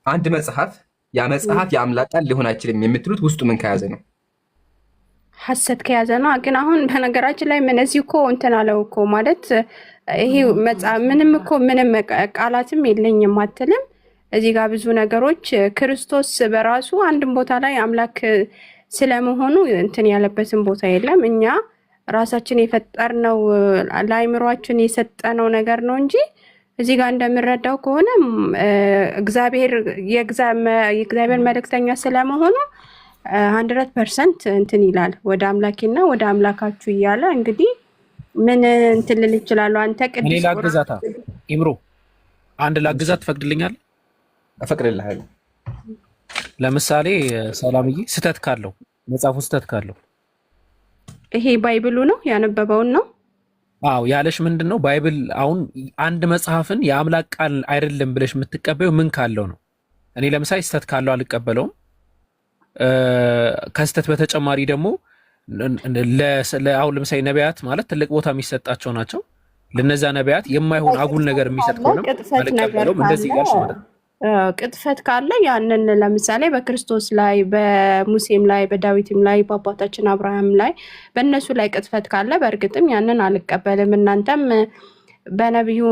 አንድ መጽሐፍ ያ መጽሐፍ የአምላክ ቃል ሊሆን አይችልም የምትሉት ውስጡ ምን ከያዘ ነው? ሐሰት ከያዘ ነው። ግን አሁን በነገራችን ላይ ምን እዚህ እኮ እንትን አለው እኮ ማለት ይሄ መጽሐፍ ምንም እኮ ምንም ቃላትም የለኝም አትልም። እዚህ ጋር ብዙ ነገሮች ክርስቶስ በራሱ አንድም ቦታ ላይ አምላክ ስለመሆኑ እንትን ያለበትን ቦታ የለም። እኛ ራሳችን የፈጠርነው ለአእምሯችን የሰጠነው ነገር ነው እንጂ እዚህ ጋር እንደምረዳው ከሆነ እግዚአብሔር የእግዚአብሔር መልእክተኛ ስለመሆኑ 100% እንትን ይላል ወደ አምላኬና ወደ አምላካችሁ እያለ እንግዲህ ምን እንትን ልል እችላለሁ። አንተ ቅዱስ እኔ ላግዛታ ኢምሮ አንድ ላግዛት ትፈቅድልኛለህ? እፈቅድልሃለሁ። ለምሳሌ ሰላምዬ ስተት ካለው መጽሐፉ ስተት ካለው ይሄ ባይብሉ ነው ያነበበውን ነው። አዎ ያለሽ ምንድን ነው? ባይብል አሁን አንድ መጽሐፍን የአምላክ ቃል አይደለም ብለሽ የምትቀበዩ ምን ካለው ነው? እኔ ለምሳሌ ስተት ካለው አልቀበለውም። ከስተት በተጨማሪ ደግሞ አሁን ለምሳሌ ነቢያት ማለት ትልቅ ቦታ የሚሰጣቸው ናቸው። ለነዛ ነቢያት የማይሆን አጉል ነገር የሚሰጥ ከሆነ አልቀበለውም። እንደዚህ ጋር ማለት ነው። ቅጥፈት ካለ ያንን ለምሳሌ በክርስቶስ ላይ በሙሴም ላይ በዳዊትም ላይ በአባታችን አብርሃም ላይ በእነሱ ላይ ቅጥፈት ካለ በእርግጥም ያንን አልቀበልም። እናንተም በነቢዩ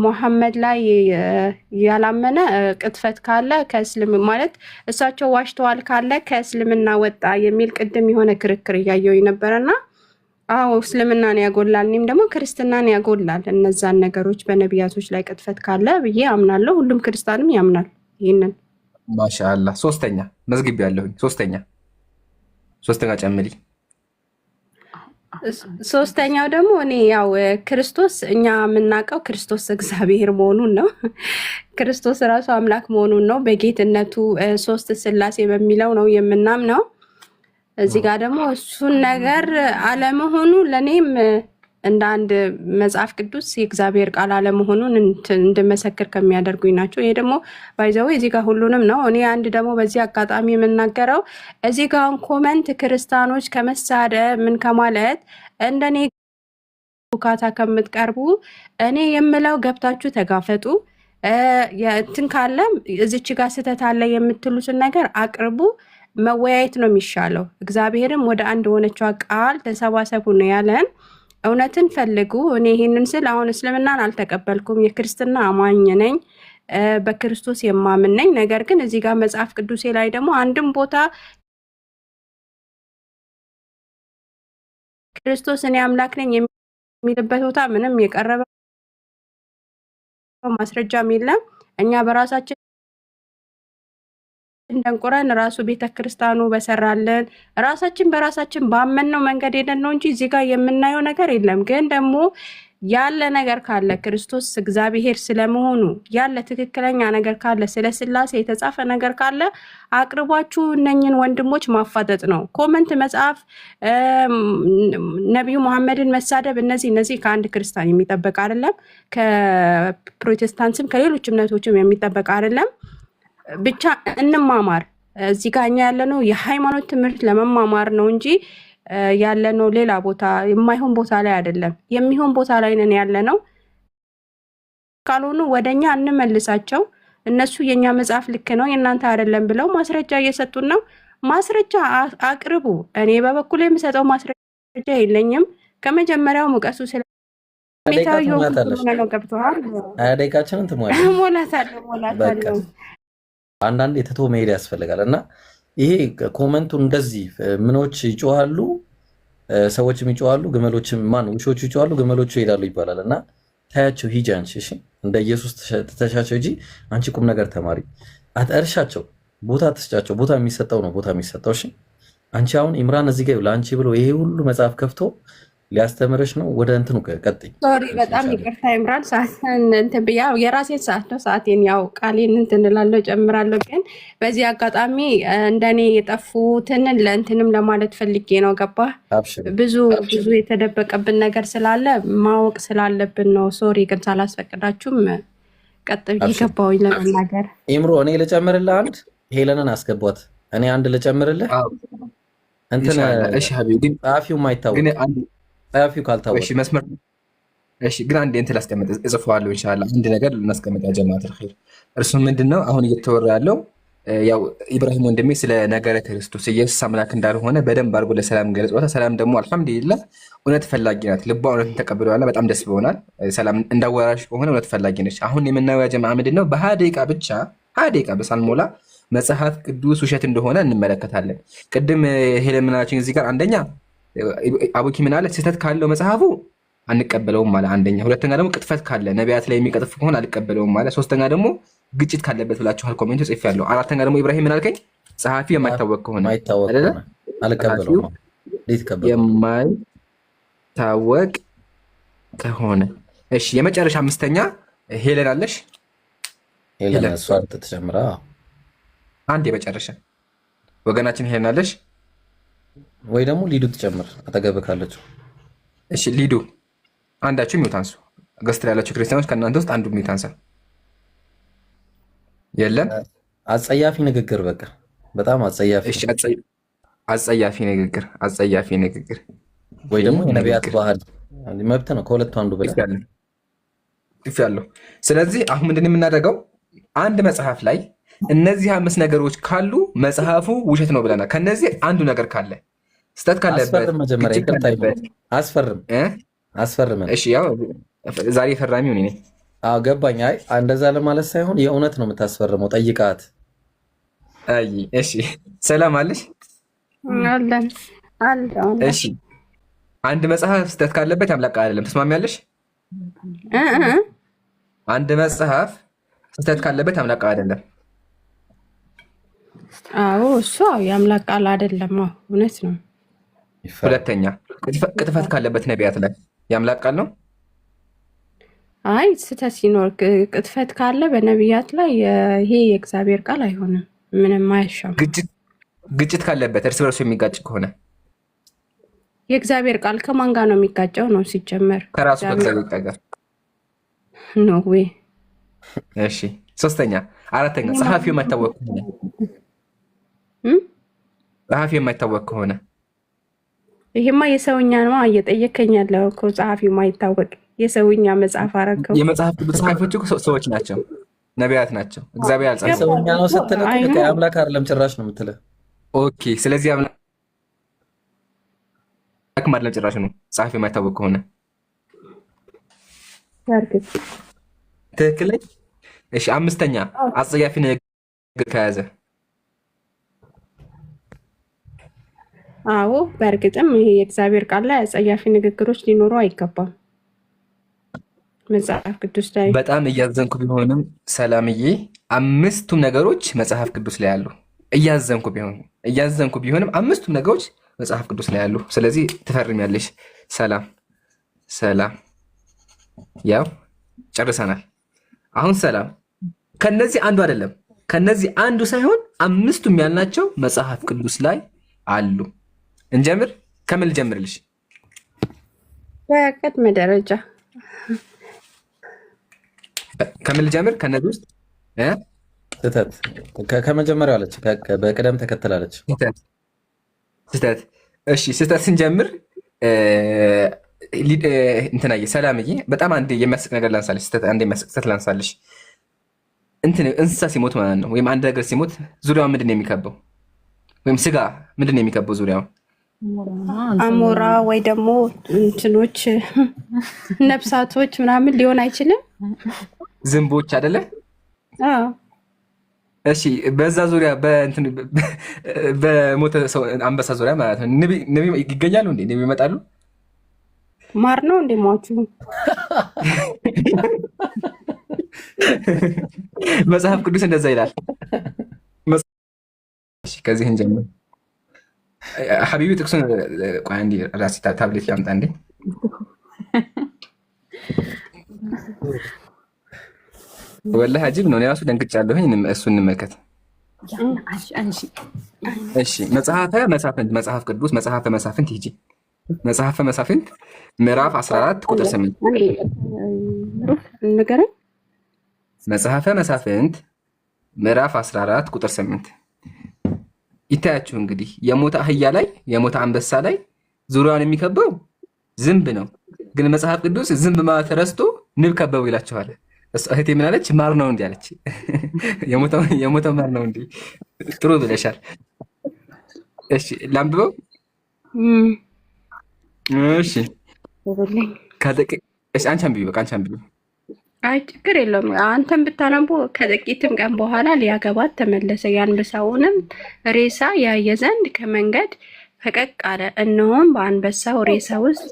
ሙሐመድ ላይ ያላመነ ቅጥፈት ካለ ከእስልም ማለት እሳቸው ዋሽተዋል ካለ ከእስልምና ወጣ የሚል ቅድም የሆነ ክርክር እያየው ነበረና አዎ እስልምናን ያጎላል፣ እኔም ደግሞ ክርስትናን ያጎላል። እነዛን ነገሮች በነቢያቶች ላይ ቅጥፈት ካለ ብዬ አምናለሁ። ሁሉም ክርስቲያንም ያምናል ይህንን። ማሻአላህ። ሶስተኛ መዝግብ ያለሁኝ ሶስተኛ ጨምሪ። ሶስተኛው ደግሞ እኔ ያው ክርስቶስ እኛ የምናውቀው ክርስቶስ እግዚአብሔር መሆኑን ነው። ክርስቶስ ራሱ አምላክ መሆኑን ነው። በጌትነቱ ሶስት ስላሴ በሚለው ነው የምናምነው። እዚህ ጋር ደግሞ እሱን ነገር አለመሆኑ ለእኔም እንደ አንድ መጽሐፍ ቅዱስ የእግዚአብሔር ቃል አለመሆኑን እንድመሰክር ከሚያደርጉኝ ናቸው። ይሄ ደግሞ ባይዘው እዚህ ጋር ሁሉንም ነው። እኔ አንድ ደግሞ በዚህ አጋጣሚ የምናገረው እዚህ ጋር ኮመንት ክርስቲያኖች ከመሳደብ ምን ከማለት እንደኔ ቡካታ ከምትቀርቡ እኔ የምለው ገብታችሁ ተጋፈጡ። እንትን ካለ እዚች ጋር ስህተት አለ የምትሉትን ነገር አቅርቡ። መወያየት ነው የሚሻለው። እግዚአብሔርም ወደ አንድ ሆነችዋ ቃል ተሰባሰቡ ነው ያለን። እውነትን ፈልጉ። እኔ ይህንን ስል አሁን እስልምናን አልተቀበልኩም፣ የክርስትና አማኝ ነኝ፣ በክርስቶስ የማምን ነኝ። ነገር ግን እዚህ ጋር መጽሐፍ ቅዱሴ ላይ ደግሞ አንድም ቦታ ክርስቶስ እኔ አምላክ ነኝ የሚልበት ቦታ ምንም የቀረበ ማስረጃም የለም። እኛ በራሳችን እንደንቆረን ራሱ ቤተክርስቲያኑ በሰራለን ራሳችን በራሳችን ባመንነው መንገድ ሄደን ነው እንጂ እዚህ ጋር የምናየው ነገር የለም። ግን ደግሞ ያለ ነገር ካለ ክርስቶስ እግዚአብሔር ስለመሆኑ ያለ ትክክለኛ ነገር ካለ ስለ ስላሴ የተጻፈ ነገር ካለ አቅርቧችሁ እነኝን ወንድሞች ማፋጠጥ ነው። ኮመንት መጽሐፍ፣ ነቢዩ መሐመድን መሳደብ እነዚህ ከአንድ ክርስቲያን የሚጠበቅ አይደለም። ከፕሮቴስታንትም ከሌሎች እምነቶችም የሚጠበቅ አይደለም። ብቻ እንማማር። እዚህ ጋር እኛ ያለነው የሃይማኖት ትምህርት ለመማማር ነው እንጂ ያለነው ሌላ ቦታ የማይሆን ቦታ ላይ አይደለም። የሚሆን ቦታ ላይ ነን ያለነው። ካልሆኑ ወደኛ እንመልሳቸው። እነሱ የኛ መጽሐፍ ልክ ነው የእናንተ አይደለም ብለው ማስረጃ እየሰጡን ነው። ማስረጃ አቅርቡ። እኔ በበኩል የምሰጠው ማስረጃ የለኝም። ከመጀመሪያው ሙቀሱ ስለ ገብተዋል። ሞላታለሁ አንዳንድ የትቶ መሄድ ያስፈልጋል እና ይሄ ኮመንቱ እንደዚህ ምኖች ይጮሃሉ፣ ሰዎችም ይጮሃሉ፣ ግመሎችም ውሾቹ ይጮሃሉ፣ ግመሎቹ ይሄዳሉ ይባላል እና ታያቸው ሂጂ አንቺ እሺ፣ እንደ ኢየሱስ ተሻቸው እንጂ አንቺ ቁም ነገር ተማሪ አትርሻቸው፣ ቦታ ትስጫቸው። ቦታ የሚሰጠው ነው ቦታ የሚሰጠው። እሺ አንቺ አሁን ኢምራን እዚህ ጋር ለአንቺ ብሎ ይሄ ሁሉ መጽሐፍ ከፍቶ ሊያስተምረሽ ነው። ወደ እንትኑ ቀጥይ። ሶሪ በጣም ይቅርታ ኢምራን፣ ሰዓትን እንትን ብያ የራሴን ሰዓት ነው። ሰዓቴን ያው ቃሌን እንትን እላለሁ ጨምራለሁ። ግን በዚህ አጋጣሚ እንደኔ የጠፉትን ለእንትንም ለማለት ፈልጌ ነው። ገባ ብዙ የተደበቀብን ነገር ስላለ ማወቅ ስላለብን ነው። ሶሪ ግን ሳላስፈቅዳችሁም ቀጥ ብዬ ገባሁኝ ለመናገር። ኢምሮ እኔ ልጨምርልህ፣ አንድ ሄለንን አስገቧት። እኔ አንድ ልጨምርልህ። እንትን ጸሐፊው ማይታወቅ ጸሐፊው ካልታወቀ እሺ ግን አንዴ እንትን ላስቀምጥ እጽፈዋለሁ ኢንሻአላህ። አንድ ነገር ልናስቀምጥ ያ ጀማዓት الخير እርሱ ምንድነው አሁን እየተወራ ያለው ያው ኢብራሂም ወንድሜ ስለ ነገረ ክርስቶስ ኢየሱስ አምላክ እንዳልሆነ በደንብ አድርጎ ለሰላም ገልጾታል። ሰላም ደግሞ አልሐምዱሊላህ እውነት ፈላጊ ናት። ልቧ እውነትን ተቀብለዋል። በጣም ደስ ብሎናል። ሰላም እንዳወራሽ ከሆነ እውነት ፈላጊ ነች። አሁን የምናየው ያ ጀማዓ ምንድነው በ20 ደቂቃ ብቻ 20 ደቂቃ በሳልሞላ መጽሐፍ ቅዱስ ውሸት እንደሆነ እንመለከታለን። ቅድም ሄለምናችን እዚህ ጋር አንደኛ አቡኪ ምን አለ? ስህተት ካለው መጽሐፉ አንቀበለውም ማለት አንደኛ። ሁለተኛ ደግሞ ቅጥፈት ካለ ነቢያት ላይ የሚቀጥፍ ከሆነ አልቀበለውም ማለት። ሶስተኛ ደግሞ ግጭት ካለበት ብላችኋል ኮሜንት ጽፌያለሁ። አራተኛ ደግሞ ኢብራሂም ምን አልከኝ? ጸሐፊ የማይታወቅ ከሆነ አልቀበለውም። የማይታወቅ ከሆነ እሺ። የመጨረሻ አምስተኛ ሄለን አለሽ? ሄለን እሷ ተጨምራ አንድ የመጨረሻ ወገናችን ሄለን አለሽ ወይ ደግሞ ሊዱ ትጨምር አጠገብህ ካለችው። እሺ ሊዱ አንዳችሁ ሚውት አንሱ። ገስት ላይ ያላችሁ ክርስቲያኖች ከእናንተ ውስጥ አንዱ ሚውት አንሳ። የለም አጸያፊ ንግግር፣ በቃ በጣም አጸያፊ። እሺ አጸያፊ ንግግር ወይ ደግሞ የነቢያት ባህል መብት ነው። ከሁለቱ አንዱ ብለህ ያለው። ስለዚህ አሁን ምንድን የምናደርገው አንድ መጽሐፍ ላይ እነዚህ 5 ነገሮች ካሉ መጽሐፉ ውሸት ነው ብለናል። ከነዚህ አንዱ ነገር ካለ ስተት ካለበት አስፈርም። እሺ ያው ዛሬ ፈራሚው እኔ ነኝ። አዎ ገባኝ። አይ እንደዛ ለማለት ሳይሆን የእውነት ነው የምታስፈርመው። ጠይቃት። አይ እሺ ሰላም አለሽ? አለን። እሺ አንድ መጽሐፍ ስተት ካለበት ያምላክ አይደለም። ተስማሚያለሽ? አንድ መጽሐፍ ስተት ካለበት ያምላክ አይደለም። አዎ እሱ የአምላክ ቃል አይደለም። እውነት ነው። ሁለተኛ ቅጥፈት ካለበት ነቢያት ላይ የአምላክ ቃል ነው። አይ ስህተት ሲኖር ቅጥፈት ካለ በነቢያት ላይ ይሄ የእግዚአብሔር ቃል አይሆንም። ምንም አያሻም። ግጭት ካለበት እርስ በርሱ የሚጋጭ ከሆነ የእግዚአብሔር ቃል ከማን ጋር ነው የሚጋጨው? ነው ሲጀመር ከራሱ ከእግዚአብሔር ቃል ጋር ነው ወይ? እሺ ሶስተኛ አራተኛ ጸሐፊው የማይታወቅ ከሆነ ጸሐፊው የማይታወቅ ከሆነ ይሄማ የሰውኛ ነው እየጠየከኝ ያለው እኮ። ጸሐፊው የማይታወቅ የሰውኛ መጽሐፍ አረገው። የመጽሐፍ ቅዱስ ጸሐፊዎች እኮ ሰዎች ናቸው፣ ነቢያት ናቸው። እግዚአብሔር ያልጻፈው ሰውኛ ነው ስትል አምላክ አይደለም ጭራሽ ነው የምትለው። ኦኬ ስለዚህ አምላክ አይደለም ጭራሽ ነው ጸሐፊው የማይታወቅ ከሆነ ትክክል። እሺ አምስተኛ አጸያፊ ንግግር ከያዘ። አዎ በእርግጥም ይሄ የእግዚአብሔር ቃል ላይ አጸያፊ ንግግሮች ሊኖሩ አይገባም። መጽሐፍ ቅዱስ ላይ በጣም እያዘንኩ ቢሆንም ሰላምዬ 5ቱም ነገሮች መጽሐፍ ቅዱስ ላይ አሉ። እያዘንኩ ቢሆንም 5ቱም ነገሮች መጽሐፍ ቅዱስ ላይ አሉ። ስለዚህ ትፈርሚያለሽ። ሰላም ያው ጨርሰናል። አሁን ሰላም ከነዚህ አንዱ አይደለም፣ ከነዚህ አንዱ ሳይሆን 5ቱም ያልናቸው መጽሐፍ ቅዱስ ላይ አሉ። እንጀምር። ከምን ልጀምርልሽ? በቅድመ ደረጃ ከምን ልጀምር? ከነዚህ ውስጥ ስህተት ከመጀመሪያው አለች፣ በቅደም ተከተል አለች። ስህተት። እሺ ስህተት ስንጀምር እንትናዬ ሰላምዬ በጣም አንድ የሚያስቅ ነገር ላንሳለሽ። አንድ የሚያስቅ ስህተት ላንሳለሽ። እንስሳ ሲሞት ማለት ነው፣ ወይም አንድ ነገር ሲሞት ዙሪያውን ምንድን ነው የሚከበው? ወይም ስጋ ምንድን ነው የሚከበው ዙሪያውን? አሞራ ወይ ደግሞ እንትኖች ነፍሳቶች ምናምን ሊሆን አይችልም? ዝንቦች አይደለ? እሺ በዛ ዙሪያ በሞተ ሰው አንበሳ ዙሪያ ማለት ነው ንብ ይገኛሉ እንዴ? ንብ ይመጣሉ? ማር ነው እንዴ ሟቹ? መጽሐፍ ቅዱስ እንደዛ ይላል። ከዚህ እንጀምር። ሀቢቢ ጥቅሱን ቆይ አንዴ ራሴ ታብሌት ላምጣ እንዴ። ወላሂ አጂብ ነው። እኔ ራሱ ደንግጫለሁኝ። እሱን እንመልከት። እሺ መጽሐፈ መሳፍንት፣ መጽሐፍ ቅዱስ መጽሐፈ መሳፍንት ሂጂ። መጽሐፈ መሳፍንት ምዕራፍ 14 ቁጥር 8 ነገር መጽሐፈ መሳፍንት ምዕራፍ 14 ቁጥር 8 ይታያችሁ። እንግዲህ የሞተ አህያ ላይ የሞተ አንበሳ ላይ ዙሪያውን የሚከበው ዝንብ ነው። ግን መጽሐፍ ቅዱስ ዝንብ ማለት ተረስቶ ንብ ከበቡ ይላቸዋል። እህቴ ምን አለች? ማር ነው እንዲህ አለች። የሞተው ማር ነው እንዲህ። ጥሩ ብለሻል። እሺ ላንብበው። እሺ አንቺ አንብቢ፣ በቃ አንቺ አንብቢ። አይ ችግር የለውም። አንተን ብታነቡ ከጥቂትም ቀን በኋላ ሊያገባት ተመለሰ። የአንበሳውንም ሬሳ ያየ ዘንድ ከመንገድ ፈቀቅ አለ። እነሆም በአንበሳው ሬሳ ውስጥ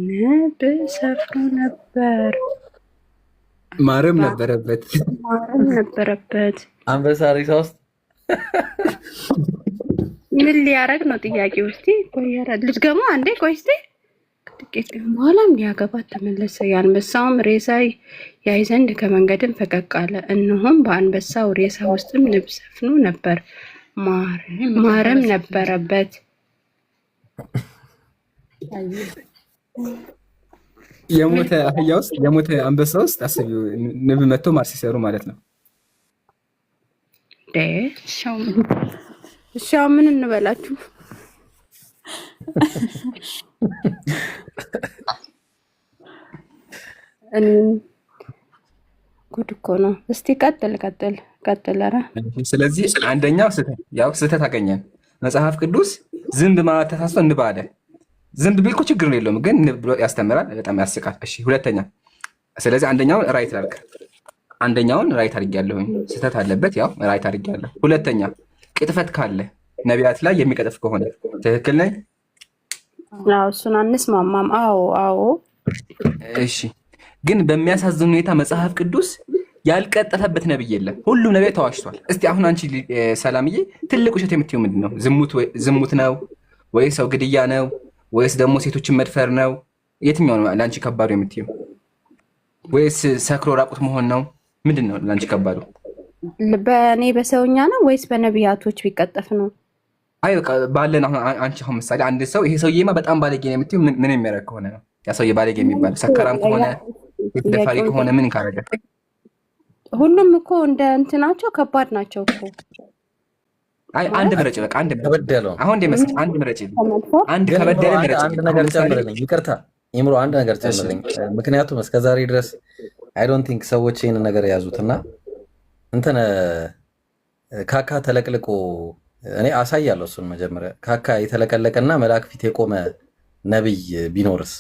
ንብ ሰፍሮ ነበር፣ ማርም ነበረበት። አንበሳ ሬሳ ውስጥ ምን ሊያረግ ነው? ጥያቄ ውስጥ ልድገሙ አንዴ። ቆይ እስኪ ከጥቂት ቀን በኋላም ሊያገባት ተመለሰ። የአንበሳውም ሬሳ ያይ ዘንድ ከመንገድም ፈቀቅ አለ። እነሆም በአንበሳው ሬሳ ውስጥም ንብ ሰፍኖ ነበር፣ ማርም ነበረበት። የሞተ አህያ ውስጥ የሞተ አንበሳ ውስጥ አስቢው፣ ንብ መጥቶ ማር ሲሰሩ ማለት ነው። እሺ ምን እንበላችሁ? ጉድ እኮ ነው። እስቲ ቀጥል። ኧረ ስለዚህ አንደኛው ስህተት አገኘን። መጽሐፍ ቅዱስ ዝንብ ማለት ተሳስቶ ንብ አለ። ዝንብ ቢል እኮ ችግር የለውም፣ ግን ንብ ብሎ ያስተምራል። በጣም ያስቃል። እሺ ሁለተኛ፣ ስለዚህ አንደኛውን ራይት ላድርግ። አንደኛውን ራይት አድርጌያለሁኝ። ስህተት አለበት፣ ያው ራይት አድርጌያለሁ። ሁለተኛ፣ ቅጥፈት ካለ ነቢያት ላይ የሚቀጥፍ ከሆነ ትክክል ነኝ? እሱን አንስማማም። አዎ። እሺ፣ ግን በሚያሳዝን ሁኔታ መጽሐፍ ቅዱስ ያልቀጠፈበት ነብይ የለም። ሁሉም ነቢያት ተዋሽቷል። እስቲ አሁን አንቺ ሰላምዬ ትልቅ ውሸት የምትይው ምንድን ነው? ዝሙት ነው ወይስ ሰው ግድያ ነው ወይስ ደግሞ ሴቶችን መድፈር ነው? የትኛው ነው ለአንቺ ከባዱ የምትይው? ወይስ ሰክሮ ራቁት መሆን ነው? ምንድን ነው ለአንቺ ከባዱ? በእኔ በሰውኛ ነው ወይስ በነቢያቶች ቢቀጠፍ ነው? አይ በቃ ባለን አንቺ አሁን ምሳሌ አንድ ሰው ይሄ ሰውዬማ በጣም ባለጌ ነው የምትይው ምን የሚያደርግ ከሆነ ነው ያ ሰውዬ ባለጌ የሚባል? ሰካራም ከሆነ ደፋሪ ከሆነ ምን ካደረገ? ሁሉም እኮ እንደ እንትናቸው ከባድ ናቸው እኮ። አይ አንድ ምረጭ፣ በቃ አንድ ከበደለው አሁን እንደመስል አንድ ምረጭ፣ አንድ ከበደለ ምረጭ። አንድ ነገር ጨምርልኝ፣ ይቅርታ ይምሮ፣ አንድ ነገር ጨምርልኝ። ምክንያቱም እስከዛሬ ድረስ አይ ዶንት ቲንክ ሰዎች ይህን ነገር የያዙትና እንትን ካካ ተለቅልቆ እኔ አሳያለሁ። እሱን መጀመሪያ ካካ የተለቀለቀና መልአክ ፊት የቆመ ነብይ ቢኖርስ?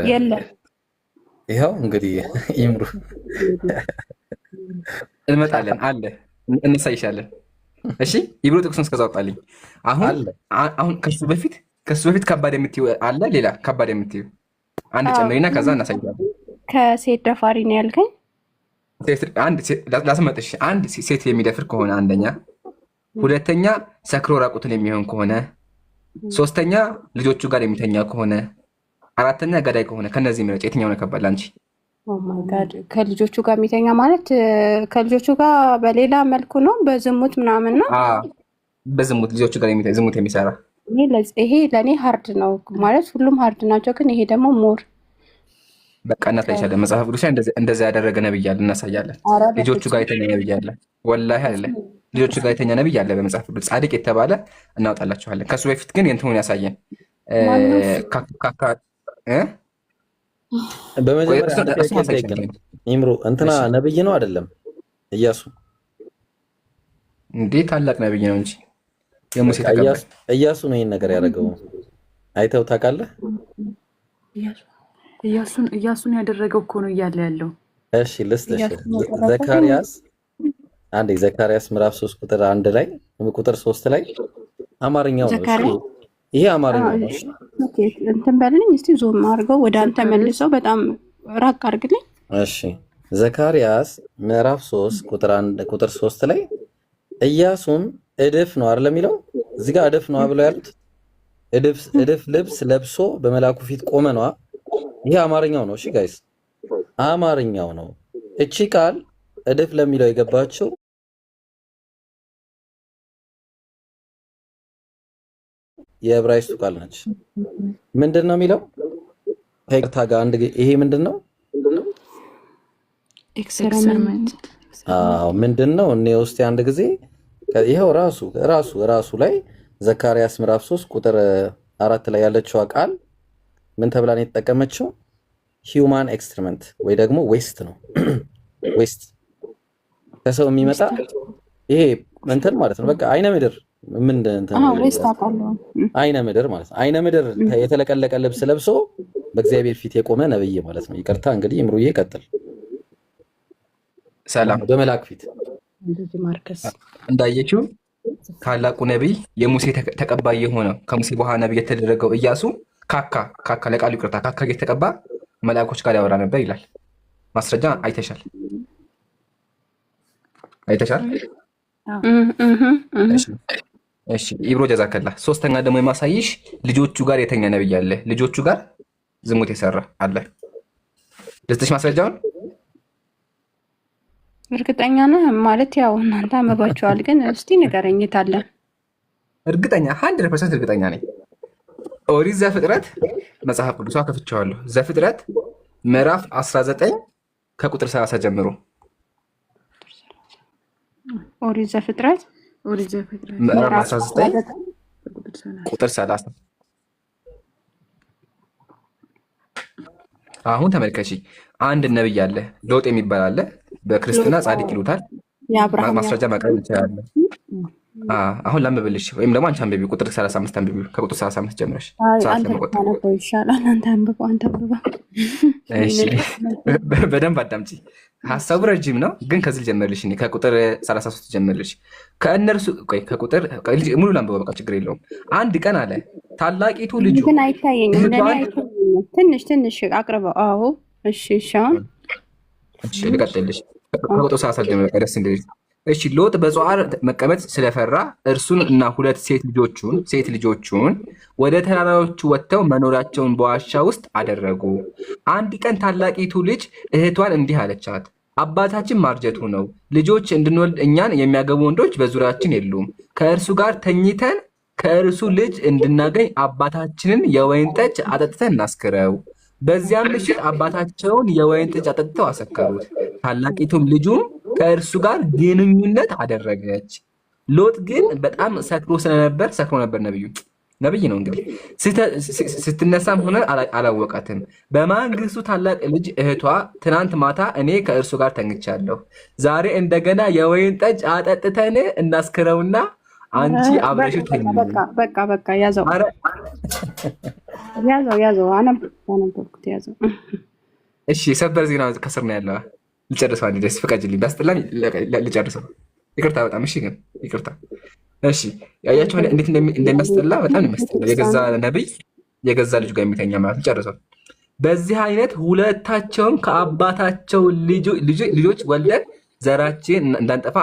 የለም። ይኸው እንግዲህ ይምሩ እንመጣለን አለ እንሳይሻለን። እሺ ይብሩ ጥቅሱን እስከዛ ወጣልኝ። አሁን ከሱ በፊት ከባድ የምትይው አለ? ሌላ ከባድ የምትይው አንድ ጨምሪና ከዛ እናሳያለን። ከሴት ደፋሪ ነው ያልከኝ? ላስመጥሽ። አንድ ሴት የሚደፍር ከሆነ አንደኛ፣ ሁለተኛ ሰክሮ ራቁትን የሚሆን ከሆነ፣ ሶስተኛ ልጆቹ ጋር የሚተኛ ከሆነ፣ አራተኛ ገዳይ ከሆነ። ከነዚህ ምረጭ፣ የትኛው ነው ከባድ ላንቺ? ከልጆቹ ጋር የሚተኛ ማለት ከልጆቹ ጋር በሌላ መልኩ ነው፣ በዝሙት ምናምን ነው። በዝሙት ልጆቹ ጋር ዝሙት የሚሰራ ይሄ ለእኔ ሀርድ ነው ማለት ሁሉም ሀርድ ናቸው፣ ግን ይሄ ደግሞ ሞር በቃ እናሳይሻለን። መጽሐፍ ቅዱስ እንደዛ ያደረገ ነብይ አለ፣ እናሳያለን። ልጆቹ ጋር የተኛ ነብይ አለ፣ ወላሂ አለ። ልጆቹ ጋር የተኛ ነብይ አለ በመጽሐፍ ቅዱስ ጻድቅ የተባለ እናወጣላችኋለን። ከሱ በፊት ግን የእንትኑን ያሳየን። በመጀመሪያ ይምሩ እንትና ነብይ ነው አይደለም? ኢያሱ እንዴ ታላቅ ነብይ ነው እንጂ የሙሴ ተቀባይ ኢያሱ ነው ይሄን ነገር ያደረገው። አይተው ታውቃለህ? ኢያሱን ያደረገው እኮ ነው እያለ ያለው። እሺ ልስጥሽ። ዘካርያስ ዘካርያስ ምዕራፍ 3 ቁጥር 1 ላይ ቁጥር 3 ላይ አማርኛው ነው ይሄ አማርኛው ነው። ኦኬ እንትን በልኝ እስቲ ዞም አድርገው ወደ አንተ መልሰው፣ በጣም ራቅ አድርግልኝ። እሺ ዘካርያስ ምዕራፍ 3 ቁጥር 1 ቁጥር 3 ላይ ኢያሱን እድፍ ነው አይደል የሚለው? እዚህ ጋር እድፍ ነው ብለው ያሉት እድፍ ልብስ ለብሶ በመላኩ ፊት ቆመ ነው። ይሄ አማርኛው ነው። እሺ ጋይስ አማርኛው ነው። እቺ ቃል እድፍ ለሚለው የገባችው የዕብራይስጡ ቃል ነች። ምንድን ነው የሚለው? ሄክታ ጋር አንድ ይሄ ምንድን ነው? ኤክስፐሪመንት። አዎ ምንድን ነው? እኔ ውስጥ አንድ ጊዜ ይሄው ራሱ ላይ ዘካርያስ ምዕራፍ 3 ቁጥር 4 ላይ ያለችው ቃል ምን ተብላ ነው የተጠቀመችው? ሂውማን ኤክስትሪመንት ወይ ደግሞ ዌስት ነው። ዌስት ከሰው የሚመጣ ይሄ እንትን ማለት ነው። በቃ አይነ ምድር ምን አይነ ምድር ማለት ነው። አይነ ምድር የተለቀለቀ ልብስ ለብሶ በእግዚአብሔር ፊት የቆመ ነብይ ማለት ነው። ይቅርታ እንግዲህ እምሩዬ ቀጥል። ሰላም። በመላክ ፊት እንዳየችው ታላቁ ነቢይ የሙሴ ተቀባይ የሆነው ከሙሴ በኋላ ነቢይ የተደረገው ኢያሱ ካካ ለቃሉ ይቅርታ ካካ የተቀባ መላእኮች ጋር ያወራ ነበር ይላል። ማስረጃ አይተሻል? እሺ ኢብሮ ጀዛከላ። ሶስተኛ ደግሞ የማሳይሽ ልጆቹ ጋር የተኛ ነብይ አለ። ልጆቹ ጋር ዝሙት የሰራ አለ። ደስተሽ ማስረጃውን እርግጠኛ ነህ ማለት ያው እናንተ አንብባችኋል፣ ግን እስቲ ንገረኝ የት አለ? እርግጠኛ 100% እርግጠኛ ነኝ። ኦሪት ዘፍጥረት መጽሐፍ ቅዱሷ ከፍቼዋለሁ። ዘፍጥረት ምዕራፍ 19 ከቁጥር 30 ጀምሮ ኦሪት ዘፍጥረት ምዕራፍ 19 ቁጥር 30። አሁን ተመልከቺ። አንድ ነብይ አለ፣ ሎጥ የሚባል አለ። በክርስትና ጻድቅ ይሉታል። ማስረጃ ማቅረብ ይችላል። አሁን ላንብብልሽ ወይም ደግሞ አንቺ አንብቢው። ቁጥር 35 አንብቢው። ከቁጥር 35 ጀምረሽ በደንብ አዳምጪ። ሀሳቡ ረጅም ነው፣ ግን ከዚህ ልጀምርልሽ። ከቁጥር 33 ጀምርልሽ። ከእነርሱ ሙሉ ላንብበው፣ በቃ ችግር የለውም። አንድ ቀን አለ ታላቂቱ ልጁ ግን አይታየኝም። ትንሽ አቅርበው። አዎ እሺ፣ ልቀጥልሽ። ከቁጥር 30 ጀምረሽ ደስ እንዲልሽ። እሺ ሎጥ በጾዓር መቀመጥ ስለፈራ እርሱን እና ሁለት ሴት ልጆቹን ወደ ተራራዎቹ ወጥተው መኖሪያቸውን በዋሻ ውስጥ አደረጉ። አንድ ቀን ታላቂቱ ልጅ እህቷን እንዲህ አለቻት፣ አባታችን ማርጀቱ ነው፣ ልጆች እንድንወልድ እኛን የሚያገቡ ወንዶች በዙሪያችን የሉም። ከእርሱ ጋር ተኝተን ከእርሱ ልጅ እንድናገኝ አባታችንን የወይን ጠጅ አጠጥተን እናስክረው። በዚያም ምሽት አባታቸውን የወይን ጠጅ አጠጥተው አሰከሩት። ታላቂቱም ልጁም ከእርሱ ጋር ግንኙነት አደረገች። ሎጥ ግን በጣም ሰክሮ ነበር። ነብይ ነው እንግዲህ። ስትነሳም ሆነ አላወቃትም። በማግስቱ ታላቅ ልጅ እህቷ ትናንት ማታ እኔ ከእርሱ ጋር ተኝቻለሁ፣ ዛሬ እንደገና የወይን ጠጅ አጠጥተን እናስክረውና አንቺ አብረሽው ተኝ። በቃ ያዘው። እሺ ሰበር ዜና ከስር ነው ያለው። ልጨርሰው አንዴ ደስ ፍቀጅልኝ። ቢያስጠላኝ ልጨርሰው። ይቅርታ በጣም እሺ፣ ግን ይቅርታ። እሺ ያያችሁ እንዴት እንደሚያስጠላ በጣም የሚያስጠላ የገዛ ነብይ የገዛ ልጁ ጋር የሚተኛ ማለት ልጨርሰው። በዚህ አይነት ሁለታቸውን ከአባታቸው ልጆች ወልደን ዘራችን እንዳንጠፋ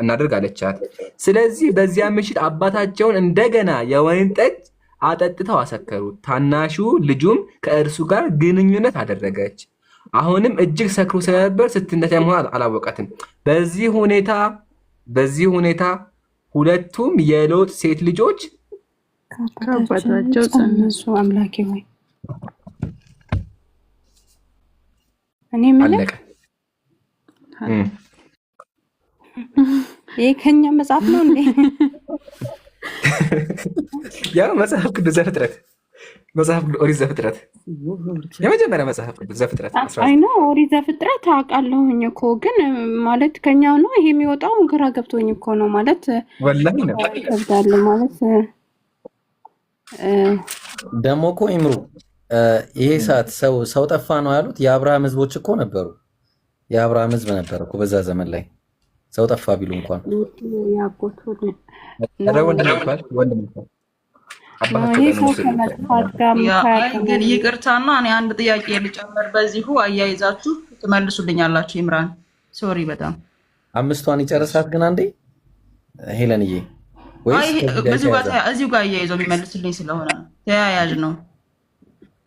እናደርግ አለቻት። ስለዚህ በዚያ ምሽት አባታቸውን እንደገና የወይን ጠጅ አጠጥተው አሰከሩት። ታናሹ ልጁም ከእርሱ ጋር ግንኙነት አደረገች። አሁንም እጅግ ሰክሮ ስለነበር ስትነሳ መሆን አላወቃትም። በዚህ ሁኔታ ሁለቱም የሎጥ ሴት ልጆች ከአባታቸው ጸነሱ። አምላኬ ሆይ እኔ የምልህ ይሄ ከኛ መጽሐፍ ነው እንዴ? ያው መጽሐፍ ቅዱስ ዘፍጥረት ኦሪት ዘፍጥረት የመጀመሪያ መጽሐፍ ቅዱስ ዘፍጥረት። አይ ነው ኦሪት ዘፍጥረት አውቃለሁኝ እኮ ግን ማለት ከኛው ነው ይሄ የሚወጣው። ግራ ገብቶኝ እኮ ነው ማለት ወላሂ ነው ከብዳል ማለት ደግሞ እኮ ይምሩ ይሄ ሰዓት ሰው ጠፋ ነው ያሉት። የአብርሃም ህዝቦች እኮ ነበሩ። የአብርሃም ህዝብ ነበር እኮ በዛ ዘመን ላይ ሰው ጠፋ ቢሉ እንኳን ግን ይቅርታና እኔ አንድ ጥያቄ ልጨምር፣ በዚሁ አያይዛችሁ ትመልሱልኛላችሁ። ኢምራን ሶሪ በጣም አምስቷን ይጨርሳት ግን አንዴ ሄለንዬ፣ እዚሁ ጋር አያይዘው የሚመልስልኝ ስለሆነ ተያያዥ ነው።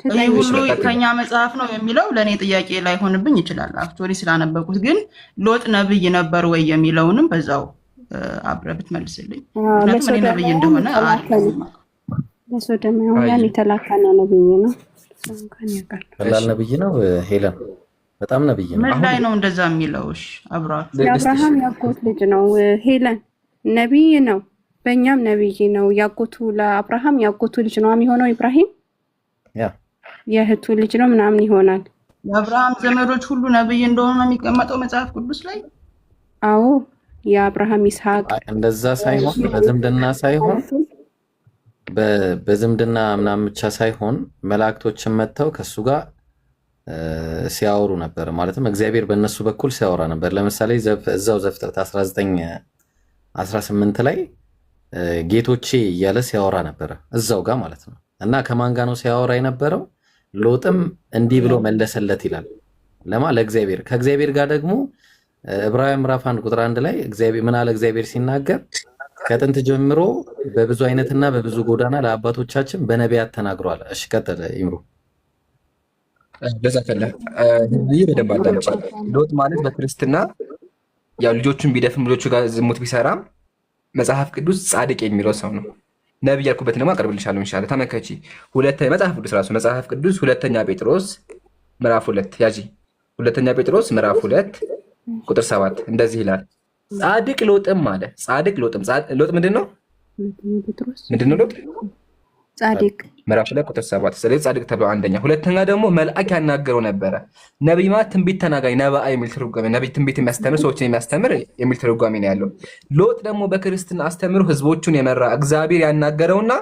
ይህ ሁሉ ከኛ መጽሐፍ ነው የሚለው ለእኔ ጥያቄ ላይሆንብኝ ይችላል። አክቹዋሊ ስላነበብኩት፣ ግን ሎጥ ነብይ ነበር ወይ የሚለውንም በዛው አብረህ ብትመልስልኝ። ምክንያቱም እኔ ነብይ እንደሆነ ለሶዶማውያን የተላከነ ነብይ ነው። ቀላል ነብይ ነው። ሄለን በጣም ነብይ ነው። ምን ላይ ነው እንደዛ የሚለው? እሺ አብራችሁ የአብርሃም ያጎት ልጅ ነው። ሄለን ነብይ ነው፣ በእኛም ነብይ ነው። ያጎቱ ለአብርሃም ያጎቱ ልጅ ነው የሚሆነው ኢብራሂም። ያ የእህቱ ልጅ ነው ምናምን ይሆናል። የአብርሃም ዘመዶች ሁሉ ነብይ እንደሆኑ ነው የሚቀመጠው መጽሐፍ ቅዱስ ላይ። አዎ የአብርሃም ይስሐቅ እንደዛ ሳይሆን በዝምድና ሳይሆን በዝምድና ምናምን ብቻ ሳይሆን መላእክቶችን መጥተው ከሱ ጋር ሲያወሩ ነበር። ማለትም እግዚአብሔር በእነሱ በኩል ሲያወራ ነበር። ለምሳሌ እዛው ዘፍጥረት 19:18 ላይ ጌቶቼ እያለ ሲያወራ ነበረ እዛው ጋር ማለት ነው። እና ከማን ጋር ነው ሲያወራ የነበረው? ሎጥም እንዲህ ብሎ መለሰለት ይላል። ለእግዚአብሔር። ከእግዚአብሔር ጋር ደግሞ ዕብራውያን ምዕራፍ 1 ላይ እግዚአብሔር ምን አለ? እግዚአብሔር ሲናገር ከጥንት ጀምሮ በብዙ አይነትና በብዙ ጎዳና ለአባቶቻችን በነቢያት ተናግሯል። እሺ ቀጥል ይምሩ። ለዛከለ ይህ በደንብ አዳምጪ። ሎጥ ማለት በክርስትና ያው ልጆቹን ቢደፍም ልጆቹ ጋር ዝሙት ቢሰራም መጽሐፍ ቅዱስ ጻድቅ የሚለው ሰው ነው። ነብይ ያልኩበት ደግሞ አቀርብልሻለሁ ኢንሻአላህ። ተመከቺ መጽሐፍ ቅዱስ ራሱ መጽሐፍ ቅዱስ ሁለተኛ ጴጥሮስ ምዕራፍ 2 ያጂ ሁለተኛ ጴጥሮስ ምዕራፍ 2 ቁጥር 7 እንደዚህ ይላል። ጻድቅ ሎጥም አለ። ጻድቅ ሎጥም ሎጥ ምንድነው? ምንድነው ሎጥ? ጻድቅ ምዕራፍ 2 ቁጥር 7 ስለዚህ ጻድቅ ተብሎ አንደኛ። ሁለተኛ ደግሞ መልአክ ያናገረው ነበረ። ነብይ ማለት ትንቢት ተናጋሪ ነብአ የሚል ትርጓሜ፣ ነብይ ትንቢት የሚያስተምር ሰዎችን የሚያስተምር የሚል ትርጓሜ ነው ያለው። ሎጥ ደግሞ በክርስትና አስተምሮ ህዝቦቹን የመራ እግዚአብሔር ያናገረውና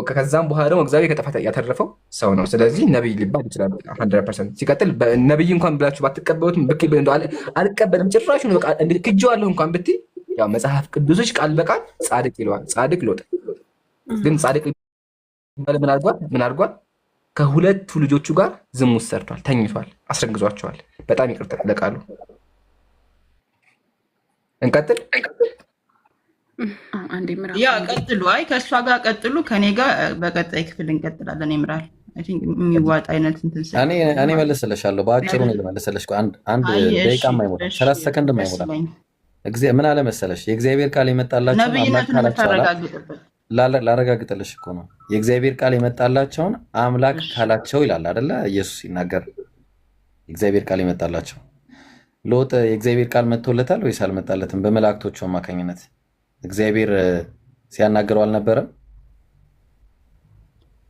ከዛም በኋላ ደግሞ እግዚአብሔር ከጥፋት ያተረፈው ሰው ነው። ስለዚህ ነብይ ሊባል ይችላል 100%። ሲቀጥል ነብይ እንኳን ብላችሁ ባትቀበሉትም አልቀበልም ጭራሽ ነው በቃ ክጄዋለሁ እንኳን ብትይ ያው መጽሐፍ ቅዱሶች ቃል በቃል ጻድቅ ይለዋል። ጻድቅ ሎጥ ግን ጻድቅ ምን አድርጓል? ከሁለቱ ልጆቹ ጋር ዝሙት ሰርቷል፣ ተኝቷል፣ አስረግዟቸዋል። በጣም ይቅርታ ለቃሉ። እንቀጥል። ያ ቀጥሉ። አይ ከእሷ ጋር ቀጥሉ፣ ከኔ ጋር በቀጣይ ክፍል እንቀጥላለን። ይምራል የሚዋጥ አይነት እኔ መልስልሻለሁ። በአጭሩ ነው መልስልሽ። አንድ ደቂቃም አይሞላም፣ 30 ሰከንድም አይሞላም። ምን አለ መሰለሽ የእግዚአብሔር ቃል የመጣላቸው ነብይነትን የምታረጋግጥበት ላረጋግጥልሽ እኮ ነው። የእግዚአብሔር ቃል የመጣላቸውን አምላክ ካላቸው ይላል አይደለ? ኢየሱስ ሲናገር የእግዚአብሔር ቃል የመጣላቸው። ሎጥ የእግዚአብሔር ቃል መጥቶለታል ወይስ አልመጣለትም? በመላእክቶቹ አማካኝነት እግዚአብሔር ሲያናገረው አልነበረም?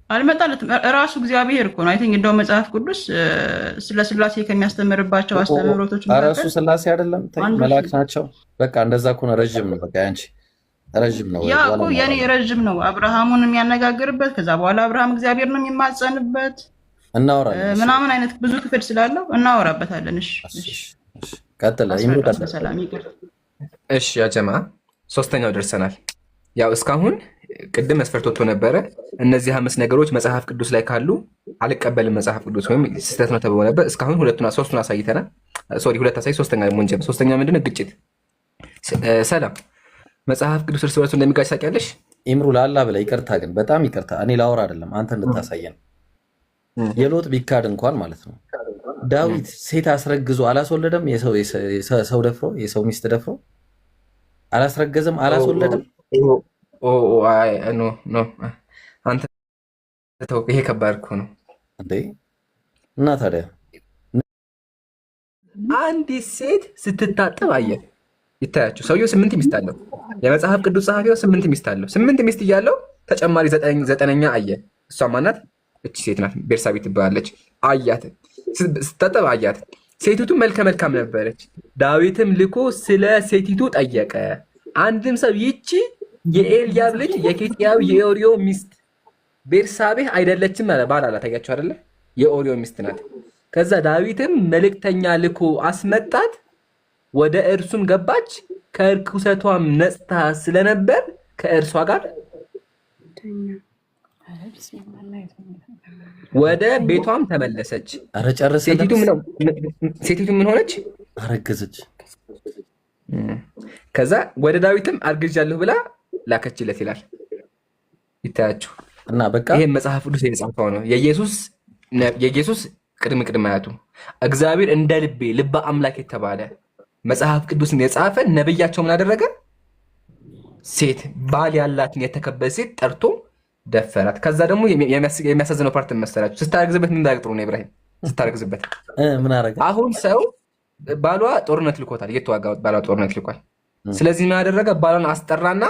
አልመጣለትም። እራሱ እግዚአብሔር እኮ ነው። አይ ቲንክ እንደው መጽሐፍ ቅዱስ ስለ ስላሴ ከሚያስተምርባቸው አስተምህሮቶች እራሱ ስላሴ አይደለም መላእክት ናቸው። በቃ እንደዛ እኮ ነው። ረጅም ነው። በቃ ያንቺ ረጅም ነው። ያ እኮ የኔ ረጅም ነው። አብርሃሙን የሚያነጋግርበት ከዛ በኋላ አብርሃም እግዚአብሔር ነው የሚማጸንበት እናወራለን ምናምን አይነት ብዙ ክፍል ስላለው እናወራበታለን። እሺ ቀጥል። ሰላም ይቅር። እሺ ያ ጀማ ሶስተኛው ደርሰናል። ያው እስካሁን ቅድም መስፈርት ወጥቶ ነበረ። እነዚህ 5 ነገሮች መጽሐፍ ቅዱስ ላይ ካሉ አልቀበልም መጽሐፍ ቅዱስ ወይም ስህተት ነው ተብሎ ነበር። እስካሁን ሶስቱን አሳይተናል። ሶሪ ሁለት አሳይ። ሶስተኛ ደግሞ እንጀምር። ሶስተኛ ምንድነው? ግጭት። ሰላም መጽሐፍ ቅዱስ እርስ በርሱ እንደሚጋጭ ታውቂያለሽ? ኢምሩ ላላ ብለህ ይቅርታ፣ ግን በጣም ይቅርታ። እኔ ላወራ አይደለም አንተ እንድታሳየን። የሎጥ ቢካድ እንኳን ማለት ነው ዳዊት ሴት አስረግዞ አላስወለደም? ሰው ደፍሮ የሰው ሚስት ደፍሮ አላስረገዘም? አላስወለደም? አንተ ተው፣ ይሄ ከባድ እኮ ነው እንዴ! እና ታዲያ አንዲት ሴት ስትታጠብ አየህ? ይታያችሁ። ሰውየው 8 ሚስት አለው። የመጽሐፍ ቅዱስ ጸሐፊው 8 ሚስት አለው። 8 ሚስት እያለው ተጨማሪ 9ኛ አየ። እሷ ማናት? እቺ ሴት ናት። ቤርሳቤ ትባላለች። አያት፣ ስትታጠብ አያት። ሴቲቱ መልከ መልካም ነበረች። ዳዊትም ልኮ ስለ ሴቲቱ ጠየቀ። አንድም ሰው ይቺ የኤልያብ ልጅ የኬጢያዊ የኦሪዮ ሚስት ቤርሳቤህ አይደለችም አለ። ባል አላት። ታያችሁ አይደለ? የኦሪዮ ሚስት ናት። ከዛ ዳዊትም መልእክተኛ ልኮ አስመጣት። ወደ እርሱም ገባች። ከርኩሰቷም ነጽታ ስለነበር ከእርሷ ጋር ወደ ቤቷም ተመለሰች። ሴቲቱ ምን ሆነች? አረገዘች። ከዛ ወደ ዳዊትም አርግዣለሁ ብላ ላከችለት ይላል። ይታያችሁ እና በቃ ይሄ መጽሐፍ ቅዱስ የተጻፈው ነው። የኢየሱስ ቅድም አያቱ እግዚአብሔር እንደ ልበ አምላክ የተባለ መጽሐፍ ቅዱስን የጻፈ ነብያቸው ምን አደረገ? ሴት ባል ያላትን የተከበረ ሴት ጠርቶ ደፈራት። ከዛ ደግሞ የሚያሳዝነው ፓርት መሰላችሁ? ስታረግዝበት ምን እንዳደረግ ጥሩ ነው ኢብራሂም? ስታረግዝበት ምን አደረገ? አሁን ሰው ባሏ ጦርነት ልኮታል፣ እየተዋጋ ባሏ ጦርነት ልኳል። ስለዚህ ምን አደረገ? ባሏን አስጠራና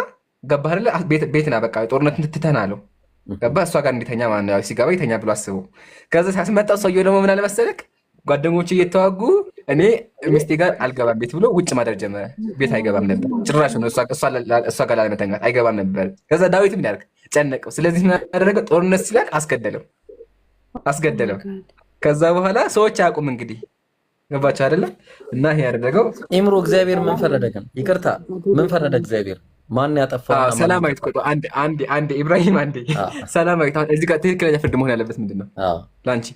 ገባህ አይደለ? ቤትና በቃ ጦርነት ትተን አለው። ገባ እሷ ጋር እንዲተኛ ማለት ነው። ሲገባ ይተኛ ብሎ አስቡ። ከዛ ሲያስመጣው ሰውየው ደግሞ ምን አለ መሰለክ ጓደኞቹ እየተዋጉ እኔ ሚስቴ ጋር አልገባም ቤት ብሎ ውጭ ማደር ጀመረ። ቤት አይገባም ነበር ጭራሽ ነው እሷ ጋር ላለመተኛት አይገባም ነበር። ከዛ ዳዊት ምን ያደርግ ጨነቀው። ስለዚህ ምን ያደረገ ጦርነት ሲላክ አስገደለው። ከዛ በኋላ ሰዎች አያውቁም እንግዲህ ገባቸው አይደለም። እና ይሄ ያደረገው ኢምሮ እግዚአብሔር ምን ፈረደ ግን? ይቅርታ ምን ፈረደ እግዚአብሔር? ማን ያጠፋ? ሰላማዊት ቆይ አንዴ ኢብራሂም አንዴ ሰላማዊት። አሁን እዚህ ጋር ትክክለኛ ፍርድ መሆን ያለበት ምንድን ነው ለአንቺ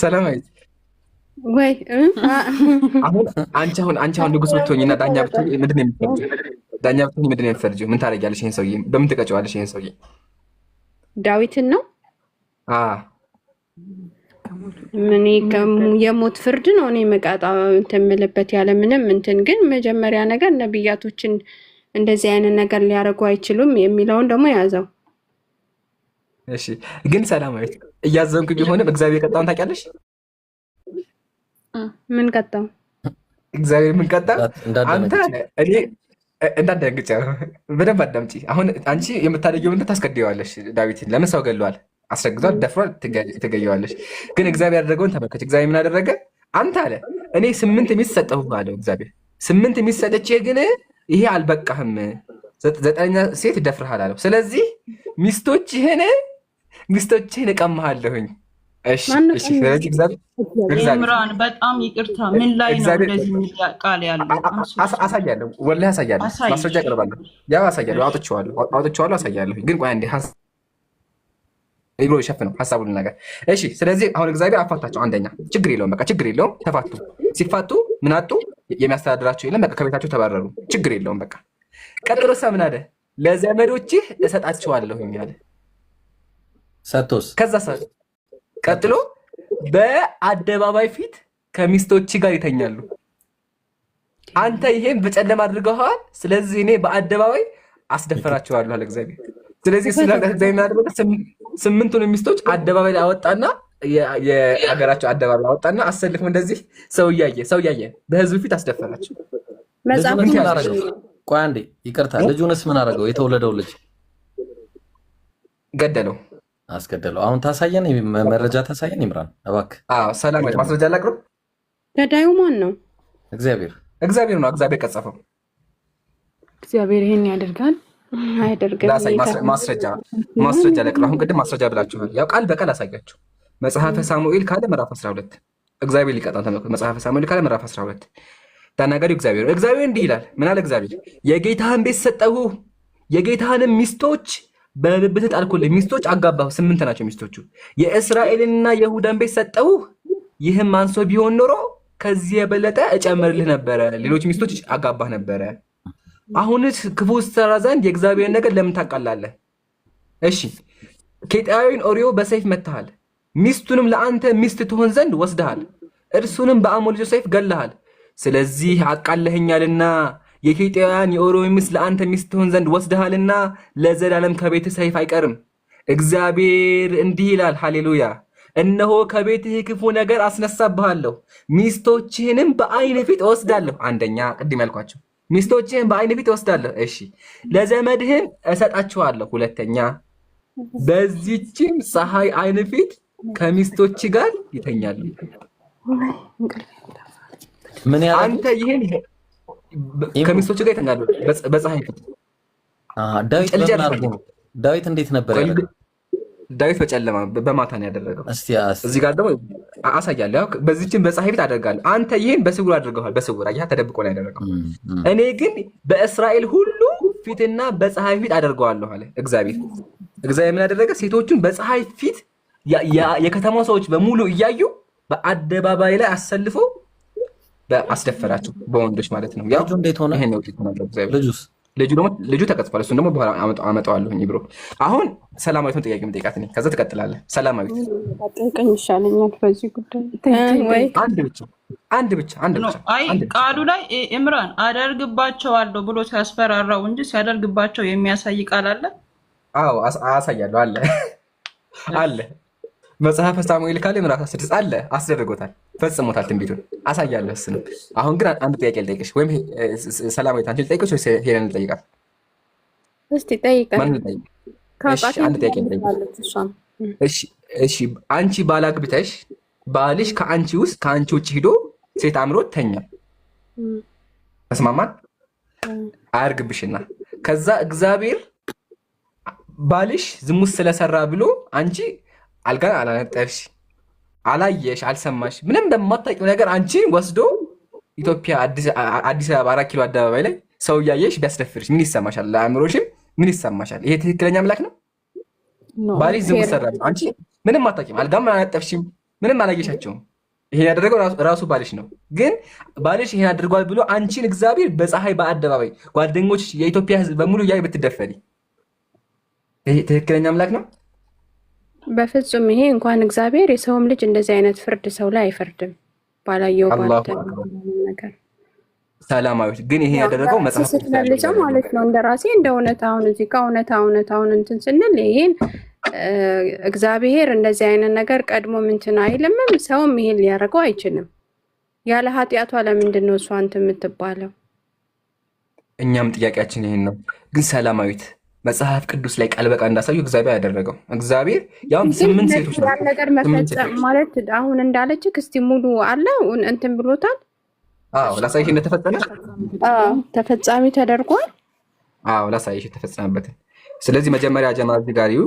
ሰላማዊት? ወይ አሁን አንቺ አሁን ንጉስ ብትሆኝና ዳኛ ብትሆኝ ምንድን ነው የምትፈርጂው? ዳኛ ብትሆኝ ምንድን ነው የምትፈርጂው? ምን ታደርጊያለሽ? ይሄን ሰውዬ በምን ትቀጪዋለሽ? ይሄን ሰውዬ ዳዊትን ነው እኔ የሞት ፍርድ ነው እኔ መቃጣ እንትን የምልበት ያለ ምንም እንትን። ግን መጀመሪያ ነገር ነብያቶችን እንደዚህ አይነት ነገር ሊያደርጉ አይችሉም የሚለውን ደግሞ ያዘው። እሺ ግን ሰላማዊት እያዘንኩ ቢሆንም እግዚአብሔር ቀጣውን ታውቂያለሽ? ምን ቀጣው? እግዚአብሔር ምን ቀጣ? አንተ እኔ እንዳትደነግጪ በደንብ አዳምጪ። አሁን አንቺ የምታደርጊው ምንድን ታስገድይዋለሽ ዳዊትን። ለምን ሰው ገድሏል፣ አስረግዟል፣ ደፍሯል፣ ትገየዋለሽ። ግን እግዚአብሔር ያደረገውን ተመልከች። እግዚአብሔር ምን አደረገ? አንተ አለ እኔ 8 ሚስት ሰጠሁህ አለው እግዚአብሔር። 8 ሚስት ሰጥቼ ግን ይሄ አልበቃህም፣ 9ኛ ሴት ደፍረሃል አለው። ስለዚህ ሚስቶችህን እቀማሃለሁኝ። እሺ ስለዚህ ኢምራን በጣም ይቅርታ፣ ምን ላይ ነው እንደዚህ የሚል ቃል ያለው? አሳያለሁ፣ ወላሂ አሳያለሁ፣ ማስረጃ አቀርባለሁ። ያው አሳያለሁ፣ አውጥቼዋለሁ፣ አሳያለሁ። ግን ቆይ አንዴ ይሸፍነው ሀሳቡን ነገር። እሺ ስለዚህ አሁን እግዚአብሔር አፋታቸው። አንደኛ ችግር የለውም፣ በቃ ችግር የለውም፣ ተፋቱ። ሲፋቱ ምን አጡ? የሚያስተዳድራቸው የለም፣ በቃ ከቤታቸው ተባረሩ። ችግር የለውም በቃ። ቀጥሎ ምን አለ? ለዘመዶችህ እሰጣቸዋለሁኝ አለ። ሰጥቶስ ከዛ ቀጥሎ በአደባባይ ፊት ከሚስቶች ጋር ይተኛሉ። አንተ ይሄን በጨለማ አድርገዋል፣ ስለዚህ እኔ በአደባባይ አስደፈራቸዋለሁ አለ እግዚአብሔር። ስለዚህ እግዚአብሔር 8ቱን ሚስቶች አደባባይ ላይ አወጣና የሀገራቸው አደባባይ አወጣና አሰልፎ እንደዚህ ሰው እያየ በህዝብ ፊት አስደፈራቸው። ቆይ አንዴ ይቅርታ፣ ልጁንስ ምን አደረገው? የተወለደው ልጅ ገደለው፣ አስገደለው። አሁን ታሳየን፣ መረጃ ታሳየን ኢምራን እባክህ። ሰላም ማስረጃ ላቅርብ። ገዳዩ ማን ነው? እግዚአብሔር ነው። እግዚአብሔር ቀጸፈው። እግዚአብሔር ይሄን ያደርጋል አይደርግም? ማስረጃ ላቅርብ። አሁን ቅድም ማስረጃ ብላችኋል። ያው ቃል በቃል አሳያችሁ። መጽሐፈ ሳሙኤል ካለ ምዕራፍ 12 እግዚአብሔር ሊቀጣው ተመልከቱ። መጽሐፈ ሳሙኤል ካለ ምዕራፍ 12 ተናጋሪው እግዚአብሔር እንዲህ ይላል። ምን አለ እግዚአብሔር? የጌታህን ቤት ሰጠሁህ፣ የጌታህንም ሚስቶች በብብትህ ጣልኩልህ። ሚስቶች አጋባሁ፣ 8 ናቸው ሚስቶቹ። የእስራኤልንና የይሁዳን ቤት ሰጠሁህ። ይህም አንሶ ቢሆን ኖሮ ከዚህ የበለጠ እጨምርልህ ነበረ፣ ሌሎች ሚስቶች አጋባህ ነበረ። አሁንስ ክፉ ስትሰራ ዘንድ የእግዚአብሔርን ነገር ለምን ታቃላለህ? እሺ ኬጢያዊን ኦርዮ በሰይፍ መትሃል፣ ሚስቱንም ለአንተ ሚስት ትሆን ዘንድ ወስደሃል፣ እርሱንም በአሞን ልጆች ሰይፍ ገለሃል። ስለዚህ አቃለኸኛልና የኬጢያውያን የኦርዮ ሚስት ለአንተ ሚስት ትሆን ዘንድ ወስደሃልና ለዘላለም ከቤት ሰይፍ አይቀርም። እግዚአብሔር እንዲህ ይላል፣ ሃሌሉያ፣ እነሆ ከቤትህ ክፉ ነገር አስነሳብሃለሁ፣ ሚስቶችህንም በዓይን ፊት እወስዳለሁ። አንደኛ ቅድም ያልኳቸው ሚስቶችህን በዓይን ፊት እወስዳለሁ። እሺ ለዘመድህን እሰጣችኋለሁ። ሁለተኛ በዚችም ፀሐይ ዓይን ፊት ከሚስቶች ጋር ይተኛሉ። ምን ያህል አንተ ይሄን ከሚስቶች ጋር ይተኛሉ በፀሐይ ፊት። ዳዊት እንዴት ነበር ያደረገው? ዳዊት በጨለማ በማታ ነው ያደረገው። እዚህ ጋር ደግሞ አሳያለሁ። በዚህችን በፀሐይ ፊት አደርጋለሁ። አንተ ይህን በስውር አድርገዋል። በስውር አየህ፣ ተደብቆ ነው ያደረገው። እኔ ግን በእስራኤል ሁሉ ፊትና በፀሐይ ፊት አደርገዋለሁ አለ እግዚአብሔር። እግዚአብሔር ምን ያደረገ? ሴቶቹን በፀሐይ ፊት የከተማው ሰዎች በሙሉ እያዩ በአደባባይ ላይ አሰልፎ አስደፈራቸው፣ በወንዶች ማለት ነው። ያው እንዴት ሆነ? ይሄን ነው እግዚአብሔር። ልጁ ተቀጥፏል። እሱን ደግሞ በኋላ አመጣዋለሁኝ ብሎ አሁን ሰላማዊትን ጥያቄ መጠየቃት ነኝ። ከዛ ትቀጥላለህ። ሰላማዊት ጠይቀኝ ይሻለኛል በዚህ ጉዳይ ወይ አንድ ብቻ። አይ ቃሉ ላይ ኢምራን አደርግባቸዋለሁ ብሎ ሲያስፈራራው እንጂ ሲያደርግባቸው የሚያሳይ ቃል አለ? አዎ አሳያለሁ። አለ መጽሐፈ ሳሙኤል ካለ ምዕራፍ 6 አለ። አስደርጎታል፣ ፈጽሞታል ትንቢቱን። አሳያለሁ እሱንም። አሁን ግን አንድ ጥያቄ ልጠይቅሽ፣ ወይም ሰላማዊት አንቺ ልጠይቅሽ ወይስ ሄለን ልጠይቃት? እስቲ ጠይቀን ማን ጠይቅ? እሺ አንድ ጥያቄ ጠይቅ። እሺ አንቺ ባላግብተሽ ባልሽ ከአንቺ ውጭ ሂዶ ሴት አምሮት ተኛ፣ ተስማማን? አያርግብሽና ከዛ እግዚአብሔር ባልሽ ዝሙት ስለሰራ ብሎ አንቺ አልጋን አላነጠፍሽ፣ አላየሽ፣ አልሰማሽ ምንም በማታውቂው ነገር አንቺ ወስዶ ኢትዮጵያ አዲስ አበባ 4 ኪሎ አደባባይ ላይ ሰው እያየሽ ቢያስደፍርሽ ምን ይሰማሻል? ለአእምሮሽም ምን ይሰማሻል? ይሄ ትክክለኛ አምላክ ነው? ባልሽ ዝሙት ሰራ፣ አንቺ ምንም አታውቂም፣ አልጋም አላነጠፍሽም፣ ምንም አላየሻቸውም። ይሄን ያደረገው ራሱ ባልሽ ነው። ግን ባልሽ ይሄን አድርጓል ብሎ አንቺን እግዚአብሔር በፀሐይ በአደባባይ ጓደኞች፣ የኢትዮጵያ ሕዝብ በሙሉ እያዩ ብትደፈሪ ይሄ ትክክለኛ አምላክ ነው? በፍጹም። ይሄ እንኳን እግዚአብሔር የሰውም ልጅ እንደዚህ አይነት ፍርድ ሰው ላይ አይፈርድም። ባላየው ነገር ሰላማዊት ግን ይሄ ያደረገው መጽሐፍ ስትመልሰው ማለት ነው እንደ ራሴ እንደ እውነታውን እዚህ ጋር እውነታውን እንትን ስንል ይሄን እግዚአብሔር እንደዚህ አይነት ነገር ቀድሞ ምንትን አይልምም። ሰውም ይሄን ሊያደርገው አይችልም። ያለ ኃጢአቷ ለምንድን ነው እሷ እንትን የምትባለው? እኛም ጥያቄያችን ይሄን ነው። ግን ሰላማዊት መጽሐፍ ቅዱስ ላይ ቃል በቃል እንዳሳዩ እግዚአብሔር ያደረገው እግዚአብሔር ያውም 8 ሴቶች ያን ነገር መፈጸም ማለት አሁን እንዳለች እስቲ ሙሉ አለ እንትን ብሎታል። አዎ ላሳይሽ እንደተፈጸመ። ተፈጻሚ ተደርጓል። አዎ ላሳይሽ የተፈጸመበትን። ስለዚህ መጀመሪያ ጀማሪ ጋሪው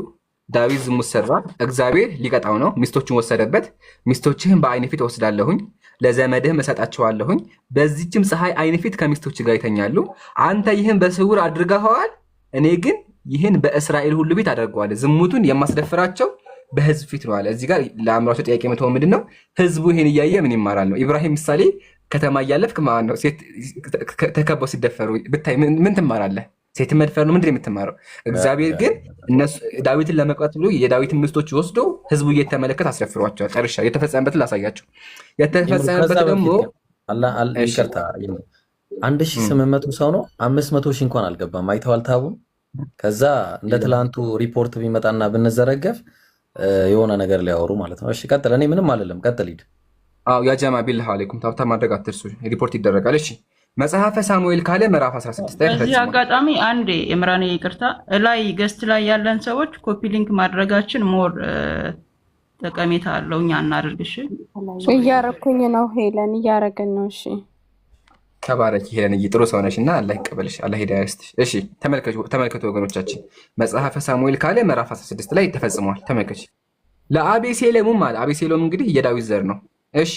ዳዊት ዝሙት ሰራ፣ እግዚአብሔር ሊቀጣው ነው። ሚስቶችን ወሰደበት። ሚስቶችህን በዓይን ፊት ወስዳለሁኝ፣ ለዘመድህም እሰጣቸዋለሁኝ፣ በዚህችም ፀሐይ ዓይን ፊት ከሚስቶች ጋር ይተኛሉ። አንተ ይህን በስውር አድርገኸዋል፣ እኔ ግን ይህን በእስራኤል ሁሉ ቤት አደርገዋለሁ። ዝሙቱን የማስደፍራቸው በህዝብ ፊት ነው አለ። እዚህ ጋር ለአእምሯቸው ጥያቄ መተው ምንድን ነው? ህዝቡ ይህን እያየ ምን ይማራል ነው። ኢብራሂም ምሳሌ ከተማ እያለፍክ ማለት ነው ሴት ተከበው ሲደፈሩ ብታይ ምን ትማራለህ? ሴት መድፈር ነው ምንድን የምትማረው? እግዚአብሔር ግን እነሱ ዳዊትን ለመቅጣት ብሎ የዳዊትን ሚስቶች ወስዶ ህዝቡ እየተመለከት አስደፍሯቸዋል። ጨርሻ የተፈጸመበትን ላሳያቸው። የተፈጸመበት ደግሞ ይቅርታ 1800 ሰው ነው። 500 ሺህ እንኳን አልገባም። አይተዋል ታቡን። ከዛ እንደ ትላንቱ ሪፖርት ቢመጣና ብንዘረገፍ የሆነ ነገር ሊያወሩ ማለት ነው። እሺ ቀጥል። እኔ ምንም አልልም። ቀጥል ሂድ። አዎ ያ ጀማ ቢላህ አለይኩም ታብታ ማድረግ አትርሱ። ሪፖርት ይደረጋል። እሺ መጽሐፈ ሳሙኤል ካለ ምዕራፍ 16 ላይ በዚህ አጋጣሚ አንዴ እምራኔ ይቅርታ፣ ላይ ገስት ላይ ያለን ሰዎች ኮፒ ሊንክ ማድረጋችን ሞር ጠቀሜታ አለው። እኛ እናድርግሽ። እያረኩኝ ነው ሄለን፣ እያረገን ነው። እሺ ተባረኪ ሄለን፣ ጥሩ ሰው ነሽ እና አላህ ይቀበልሽ፣ አላህ ሂዳያ ይስጥሽ። እሺ ተመልከቱ ወገኖቻችን፣ መጽሐፈ ሳሙኤል ካለ ምዕራፍ 16 ላይ ተፈጽሟል። ተመልከች። ለአቤሴሎምም አለ። አቤሴሎም እንግዲህ የዳዊት ዘር ነው። እሺ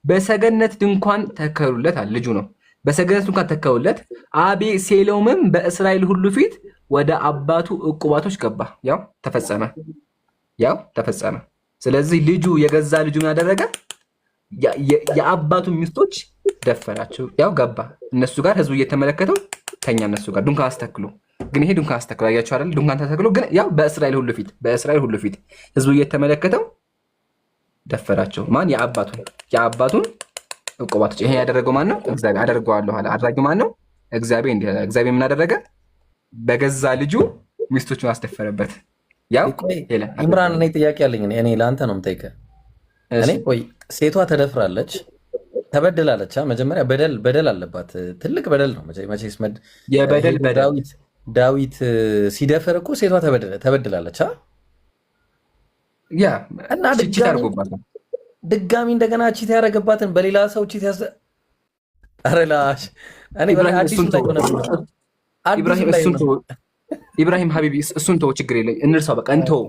በሰገነት ድንኳን ተከሉለት አለ። ልጁ ነው። በሰገነት ድንኳን ተከሉለት። አቤሴሎምም በእስራኤል ሁሉ ፊት ወደ አባቱ ዕቁባቶች ገባ። ያው ተፈጸመ። ስለዚህ ልጁ የገዛ ልጁን ያደረገ የአባቱ ሚስቶች ደፈራቸው። ያው ገባ እነሱ ጋር፣ ህዝቡ እየተመለከተው ተኛ እነሱ ጋር ድንኳን አስተክሎ። ግን ይሄ ድንኳን አስተክሎ አያቸው አይደል? ድንኳን ተተክሎ ግን ያው በእስራኤል ሁሉ ፊት ህዝቡ እየተመለከተው ደፈራቸው። ማን? የአባቱን ዕቁባቶች። ይሄ ያደረገው ማን ነው? እግዚአብሔር። አደርገዋለሁ አለ። አድራጊው ማን ነው? እግዚአብሔር። እንዲህ አለ። እግዚአብሔር ምን አደረገ? በገዛ ልጁ ሚስቶቹን አስደፈረበት። ያው ኢምራን፣ እኔ ጥያቄ አለኝ። እኔ ለአንተ ነው የምጠይቀህ። እኔ ቆይ ሴቷ ተደፍራለች፣ ተበድላለች። መጀመሪያ በደል አለባት። ትልቅ በደል ነው መቼስ። ዳዊት ሲደፍር እኮ ሴቷ ተበድላለች። ያ እና ድጋሚ እንደገና ቺት ያደረገባትን በሌላ ሰው ቺት ኢብራሂም ሀቢቢ እሱን ተው፣ ችግር የለኝ እንርሳው፣ በቃ እንተው።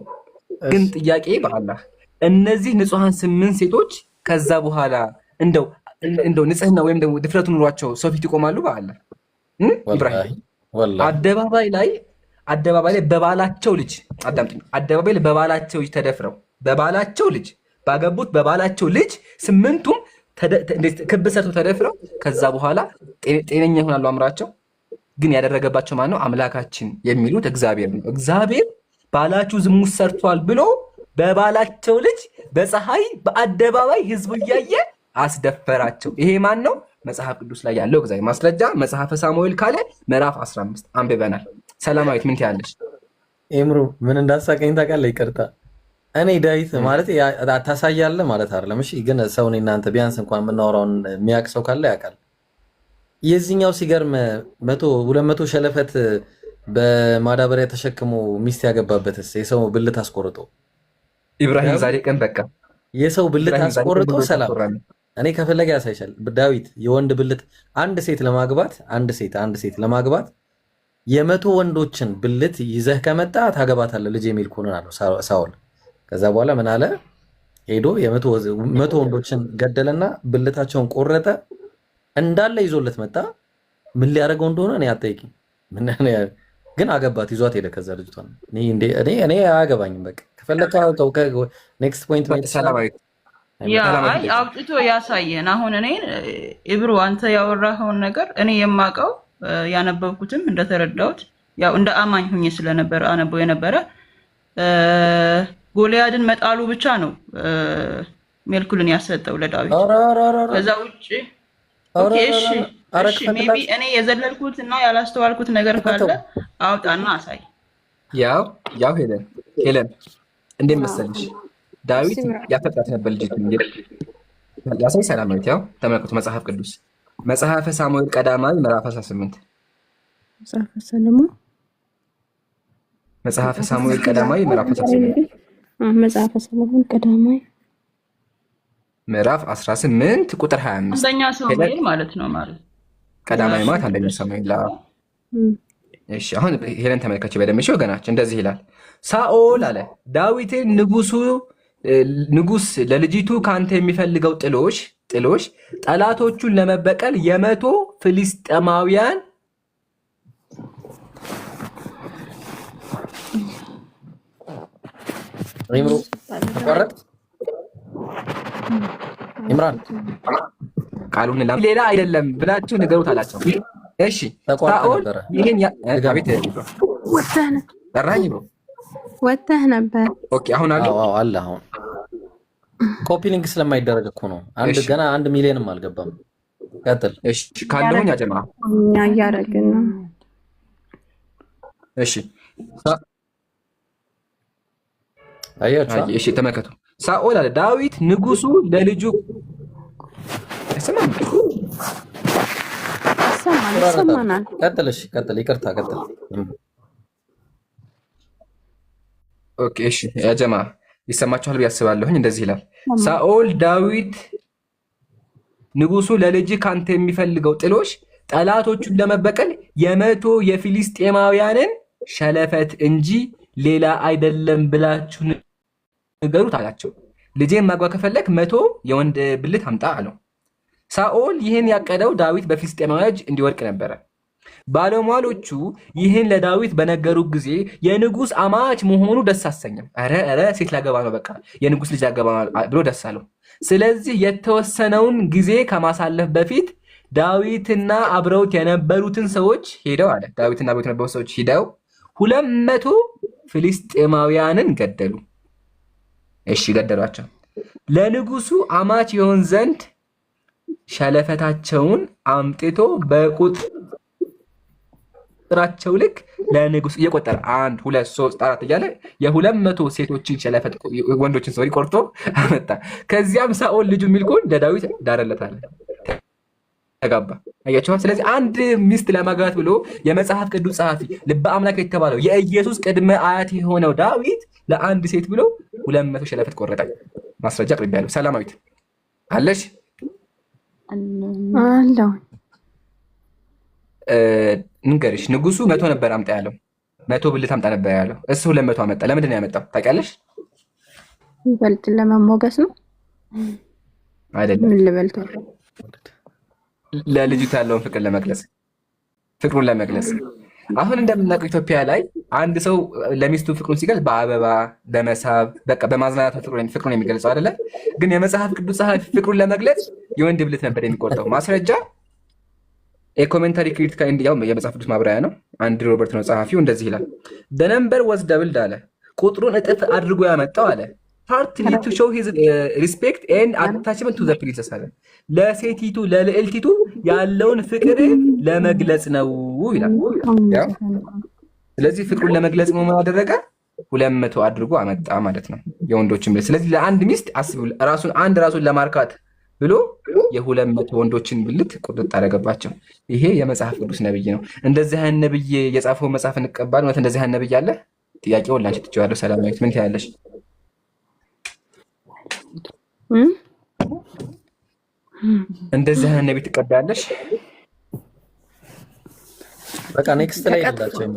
ግን ጥያቄ በአላህ እነዚህ ንጹሐን 8 ሴቶች ከዛ በኋላ እንደው ንጽህና ወይም ደግሞ ድፍረቱ ኑሯቸው ሰው ፊት ይቆማሉ? በአላህ ኢብራሂም አደባባይ ላይ በባላቸው ልጅ አዳምጡኝ፣ አደባባይ ላይ በባላቸው ልጅ ተደፍረው በባላቸው ልጅ ባገቡት በባላቸው ልጅ 8ቱም ክብ ሰርተው ተደፍረው ከዛ በኋላ ጤነኛ ይሆናሉ አምራቸው። ግን ያደረገባቸው ማን ነው? አምላካችን የሚሉት እግዚአብሔር ነው። እግዚአብሔር ባላችሁ ዝሙት ሰርቷል ብሎ በባላቸው ልጅ በፀሐይ በአደባባይ ህዝቡ እያየ አስደፈራቸው። ይሄ ማን ነው? መጽሐፍ ቅዱስ ላይ ያለው እግዚአብሔር ማስረጃ መጽሐፈ ሳሙኤል ካለ ምዕራፍ 15 አንብበናል። ሰላማዊት ምን ትያለሽ? ኤምሩ ምን እንዳሳቀኝ ታውቃለህ? ይቅርታ እኔ ዳዊት ማለት ታሳያለህ ማለት አይደለም። እሺ ግን ሰው እኔ እናንተ ቢያንስ እንኳን የምናወራውን የሚያውቅ ሰው ካለ ያውቃል። የዚህኛው ሲገርም 100-200 ሸለፈት በማዳበሪያ ተሸክሞ ሚስት ያገባበትስ የሰው ብልት አስቆርጦ ኢብራሂም ዛሬ ቀን በቃ የሰው ብልት አስቆርጦ ሰላም እኔ ከፈለገ ያሳይሻል። ዳዊት የወንድ ብልት አንድ ሴት ለማግባት የመቶ ወንዶችን ብልት ይዘህ ከመጣ ታገባታለህ ልጅ የሚል ኮንን አለው ሳኦል። ከዛ በኋላ ምን አለ? ሄዶ የመቶ ወንዶችን ገደለና ብልታቸውን ቆረጠ፣ እንዳለ ይዞለት መጣ። ምን ሊያደርገው እንደሆነ እኔ አጠይቂኝ። ግን አገባት፣ ይዟት ሄደ። ከዛ ልጅቷን እኔ አያገባኝም። በቃ ከፈለከው ኔክስት ፖይንት አውጥቶ ያሳየን። አሁን እኔ ኢብሩ አንተ ያወራኸውን ነገር እኔ የማውቀው ያነበብኩትም እንደተረዳሁት ያው እንደ አማኝ ሁኜ ስለነበረ አነበው የነበረ ጎልያድን መጣሉ ብቻ ነው ሜልኩልን ያሰጠው ለዳዊት። ከዛ ውጪ እሺ ሜቢ እኔ የዘለልኩት እና ያላስተዋልኩት ነገር ካለ አውጣና አሳይ። ያው ሄለን እንዴት መሰለሽ ዳዊት ያፈቅራት ነበር ልጅ ያሳይ ሰላማዊት። ያው ተመልከቱ መጽሐፍ ቅዱስ መጽሐፈ ሳሙኤል ቀዳማዊ ምዕራፍ 18 መጽሐፈ ሳሙኤል ቀዳማዊ ምዕራፍ 18 መጽሐፈ ሳሙኤል ቀዳማዊ ምዕራፍ 18 ቁጥር 25 አንደኛ ሳሙኤል ማለት ነው። ማለት ቀዳማዊ ማለት አንደኛ ሳሙኤል። እሺ አሁን ሄለን ተመልከች በደምሽ ወገናችን እንደዚህ ይላል። ሳኦል አለ ዳዊትን ንጉስ ለልጅቱ ካንተ የሚፈልገው ጥሎሽ ጠላቶቹን ለመበቀል 100 ፍልስጤማውያን ኢምራን ቃሉን ሌላ አይደለም ብላችሁ ንገሩት አላቸው። እሺ ሳኦል ይሄን ጋቢት ጠራኝ ብሎ ወጥተህ ነበር። ኦኬ አሁን አለ አሁን ኮፒ ሊንክ ስለማይደረግ እኮ ነው። ገና 1 ሚሊዮንም አልገባም። ቀጥል። እሺ ካለሁኝ አጀማ እኛ እያደረግን ነው። እሺ አያችሁ። እሺ ተመልከቱ። ሳኦል አለ ዳዊት ንጉሱ ለልጁ ሰማናል። ቀጥል። እሺ ቀጥል። ይቅርታ ቀጥል። ኦኬ እሺ ያጀማ ይሰማችኋል ብዬ አስባለሁኝ። እንደዚህ ይላል ሳኦል ዳዊት ንጉሱ ለልጅ ካንተ የሚፈልገው ጥሎሽ ጠላቶቹን ለመበቀል 100 የፊልስጤማውያንን ሸለፈት እንጂ ሌላ አይደለም ብላችሁ ንገሩት አላቸው። ልጄን ማግባት ከፈለክ 100 የወንድ ብልት አምጣ አለው። ሳኦል ይህን ያቀደው ዳዊት በፊልስጤማውያን እጅ እንዲወድቅ ነበረ። ባለሟሎቹ ይህን ለዳዊት በነገሩ ጊዜ የንጉስ አማች መሆኑ ደስ አሰኘም። ኧረ ሴት ላገባ ነው በቃ የንጉስ ልጅ ላገባ ብሎ ደስ አለው። ስለዚህ የተወሰነውን ጊዜ ከማሳለፍ በፊት ዳዊትና አብረውት የነበሩትን ሰዎች ሄደው አለ ዳዊትና አብረውት የነበሩት ሰዎች ሄደው 200 ፍልስጤማውያንን ገደሉ። እሺ ገደሏቸው። ለንጉሱ አማች ይሆን ዘንድ ሸለፈታቸውን አምጥቶ በቁጥራቸው ልክ ለንጉስ እየቆጠረ 1 2 3 4 እያለ የ200 ሴቶችን ሸለፈት ወንዶችን ሰው ቆርጦ አመጣ። ከዚያም ሳኦል ልጁ ሚልኮን ለዳዊት ዳረለታል፣ ተጋባ። አያችኋል። ስለዚህ አንድ ሚስት ለማግባት ብሎ የመጽሐፍ ቅዱስ ጸሐፊ ልበ አምላክ የተባለው የኢየሱስ ቅድመ አያት የሆነው ዳዊት ለአንድ ሴት ብሎ 200 ሸለፈት ቆረጠ። ማስረጃ አቅርቤያለሁ። ሰላማዊት አለሽ? አለው ንገርሽ። ንጉሱ 100 ነበር አምጣ ያለው፣ 100 ብልት አምጣ ነበር ያለው። እሱ 200 አመጣ። ለምንድን ነው ያመጣው ታውቂያለሽ? ይበልጥ ለመሞገስ ነው አይደለም? ምን ልበልጥ? ለልጅቱ ያለውን ፍቅር ለመግለጽ፣ ፍቅሩን ለመግለጽ። አሁን እንደምናውቀው ኢትዮጵያ ላይ አንድ ሰው ለሚስቱ ፍቅሩን ሲገልጽ በአበባ በመሳብ በቃ በማዝናናት ፍቅሩን የሚገልጸው አይደለ? ግን የመጽሐፍ ቅዱስ ጸሐፊ ፍቅሩን ለመግለጽ የወንድ ብልት ነበር የሚቆርጠው። ማስረጃ የኮሜንታሪ ክሪቲካ ያው የመጽሐፍ ቅዱስ ማብራሪያ ነው። አንድ ሮበርት ነው ጸሐፊው። እንደዚህ ይላል the number was doubled አለ። ቁጥሩን እጥፍ አድርጎ ያመጣው አለ partly to show his respect and attachment to the princess አለ። ለሴቲቱ ለልዕልቲቱ ያለውን ፍቅር ለመግለጽ ነው ይላል። ያው ስለዚህ ፍቅሩን ለመግለጽ ነው ያደረገ 200 አድርጎ አመጣ ማለት ነው የወንዶችን ብልት። ስለዚህ ለአንድ ሚስት አስቡ ራሱን ለማርካት ብሎ የ200 ወንዶችን ብልት ቁርጥ አደረገባቸው። ይሄ የመጽሐፍ ቅዱስ ነብይ ነው። እንደዚህ አይነት ነብይ የጻፈው መጽሐፍ እንቀባል ማለት እንደዚህ አይነት ነብይ አለ? ጥያቄውን ላንቺ ትችዋለሁ። ሰላማዊት ምን ትያለሽ? እንደዚህ አይነት ነብይ ትቀበያለሽ? በቃ ኔክስት ላይ እንዳቸው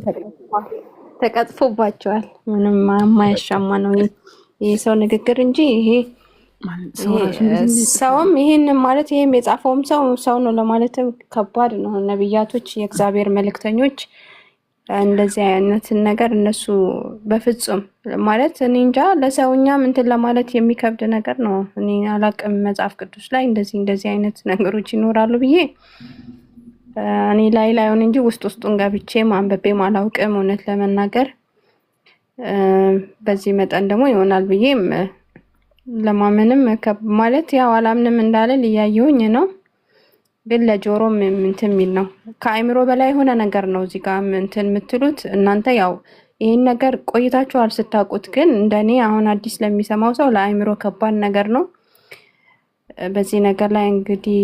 ተቀጥፎባቸዋል። ምንም የማያሻማ ነው የሰው ንግግር እንጂ ይሄ ሰውም ይሄን ማለት ይሄም የጻፈውም ሰው ነው ለማለትም ከባድ ነው። ነብያቶች የእግዚአብሔር መልእክተኞች እንደዚህ አይነትን ነገር እነሱ በፍጹም ማለት እኔ እንጃ ለሰውኛም እንትን ለማለት የሚከብድ ነገር ነው። እኔ አላቅም መጽሐፍ ቅዱስ ላይ እንደዚህ አይነት ነገሮች ይኖራሉ ብዬ እኔ ላይሆን እንጂ ውስጡን ገብቼ ማንበቤም አላውቅም እውነት ለመናገር በዚህ መጠን ደግሞ ይሆናል ብዬም ለማመንም ማለት ያው አላምንም እንዳለ እያየሁኝ ነው። ግን ለጆሮም እንትን የሚል ነው። ከአእምሮ በላይ የሆነ ነገር ነው እዚህ ጋር እንትን የምትሉት እናንተ ያው ይሄን ነገር ቆይታችኋል ስታውቁት፣ ግን እንደኔ አሁን አዲስ ለሚሰማው ሰው ለአእምሮ ከባድ ነገር ነው። በዚህ ነገር ላይ እንግዲህ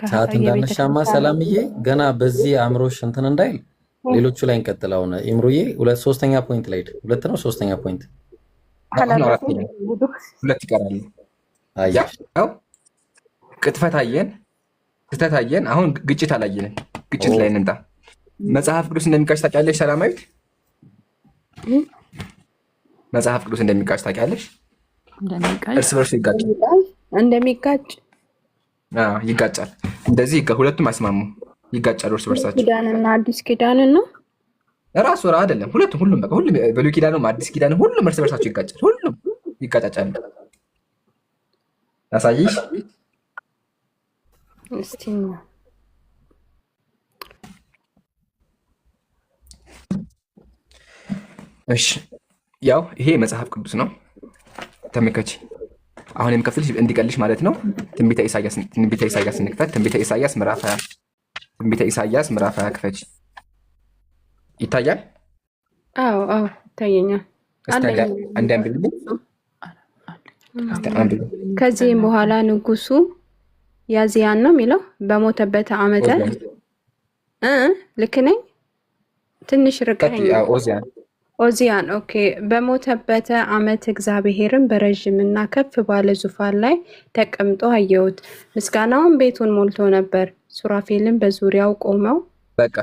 ሰዓት እንዳነሻማ ሰላምዬ ገና በዚህ አእምሮሽ እንትን እንዳይል ሌሎቹ ላይ እንቀጥል። አሁን ኢምሩዬ ሶስተኛ ፖይንት ላይ ሁለት ነው ሶስተኛ ፖይንት ሁለት ይቀራሉ። ያው ቅጥፈት አየን፣ ስህተት አየን። አሁን ግጭት አላየንም። ግጭት ላይ እንምጣ። መጽሐፍ ቅዱስ እንደሚጋጭ ታውቂያለሽ ሰላማዊት? መጽሐፍ ቅዱስ እንደሚጋጭ ታውቂያለሽ? እርስ በርሱ እንደሚጋጭ ይጋጫል። እንደዚህ ሁለቱም አይስማሙ፣ ይጋጫሉ እርስ በርሳቸው። ኪዳንና አዲስ ኪዳንን ነው ራሱ አይደለም። ሁሉም በቃ ሁሉም ብሉይ ኪዳንም አዲስ ኪዳንም ሁሉም እርስ በርሳቸው ይጋጫል። ሁሉም ይጋጫጫሉ። ላሳይሽ እስቲ። እሺ ያው ይሄ መጽሐፍ ቅዱስ ነው። ተመልከቺ። አሁን የምከፍልሽ እንዲቀልሽ ማለት ነው። ትንቢተ ኢሳይያስ እንክፈት። ትንቢተ ኢሳይያስ ምዕራፍ 20 ክፈች። ይታያል? አዎ ይታየኛል። ከዚህም በኋላ ንጉሱ ያዚያን ነው የሚለው በሞተበት ዓመተ ልክ ነኝ? ትንሽ ርቀኸኝ። ኦዚያን ኦኬ። በሞተበት ዓመት እግዚአብሔርን በረዥምና ከፍ ባለ ዙፋን ላይ ተቀምጦ አየሁት። ምስጋናውን ቤቱን ሞልቶ ነበር። ሱራፌልን በዙሪያው ቆመው በቃ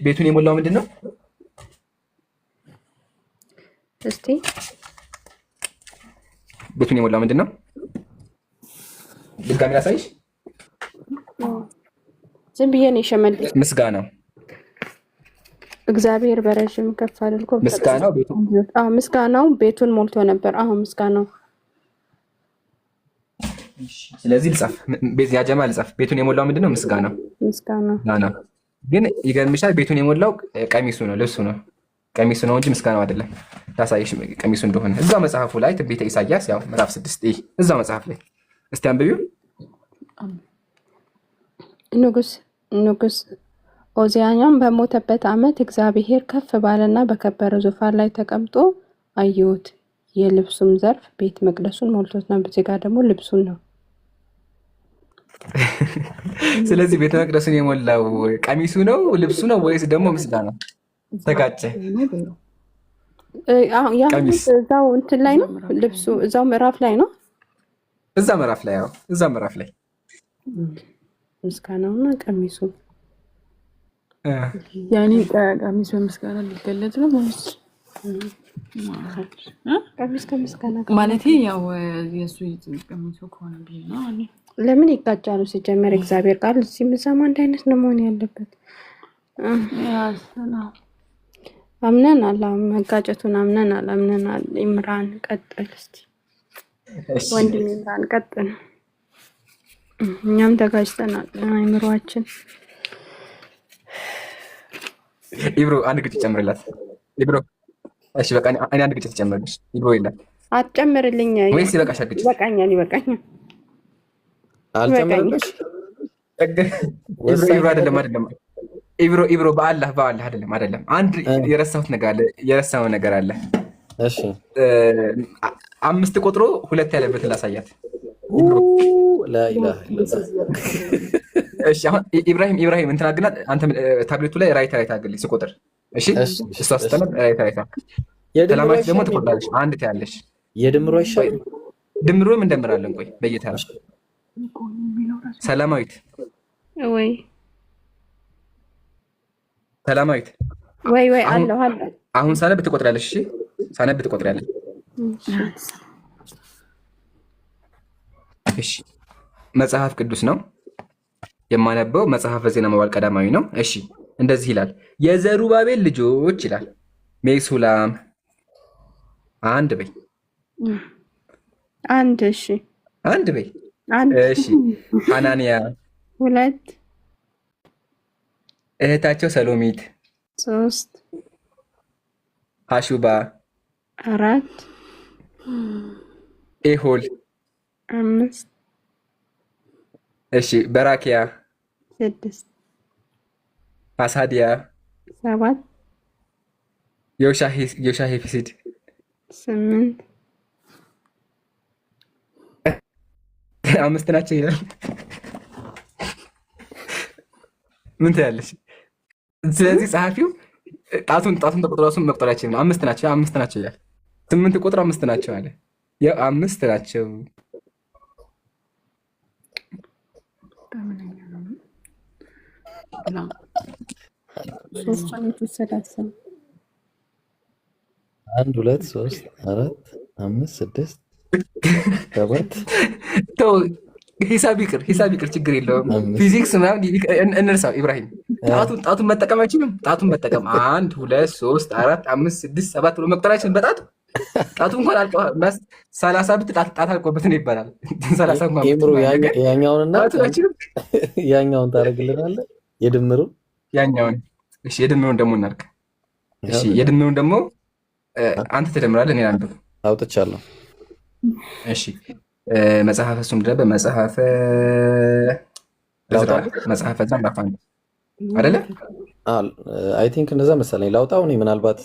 ቤቱን የሞላው ምንድን ነው? እስቲ ቤቱን የሞላው ምንድን ነው? ድጋሚ ላሳይሽ። ዝም ብዬ ነው የሸመደድኩት። ምስጋናው እግዚአብሔር በረዥም ከፍ አድርጎ ምስጋናው ቤቱን ሞልቶ ነበር። አሁን ምስጋናው ስለዚህ ልጻፍ ያጀማ ልጻፍ። ቤቱን የሞላው ምንድን ነው? ምስጋናው ግን ይገርምሻል፣ ቤቱን የሞላው ቀሚሱ ነው፣ ልብሱ ነው፣ ቀሚሱ ነው እንጂ ምስጋናው አይደለም። ታሳይሽ ቀሚሱ እንደሆነ እዛው መጽሐፉ ላይ ትንቢተ ኢሳይያስ ያው ምዕራፍ 6 እዛው መጽሐፍ ላይ እስቲ አንብቢው። ንጉስ ኦዚያንም በሞተበት ዓመት እግዚአብሔር ከፍ ባለና በከበረ ዙፋን ላይ ተቀምጦ አየሁት። የልብሱም ዘርፍ ቤተ መቅደሱን ሞልቶት ነበር። እዚህ ጋር ደግሞ ልብሱን ነው። ስለዚህ ቤተ መቅደሱን የሞላው ቀሚሱ ነው ልብሱ ነው ወይስ ደግሞ ምስጋናው? ተጋጨ። እዛው እንትን ላይ ነው ልብሱ፣ እዛው ምዕራፍ ላይ ነው። እዛ ምዕራፍ ላይ ምስጋናውና ቀሚሱ ያኔ ቀሚስ በምስጋና ሊገለጽ ነው ማለት ያው የሱ ቀሚሱ ከሆነ ነው። ለምን ይጋጫሉ? ሲጀመር እግዚአብሔር ቃል እዚህ ምዛማ አንድ አይነት ነው መሆን ያለበት። አምነናል፣ መጋጨቱን አምነናል። ኢምራን ቀጥል እስቲ። ወንድም ኢምራን ቀጥል። እኛም ተጋጭተናል አይምሯችን። ኢብሮ አንድ ግጭት ጨምርላት። ኢብሮ እሺ በቃ እኔ አንድ ግጭት ጨምርልሽ። ኢብሮ የለም አትጨምርልኝ ወይስ ይበቃሻል? ግጭት ይበቃኛል። አልጨምርልሽ። ኢብሮ አይደለም ኢብሮ በአላህ አይደለም። አንድ የረሳሁት ነገር አለ። እሺ 5 ቆጥሮ 2 ያለበትን ላሳያት። ላኢላሃ ኢለላህ። እሺ አሁን ኢብራሂም እንትና ግና አንተ ታብሌቱ ላይ ራይት አድርግልኝ ስቆጥር። እሺ እሷ ስትነብ ራይት ሰላማዊት ደግሞ ትቆጥራለች። አንድ ትያለሽ። የድምሩ አይሻልም? ድምሩም እንደምራለን። ቆይ በጌታ ሰላማዊት ወይ ሰላማዊት ወይ አለሁ አሁን ሳነብ ትቆጥራለሽ። እሺ ሳነብ ትቆጥራለሽ። እሺ መጽሐፍ ቅዱስ ነው የማነበው። መጽሐፈ ዜና መዋዕል ቀዳማዊ ነው። እሺ እንደዚህ ይላል። የዘሩባቤል ልጆች ይላል። ሜሱላም አንድ በይ። አንድ። እሺ አንድ በይ። እሺ ሐናንያ ሁለት። እህታቸው ሰሎሚት ሶስት። ሐሹባ አራት። ኤሆል አምስት። እሺ በራኪያ ስድስት። አሳዲያ ሰባት። ዮሻሄፊሲድ ስምንት። አምስት ናቸው ይላል። ምን ትያለሽ? ስለዚህ ጸሐፊው ጣቱን ተቆጥሮ እሱን መቁጠራችን አምስት ናቸው ይላል። 8 ቁጥር 5 ናቸው አለ። ያው 5 ናቸው። አንድ ሁለት ሶስት አራት አምስት ስድስት ሰባት ሂሳብ ይቅር ችግር የለውም። ፊዚክስ ምናምን እንርሳው። ኢብራሂም ጣቱን መጠቀም አይችልም። ጣቱን መጠቀም 1 2 3 4 5 6 7 ብሎ መቁጠር አይችልም። ጣቱ እንኳን 30 ብት ጣት አልቆበት ነው ይባላል። 30 እንኳን ያኛውን ታደርግልናለህ። የድምሩን ደግሞ እናድርግ። እሺ የድምሩን ደግሞ አንተ ትደምራለህ፣ እኔ አንዱ አውጥቻለሁ። እሺ መጽሐፈ እሱም ደግሞ መጽሐፈ ዕዝራ ምዕራፍ 1 አይደለ? አይ ቲንክ እንደዛ መሰለኝ። ላውጣው እኔ ምናልባት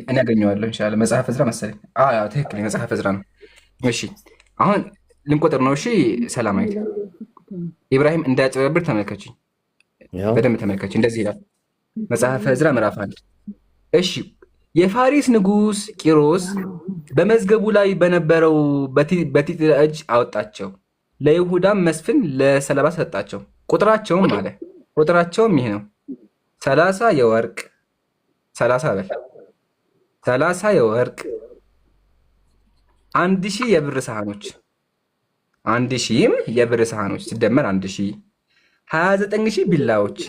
እኔ ያገኘዋለሁ ኢንሻላህ። መጽሐፈ ዕዝራ መሰለኝ። አዎ ትክክል፣ መጽሐፈ ዕዝራ ነው። እሺ አሁን ልንቆጥር ነው። እሺ ሰላማዊት ኢብራሂም እንዳያጭበረብር ተመልከችኝ፣ በደንብ ተመልከች። እንደዚህ ይላል መጽሐፈ ዕዝራ ምዕራፍ 1። እሺ የፋሪስ ንጉሥ ቂሮስ በመዝገቡ ላይ በነበረው በቲት እጅ አወጣቸው፣ ለይሁዳም መስፍን ለሰለባ ሰጣቸው። ቁጥራቸውም ይህ ነው 30 የወርቅ 30 የወርቅ 1000 የብር ሳህኖች 1000ም የብር ሳህኖች ሲደመር 1000 29000 ቢላዎች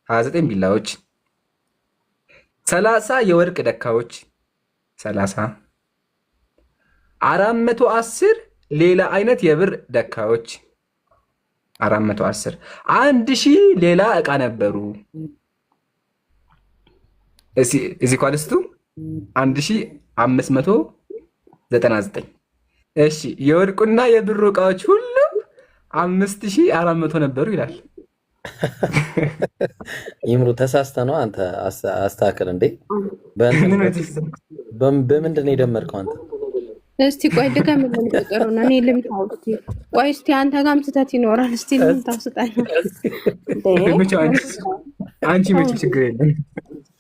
29 ቢላዎች 30 የወርቅ ደካዎች 30 410 ሌላ አይነት የብር ደካዎች 410 1000 ሌላ ዕቃ ነበሩ። እዚህ ኳልስቱ 1599። እሺ የወርቁና የብሩ ዕቃዎች ሁሉ 5400 ነበሩ ይላል። ይምሩ ተሳስተ ነው አንተ አስተካክል እንዴ። በምንድን ነው የደመርከው አንተ? እስቲ ቆይ ድገምልን ቁጥሩን እኔ ልምታው። ቆይ እስቲ አንተ ጋርም ስህተት ይኖራል። እስቲ ልምታው ስጠን። አንቺ መቼ ችግር የለም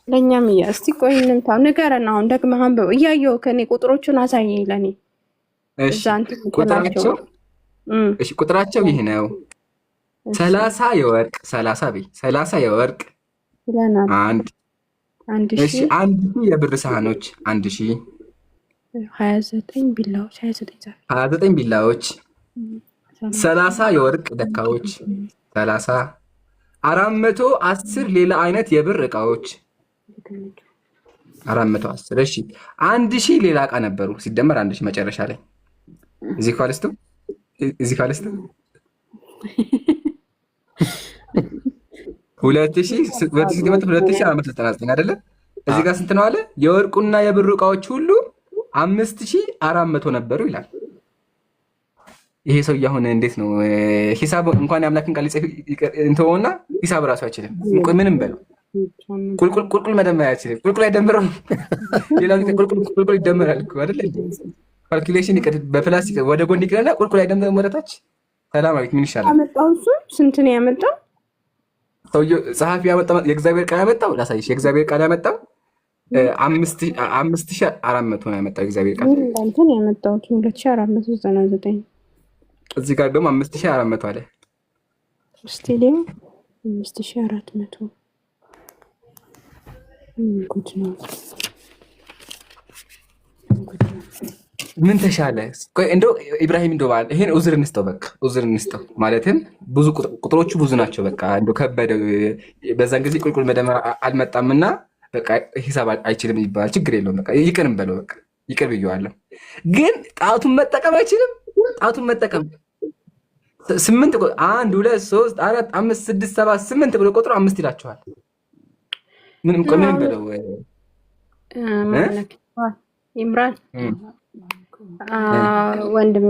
ለእኛም እስቲ ቆይ ልምታው። ንገረን አሁን ደግመህ አንብበው። እያየሁ ከእኔ ቁጥሮቹን አሳየኝ ለእኔ። ቁጥራቸው ይህ ነው 30 የወርቅ 30 የወርቅ 1000 የብር ሳህኖች 1000 29 ቢላዎች 30 የወርቅ ደካዎች 30 410 ሌላ አይነት የብር ዕቃዎች 410። እሺ 1000 ሌላ ዕቃ ነበሩ ሲደመር 1000 መጨረሻ ላይ እዚህ ካልስቱ 2499 አይደለ? እዚህ ጋር ስንት ነው አለ? የወርቁና የብሩ ዕቃዎች ሁሉ 5400 ነበሩ ይላል። ይሄ ሰው አሁን እንዴት ነው ሂሳብ እንኳን የአምላክን ቃል እንተውና ሂሳብ እራሱ አይችልም። ምንም በለው ቁልቁል መደመር አይችልም። ቁልቁል አይደምረው። ሌላው ቁልቁል ይደመራል እኮ አይደል? ካልኩሌሽን በፕላስ ወደ ጎን ይቀርና ቁልቁል አይደምረው ወደታች። ሰላማዊት ምን ይሻላል? አመጣው እሱ ስንት ነው ያመጣው? ሰውዬው ጸሐፊ ያመጣው የእግዚአብሔር ቃል ያመጣው ላሳይሽ። የእግዚአብሔር ቃል ያመጣው 5400 ነው ያመጣው የእግዚአብሔር ቃል። እንትን ያመጣው 2499 እዚህ ጋር ደግሞ 5400 አለ። ስቴዲየም 5400 ጉድ ነው። ምን ተሻለ? እንደው ኢብራሂም እንደው ይሄን ኡዝር እንስጠው፣ በቃ ኡዝር እንስጠው። ማለትም ብዙ ቁጥሮቹ ብዙ ናቸው። በቃ እንደው ከበደ። በዛን ጊዜ ቁልቁል መደመር አልመጣምና በቃ ሂሳብ አይችልም ይባላል። ችግር የለውም በቃ ይቅርም በለው። በቃ ይቅር ብየዋለሁ። ግን ጣቱን መጠቀም አይችልም። ጣቱን መጠቀም 8 1 2 3 4 5 6 7 8 ብሎ ቁጥሩ 5 ይላችኋል። ምንም በለው ኢምራን ወንድሜ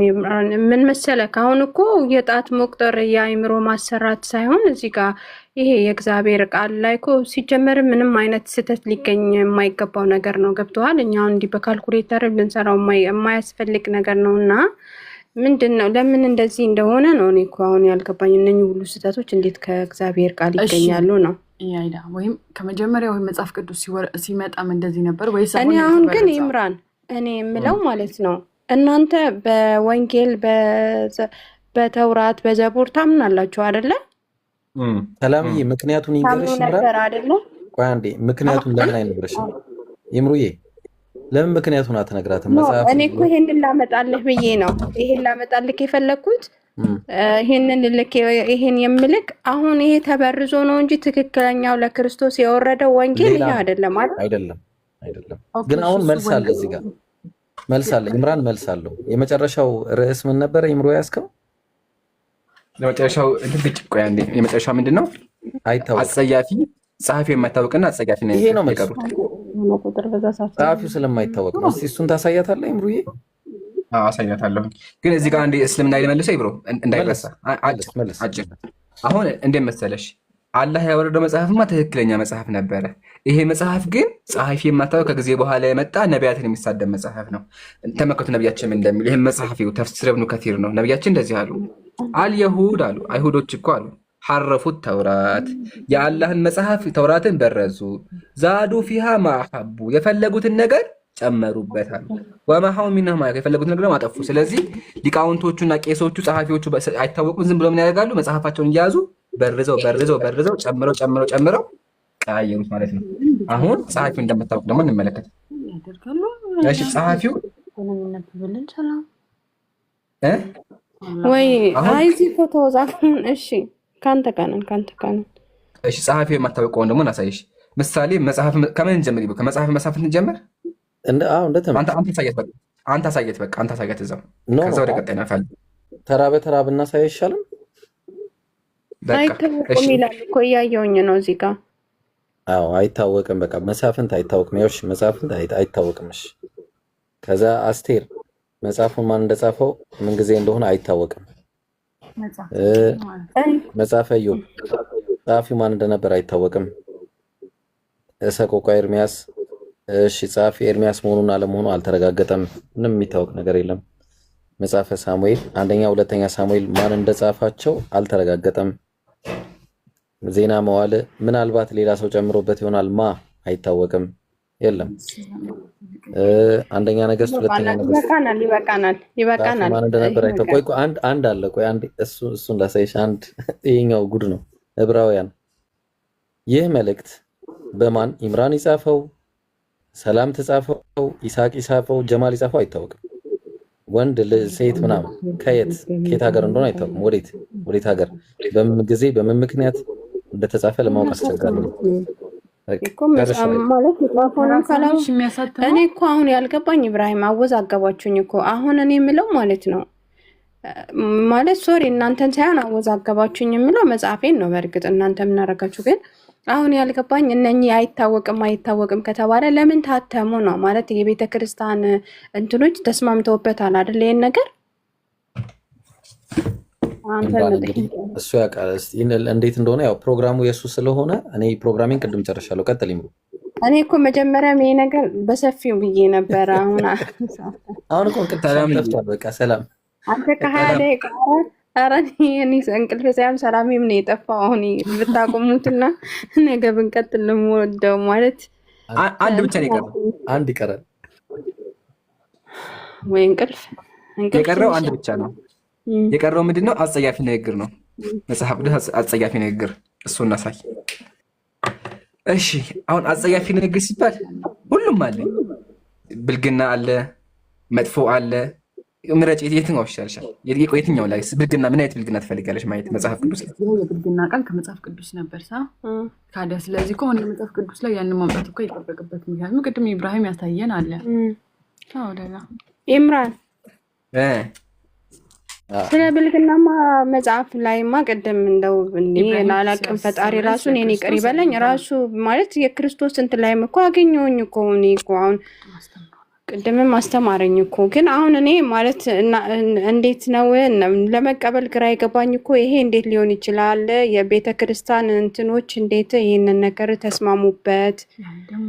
ምን መሰለህ፣ አሁን እኮ የጣት መቁጠር የአእምሮ ማሰራት ሳይሆን እዚህ ጋር ይሄ የእግዚአብሔር ቃል ላይ እኮ ሲጀመር ምንም አይነት ስህተት ሊገኝ የማይገባው ነገር ነው። ገብቶሃል? እኛ እንዲህ በካልኩሌተር ልንሰራው የማያስፈልግ ነገር ነው። እና ምንድን ነው ለምን እንደዚህ እንደሆነ ነው እኔ እኮ አሁን ያልገባኝ። እነኚህ ሁሉ ስህተቶች እንዴት ከእግዚአብሔር ቃል ይገኛሉ ነው? ያይዳ ወይም ከመጀመሪያው መጽሐፍ ቅዱስ ሲመጣም እንደዚህ ነበር ወይስ? እኔ አሁን ግን ኢምራን እኔ የምለው ማለት ነው እናንተ በወንጌል በተውራት በዘቡር ታምናላችሁ አይደለ? ሰላምዬ ምክንያቱን ይንገርሽ ነበር አይደለ? ቆይ አንዴ ምክንያቱን ለምን አይነግርሽ? ይምሩዬ ለምን ምክንያቱን አትነግራትም? መጽሐፍ እኔ እኮ ይሄንን ላመጣልህ ብዬ ነው ይሄን ላመጣልህ የፈለኩት። ይሄንን ይሄን የምልክ አሁን ይሄ ተበርዞ ነው እንጂ ትክክለኛው ለክርስቶስ የወረደው ወንጌል ይሄ አይደለም አይደለም። ግን አሁን መልስ አለ እዚህ ጋር መልስ አለ። ኢምራን መልስ አለው። የመጨረሻው ርዕስ ምን ነበር ኢምሮ ያስከው? የመጨረሻው ቆይ አንዴ የመጨረሻው ምንድነው? አይታወቅም። አጸያፊ ጸሐፊ የማይታወቅና አጸያፊ ነው። ይሄ ነው መልስ። ጸሐፊው ስለማይታወቅ ነው። እስቲ እሱን ታሳያታለህ ኢምሩዬ? አሳያታለሁ። ግን እዚህ ጋር አንዴ እስልምና ይመልሰው ኢብሮ እንዳይረሳ። አጭር አሁን እንዴት መሰለሽ አላህ ያወረደው መጽሐፍማ ትክክለኛ መጽሐፍ ነበረ። ይሄ መጽሐፍ ግን ጸሐፊ የማታወቅ ከጊዜ በኋላ የመጣ ነቢያትን የሚሳደብ መጽሐፍ ነው። ተመከቱ ነቢያችን እንደሚል ይህም መጽሐፍ ተፍሲር ኢብኑ ከሲር ነው። ነቢያችን እንደዚህ አሉ። አልየሁድ አሉ አይሁዶች እኮ አሉ ሐረፉት ተውራት የአላህን መጽሐፍ ተውራትን በረዙ። ዛዱ ፊሃ ማሐቡ የፈለጉትን ነገር ጨመሩበታል። ወማሐው ሚንሁ ማለት የፈለጉትን ነገር አጠፉ። ስለዚህ ሊቃውንቶቹና ቄሶቹ ጸሐፊዎቹ አይታወቁም። ዝም ብሎ ምን ያደርጋሉ? መጽሐፋቸውን እያያዙ በርዘው ጨምረው ቀያየሩት ማለት ነው። አሁን ጸሐፊው እንደምታውቅ ደግሞ እንመለከት። እሺ ጸሐፊው ወይ አይዚ ፎቶ ዛፉን እሺ ካንተ ካነን እሺ ጸሐፊው የማታውቀውን ደግሞ እናሳይሽ። ምሳሌ መጽሐፍ ከምን እንጀምር? ከመጽሐፍ መሳፍንት እንጀምር። አንተ አሳየት በቃ አንተ አሳየት እዛው። ከዛ ወደ ቀጣይ ነው ፈልግ ተራ በተራ ብናሳይ አይሻልም? አይታወቅም ይላል እኮ እያየሁኝ ነው እዚህ ጋር። አዎ አይታወቅም። በቃ መጽሐፍንት አይታወቅም። ያውሽ መጽሐፍንት አይታወቅም። እሺ ከዛ አስቴር መጽሐፉን ማን እንደጻፈው ምን ጊዜ እንደሆነ አይታወቅም። መጽሐፈ ኢዮብ ጸሐፊው ማን እንደነበር አይታወቅም። ሰቆቃ ኤርሚያስ እሺ ጸሐፊ ኤርሚያስ መሆኑን አለመሆኑ አልተረጋገጠም። ምንም የሚታወቅ ነገር የለም። መጽሐፈ ሳሙኤል አንደኛ ሁለተኛ ሳሙኤል ማን እንደጻፋቸው አልተረጋገጠም። ዜና መዋዕል ምናልባት ሌላ ሰው ጨምሮበት ይሆናል። አይታወቅም። የለም። አንደኛ ነገሥት ሁለተኛ ነገሥት ይበቃናል። ማን እንደነበር አይታወቅም። ቆይ አንድ አለ። ቆይ አንድ እሱን ላሳይሽ። አንድ ይሄኛው ጉድ ነው። ዕብራውያን ይህ መልእክት በማን ኢምራን ይጻፈው፣ ሰላም ተጻፈው፣ ይስሐቅ ይጻፈው፣ ጀማል ይጻፈው አይታወቅም። ወንድ ሴት ምናምን ከየት ሀገር እንደሆነ አይታወቅም። ወዴት ሀገር በምን ጊዜ በምን ምክንያት እንደተጻፈ ለማወቅ አስቸጋሪ ነው። እኔ እኮ አሁን ያልገባኝ ኢብራሂም አወዛገባችሁኝ እኮ። አሁን እኔ የምለው ማለት ነው ማለት ሶሪ እናንተን ሳይሆን አወዛገባችሁኝ የምለው መጽሐፌን ነው። በእርግጥ እናንተ የምናደርጋችሁ ግን አሁን ያልገባኝ እነኚህ አይታወቅም ከተባለ ለምን ታተሙ ነው ማለት የቤተ ክርስቲያን እንትኖች ተስማምተውበታል አይደል? ይሄን ነገር ኢምራን እንግዲህ እሱ ያውቃል እንዴት እንደሆነ። ያው ፕሮግራሙ የእሱ ስለሆነ እኔ ፕሮግራሜን ቅድም ጨርሻለሁ። ቀጥል ይምሩ። እኔ እኮ መጀመሪያም ይሄ ነገር በሰፊው ብዬ ነበረ። አሁን እኮ ጠፍቷል። በቃ ሰላም አንተ ከ20 ደቂቃ ኧረ እኔ እንቅልፍ ሳይሆን ሰላሜም ነው የጠፋው። አሁን ብታቆሙትና ነገ ብንቀጥል ነው የምወደው። ማለት አንድ ብቻ ነው የቀረው። አንድ ይቀራል ወይ እንቅልፍ የቀረው አንድ ብቻ ነው የቀረው። ምንድነው? አጸያፊ ንግግር ነው። መጽሐፍ ቅዱስ አጸያፊ ንግግር እሱ እናሳይ። እሺ አሁን አጸያፊ ንግግር ሲባል ሁሉም አለ። ብልግና አለ፣ መጥፎ አለ። ምረጭ፣ የትኛው ይሻልሻል? የትኛው ላይ ብልግና? ምን አይነት ብልግና ትፈልጋለሽ ማየት መጽሐፍ ቅዱስ ላይ? የብልግና ቃል ከመጽሐፍ ቅዱስ ነበር ካዲያ። ስለዚህ ከሆነ መጽሐፍ ቅዱስ ላይ ያንን ማምጣት እኮ ይጠበቅበት። ምክንያቱም ቅድም ኢብራሂም ያሳየን አለ። ወደላ ኢምራን ስለ ብልግናማ መጽሐፍ ላይማ ቅድም እንደው ላላቅም ፈጣሪ ራሱን የኔ ቅር ይበለኝ ራሱ ማለት የክርስቶስ እንትን ላይም እኮ አገኘሁኝ እኮ እኔ እኮ አሁን ቅድምም አስተማረኝ እኮ። ግን አሁን እኔ ማለት እንዴት ነው ለመቀበል ግራ የገባኝ እኮ ይሄ እንዴት ሊሆን ይችላል? የቤተ ክርስቲያን እንትኖች እንዴት ይሄንን ነገር ተስማሙበት?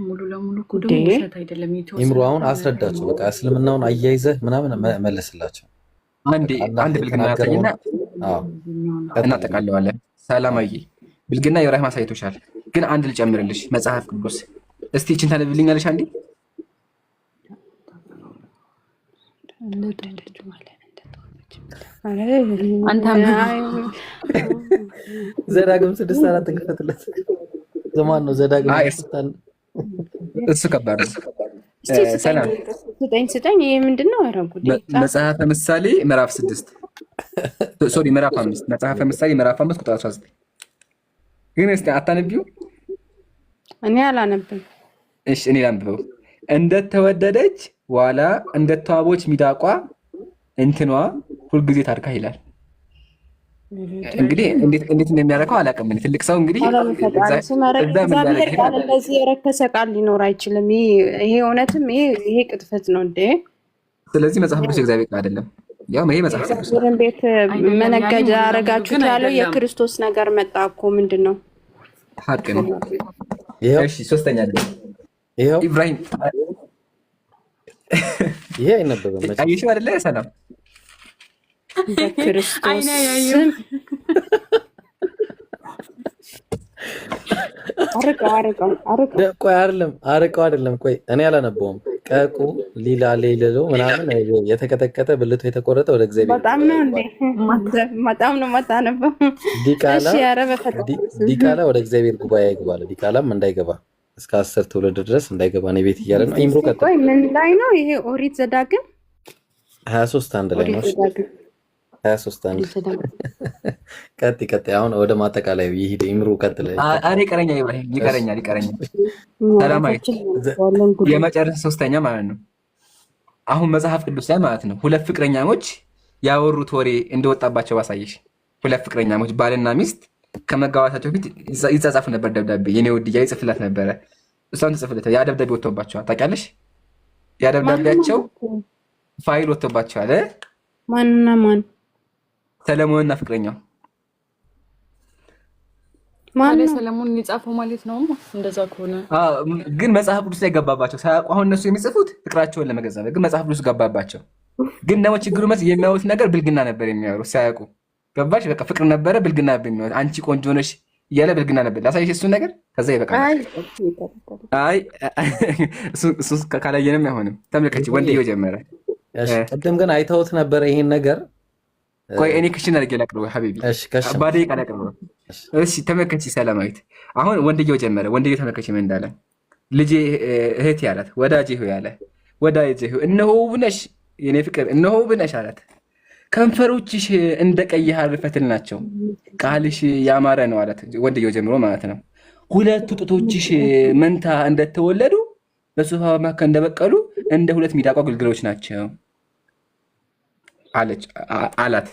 ሙሉ ለሙሉ እኮ ደግሞ ውሸት አይደለም። ይምሩ አሁን አስረዳቸው። በቃ እስልምናውን አያይዘህ ምናምን መለስላቸው። አንድ ብልግና ያሳይና እናጠቃለዋለን። ሰላማዊ ብልግና የኢብራሂም አሳይቶሻል። ግን አንድ ልጨምርልሽ መጽሐፍ ቅዱስ እስቲ ይህችን ታነብልኛለሽ አንዴ? ዘዳግም 6:4 እንክፈትለት። ዘማን ነው ዘዳግም እሱ ከባድ ነው። ስጠኝ ይሄ ምንድን ነው? መጽሐፈ ምሳሌ ምዕራፍ 6 ሶሪ ምዕራፍ 5 መጽሐፈ ምሳሌ ምዕራፍ 5 ቁጥር 19 ግን እስቲ አታነቢው? እኔ አላነብም። እሺ እኔ ላንብበው። እንደተወደደች ዋላ እንደተዋቦች ሚዳቋ እንትኗ ሁልጊዜ ታርካ ይላል። እንግዲህ እንዴት እንደሚያረካው አላውቅም። ትልቅ ሰው እንግዲህ እግዚአብሔር ቃል እንደዚህ የረከሰ ቃል ሊኖር አይችልም። ይሄ እውነትም ይሄ ቅጥፈት ነው እንዴ! ስለዚህ መጽሐፍ ቅዱስ እግዚአብሔር ቃል አይደለም። ያው ይሄ መጽሐፍ ቅዱስ ቤት መነገጃ አረጋችሁት ያለው የክርስቶስ ነገር መጣ እኮ ምንድን ነው? ሀቅ ነው። እሺ ሶስተኛ ኢብራሂም ይሄ አይነበብም መቼም አይሽው አይደለ? ሰላም በክርስቶስ አርቀው አይደለም። ቆይ እኔ አላነበውም። ቀቁ ሊላ ሌሎ ምናምን የተቀጠቀጠ ብልቱ የተቆረጠ ወደ እግዚአብሔር በጣም ነው የማታነበው። ዲቃላ ወደ እግዚአብሔር ጉባኤ ይግባል። ዲቃላም እንዳይገባ እስከ 10 ትውልድ ድረስ እንዳይገባ ነው ቤት እያለ ነው። ኢምሩ ቀጥታ ቆይ ምን ላይ ነው ይሄ? ኦሪት ዘዳግም 23 አንድ ላይ ነው። 23 አንድ ቀጥ አሁን ወደ ማጠቃለያው ይሄድ። ኢምሩ ቀጥለ። አሬ ቀረኛ ኢብራሂም ይቀረኛል። ሰላማዊ የመጨረሻ ሶስተኛ ማለት ነው። አሁን መጽሐፍ ቅዱስ ላይ ማለት ነው ሁለት ፍቅረኛሞች ያወሩት ወሬ እንደወጣባቸው ባሳየሽ። ሁለት ፍቅረኛሞች ባልና ሚስት ከመጋባታቸው ፊት ይጻጻፉ ነበር ደብዳቤ። የኔ ውድያ ይጽፍላት ነበረ፣ እሷን ትጽፍለት። ያ ደብዳቤ ወጥቶባቸዋል ታውቂያለሽ? ያ ደብዳቤያቸው ፋይል ወጥቶባቸዋል። ማንና ማን? ሰለሞንና ፍቅረኛው። ማለት ሰለሞን የጻፈው ማለት ነው። እንደዛ ከሆነ ግን መጽሐፍ ቅዱስ ላይ ገባባቸው ሳያውቁ። አሁን እነሱ የሚጽፉት ፍቅራቸውን ለመገዛት ግን መጽሐፍ ቅዱስ ገባባቸው። ግን ደግሞ ችግሩ የሚያወሩት ነገር ብልግና ነበር የሚያወሩት ሳያውቁ። ገባሽ? በቃ ፍቅር ነበረ ብልግና ነበር የሚያወሩት። አንቺ ቆንጆ ነሽ እያለ ብልግና ነበር። ላሳይሽ እሱን ነገር ከዛ ይበቃል። አይ እሱ ካላየንም አይሆንም። ተመልከች፣ ወንድየው ጀመረ። ቅድም ግን አይተውት ነበረ ይሄን ነገር። ቆይ እኔ ክሽን አድርጌ ላቅርበው ሀቢቢ፣ ባዴ ቃል አቅርበው። እሺ ተመልከች፣ ሰላማዊት አሁን ወንድየው ጀመረ። ወንድየው ተመልከች ምን እንዳለ። ልጄ እህቴ አላት፣ ወዳጄ ሆይ አለ። ወዳጄ ሆይ እነሆ ውብ ነሽ የኔ ፍቅር፣ እነሆ ውብ ነሽ አላት። ከንፈሮችሽ እንደ ቀይ ሐር ፈትል ናቸው፣ ቃልሽ ያማረ ነው አላት። ወንድየው ጀምሮ ማለት ነው። ሁለቱ ጡቶችሽ መንታ እንደተወለዱ በሶፋ መካከል እንደበቀሉ እንደ ሁለት ሚዳቋ ግልገሎች ናቸው አላት።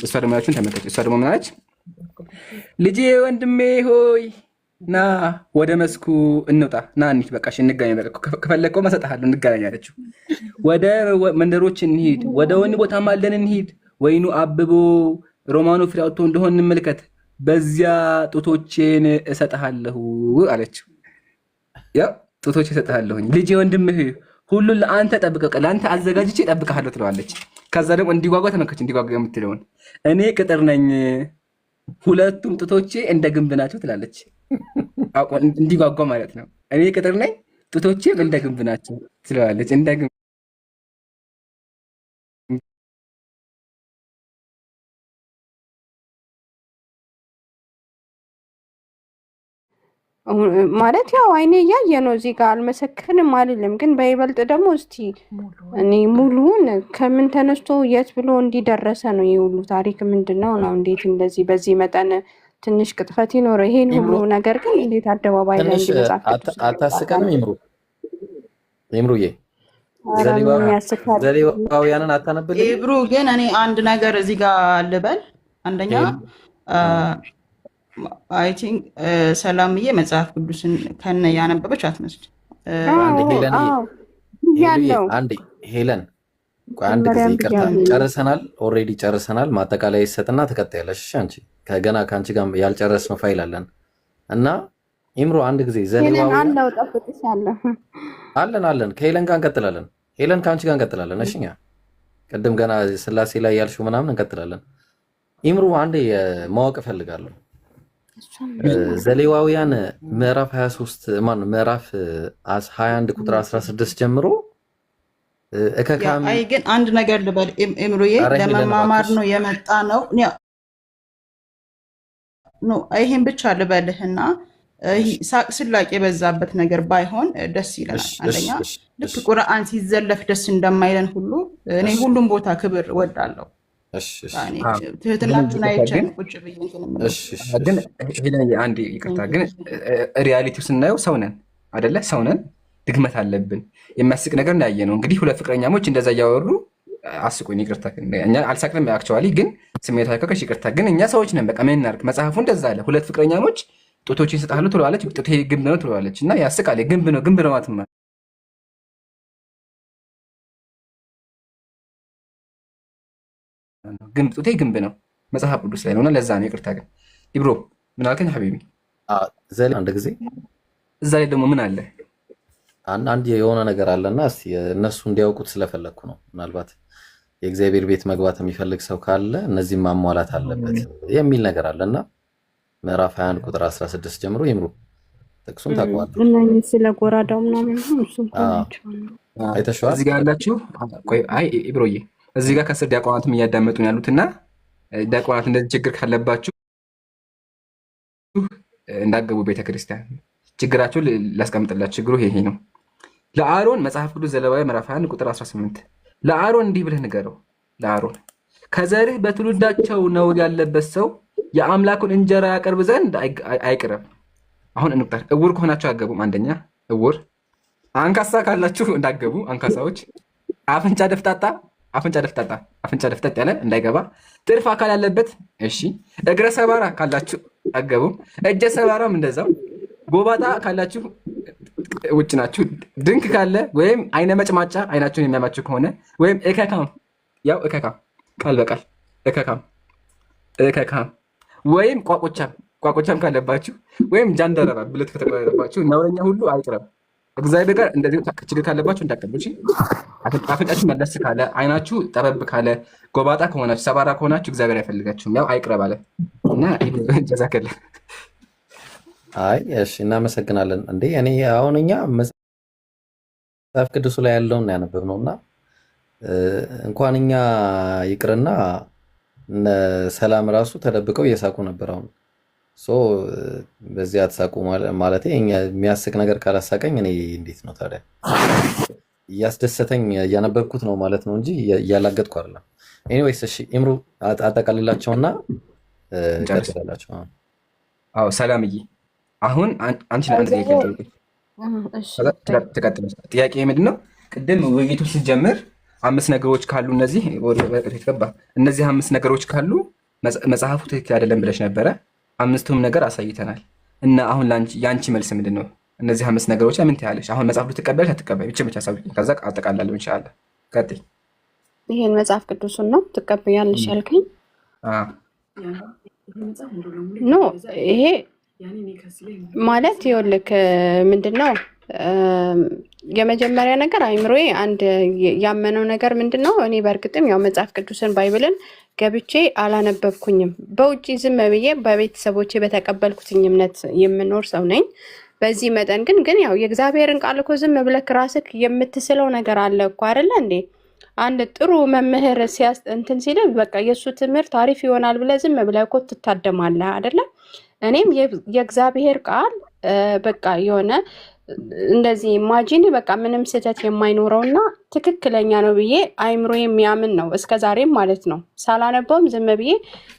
እሷ ደግሞ ያችሁን ተመልከች። እሷ ደግሞ ምን አለች? ልጄ ወንድሜ ሆይ ና ወደ መስኩ እንውጣ፣ ና እንሂድ፣ በቃ እንገናኝ፣ በቃ ከፈለግከው እሰጥሃለሁ፣ እንገናኝ አለችው። ወደ መንደሮች እንሂድ፣ ወደ ወህኒ ቦታም አለን እንሂድ፣ ወይኑ አብቦ ሮማኑ ፍሬ አውጥቶ እንደሆን እንመልከት። በዚያ ጡቶቼን እሰጥሃለሁ አለችው። ያ ጡቶቼ እሰጥሃለሁኝ ልጄ ወንድምህ ሁሉን ለአንተ ጠብቀህ ለአንተ አዘጋጅቼ እጠብቅሃለሁ ትለዋለች። ከዛ ደግሞ እንዲጓጓ ተመልከች፣ እንዲጓጓ የምትለውን እኔ ቅጥር ነኝ ሁለቱም ጡቶቼ እንደ ግንብ ናቸው ትላለች። እንዲጓጓ ማለት ነው። እኔ ቅጥር ነኝ ጡቶቼም እንደ ግንብ ናቸው ትለዋለች። እንደ ግንብ ማለት ያው አይኔ እያየ ነው እዚህ ጋር አልመሰክርም አልልም፣ ግን በይበልጥ ደግሞ እስቲ እኔ ሙሉውን ከምን ተነስቶ የት ብሎ እንዲደረሰ ነው የሁሉ ታሪክ ምንድነው ነው? እንዴት እንደዚህ በዚህ መጠን ትንሽ ቅጥፈት ይኖረው ይሄን ሁሉ ነገር ግን እንዴት አደባባይ ላይ እንዲመጻፍ አታስቀንም? ይምሩዬ ዘሌዋውያንን አታነብልኝ? ይብሩ ግን እኔ አንድ ነገር እዚህ ጋር ልበል። አንደኛ አይ ቲንክ ሰላምዬ መጽሐፍ ቅዱስን ከነ ያነበበች አትመስል። ሄለን አንድ ጊዜ ይቅርታ፣ ጨርሰናል። ኦልሬዲ ጨርሰናል። ማጠቃለያ ይሰጥና ትቀጥያለሽ። እሺ አንቺ ከገና ከአንቺ ጋር ያልጨረስነው ፋይል አለን እና ኢምሮ አንድ ጊዜ ዘሌዋውያን አለን ከሄለን ጋር እንቀጥላለን። ሄለን ከአንቺ ጋር እንቀጥላለን። እሺ ቅድም ገና ስላሴ ላይ ያልሽው ምናምን እንቀጥላለን። ኢምሮ አንዴ ማወቅ እፈልጋለሁ ዘሌዋውያን ምዕራፍ 23 ምዕራፍ 21 ቁጥር 16 ጀምሮ አይ ግን አንድ ነገር ልበል ኤምሮዬ፣ ለመማማር ነው የመጣ ነው። ይሄን ብቻ ልበልህና ሳቅ ስላቅ የበዛበት ነገር ባይሆን ደስ ይለናል። አንደኛ ልክ ቁርአን ሲዘለፍ ደስ እንደማይለን ሁሉ እኔ ሁሉም ቦታ ክብር ወዳለሁ። ትህትናችን አይቻልም። ቁጭ ብዬ ግን አንድ ይቅርታ፣ ግን ሪያሊቲው ስናየው ሰው ነን አይደለ? ሰው ነን፣ ድግመት አለብን። የሚያስቅ ነገር እናያየ ነው እንግዲህ። ሁለት ፍቅረኛሞች እንደዛ እያወሩ አስቁኝ። ይቅርታ እኛ አልሳቅንም አክቹዋሊ፣ ግን ስሜታዊ ከከሽ ይቅርታ። ግን እኛ ሰዎች ነን። በቃ ምን እናድርግ? መጽሐፉ እንደዛ አለ። ሁለት ፍቅረኛሞች ጡቶችን ይሰጣሉ ትለዋለች፣ ጡቴ ግንብ ነው ትለዋለች። እና ያስቃል። ግንብ ነው ማለትማ ጡቴ ግንብ ነው መጽሐፍ ቅዱስ ላይ ነውና ለዛ ነው። ይቅርታ ግን ኢብሮ ምን አልከኝ ሐቢቢ? አንድ ጊዜ እዛ ላይ ደግሞ ምን አለ? አንድ የሆነ ነገር አለና እስቲ እነሱ እንዲያውቁት ስለፈለግኩ ነው። ምናልባት የእግዚአብሔር ቤት መግባት የሚፈልግ ሰው ካለ እነዚህም ማሟላት አለበት የሚል ነገር አለና ምዕራፍ 21 ቁጥር 16 ጀምሮ ይምሩ ጥቅሱን ታውቀዋለህ። ስለ ጎራዳው ምናምን አይተሽዋል? እዚህ ጋር ያላችሁ ቆይ፣ አይ ኢብሮዬ እዚህ ጋር ከስር ዲያቆናትም እያዳመጡን ያሉትና ዲያቆናት እንደዚህ ችግር ካለባችሁ እንዳገቡ ቤተክርስቲያን ችግራቸው ላስቀምጥላችሁ። ችግሩ ይሄ ነው። ለአሮን መጽሐፍ ቅዱስ ዘሌዋውያን ምዕራፍ 1 ቁጥር 18 ለአሮን እንዲህ ብለህ ንገረው፣ ለአሮን ከዘርህ በትውልዳቸው ነውር ያለበት ሰው የአምላኩን እንጀራ ያቀርብ ዘንድ አይቅረብ። አሁን እንቁጠር። እውር ከሆናችሁ አገቡም። አንደኛ እውር፣ አንካሳ ካላችሁ እንዳገቡ አንካሳዎች፣ አፍንጫ ደፍጣጣ ያለ እንዳይገባ፣ ጥርፍ አካል ያለበት እሺ፣ እግረ ሰባራ ካላችሁ አገቡ። እጀ ሰባራም እንደዛው፣ ጎባጣ ካላችሁ ውጭ ናችሁ። ድንክ ካለ ወይም አይነ መጭማጫ አይናችሁን የሚያማችሁ ከሆነ ወይም እከካም፣ ያው እከካም ቃል በቃል እከካም ወይም ቋቆቻም ካለባችሁ ወይም ጃንደረባ ብልት ከተቆረጠባችሁ ነውረኛ ሁሉ አይቅረብ። እግዚአብሔር ጋር እንደዚህ ችግር ካለባችሁ እንዳቀርቡ። አፍንጫችሁ መለስ ካለ፣ አይናችሁ ጠበብ ካለ፣ ጎባጣ ከሆናችሁ፣ ሰባራ ከሆናችሁ እግዚአብሔር አይፈልጋችሁም። ያው አይቅረብ አለ እና ጀዛከለ። አይ እሺ፣ እናመሰግናለን። እንዴ እኔ አሁን እኛ መጽሐፍ ቅዱሱ ላይ ያለውን ያነበብነው እና እንኳን እኛ ይቅርና ሰላም ራሱ ተደብቀው እየሳቁ ነበር። አሁን በዚህ አትሳቁ ማለት የሚያስቅ ነገር ካላሳቀኝ እኔ እንዴት ነው ታዲያ? እያስደሰተኝ እያነበብኩት ነው ማለት ነው እንጂ እያላገጥኩ አይደለም። ኤኒዌይስ እሺ ኢምሩ አጠቃልላቸውና ቀጥላላቸው። አዎ ሰላምዬ፣ አሁን አንቺ ለአንድ ጥያቄ ምንድን ነው? ቅድም ውይይቱ ስንጀምር 5 ነገሮች ካሉ እነዚህ 5 ነገሮች ካሉ መጽሐፉ ትክክል አይደለም ብለሽ ነበረ። 5ቱም ነገር አሳይተናል እና አሁን የአንቺ መልስ ምንድን ነው? እነዚህ 5 ነገሮች ምን ትያለሽ? አሁን መጽሐፉ ትቀበልሽ አትቀበል? ብቻ ሳብ ከዛ አጠቃላለሁ። ኢንሻአላህ ቀጥይ። ይሄን መጽሐፍ ቅዱሱን ነው ትቀበያለሽ ያልከኝ? ኖ ይሄ ማለት ይኸውልህ ምንድነው የመጀመሪያ ነገር አይምሮዬ አንድ ያመነው ነገር ምንድነው እኔ በእርግጥም ያው መጽሐፍ ቅዱስን ባይብልን ገብቼ አላነበብኩኝም። በውጪ ዝም ብዬ በቤተሰቦቼ በተቀበልኩትኝ እምነት የምኖር ሰው ነኝ። በዚህ መጠን ግን ያው የእግዚአብሔርን ቃል እኮ ዝም ብለህ ራስህ የምትስለው ነገር አለ እኮ አይደለ እንዴ? አንድ ጥሩ መምህር እንትን ሲል በቃ የእሱ ትምህርት አሪፍ ይሆናል ብለህ ዝም ብለህ እኮ ትታደማለህ አይደለ? እኔም የእግዚአብሔር ቃል በቃ የሆነ እንደዚህ ኢማጂን በቃ ምንም ስህተት የማይኖረውና ትክክለኛ ነው ብዬ አይምሮ የሚያምን ነው እስከዛሬም ማለት ነው። ሳላነበውም ዝም ብዬ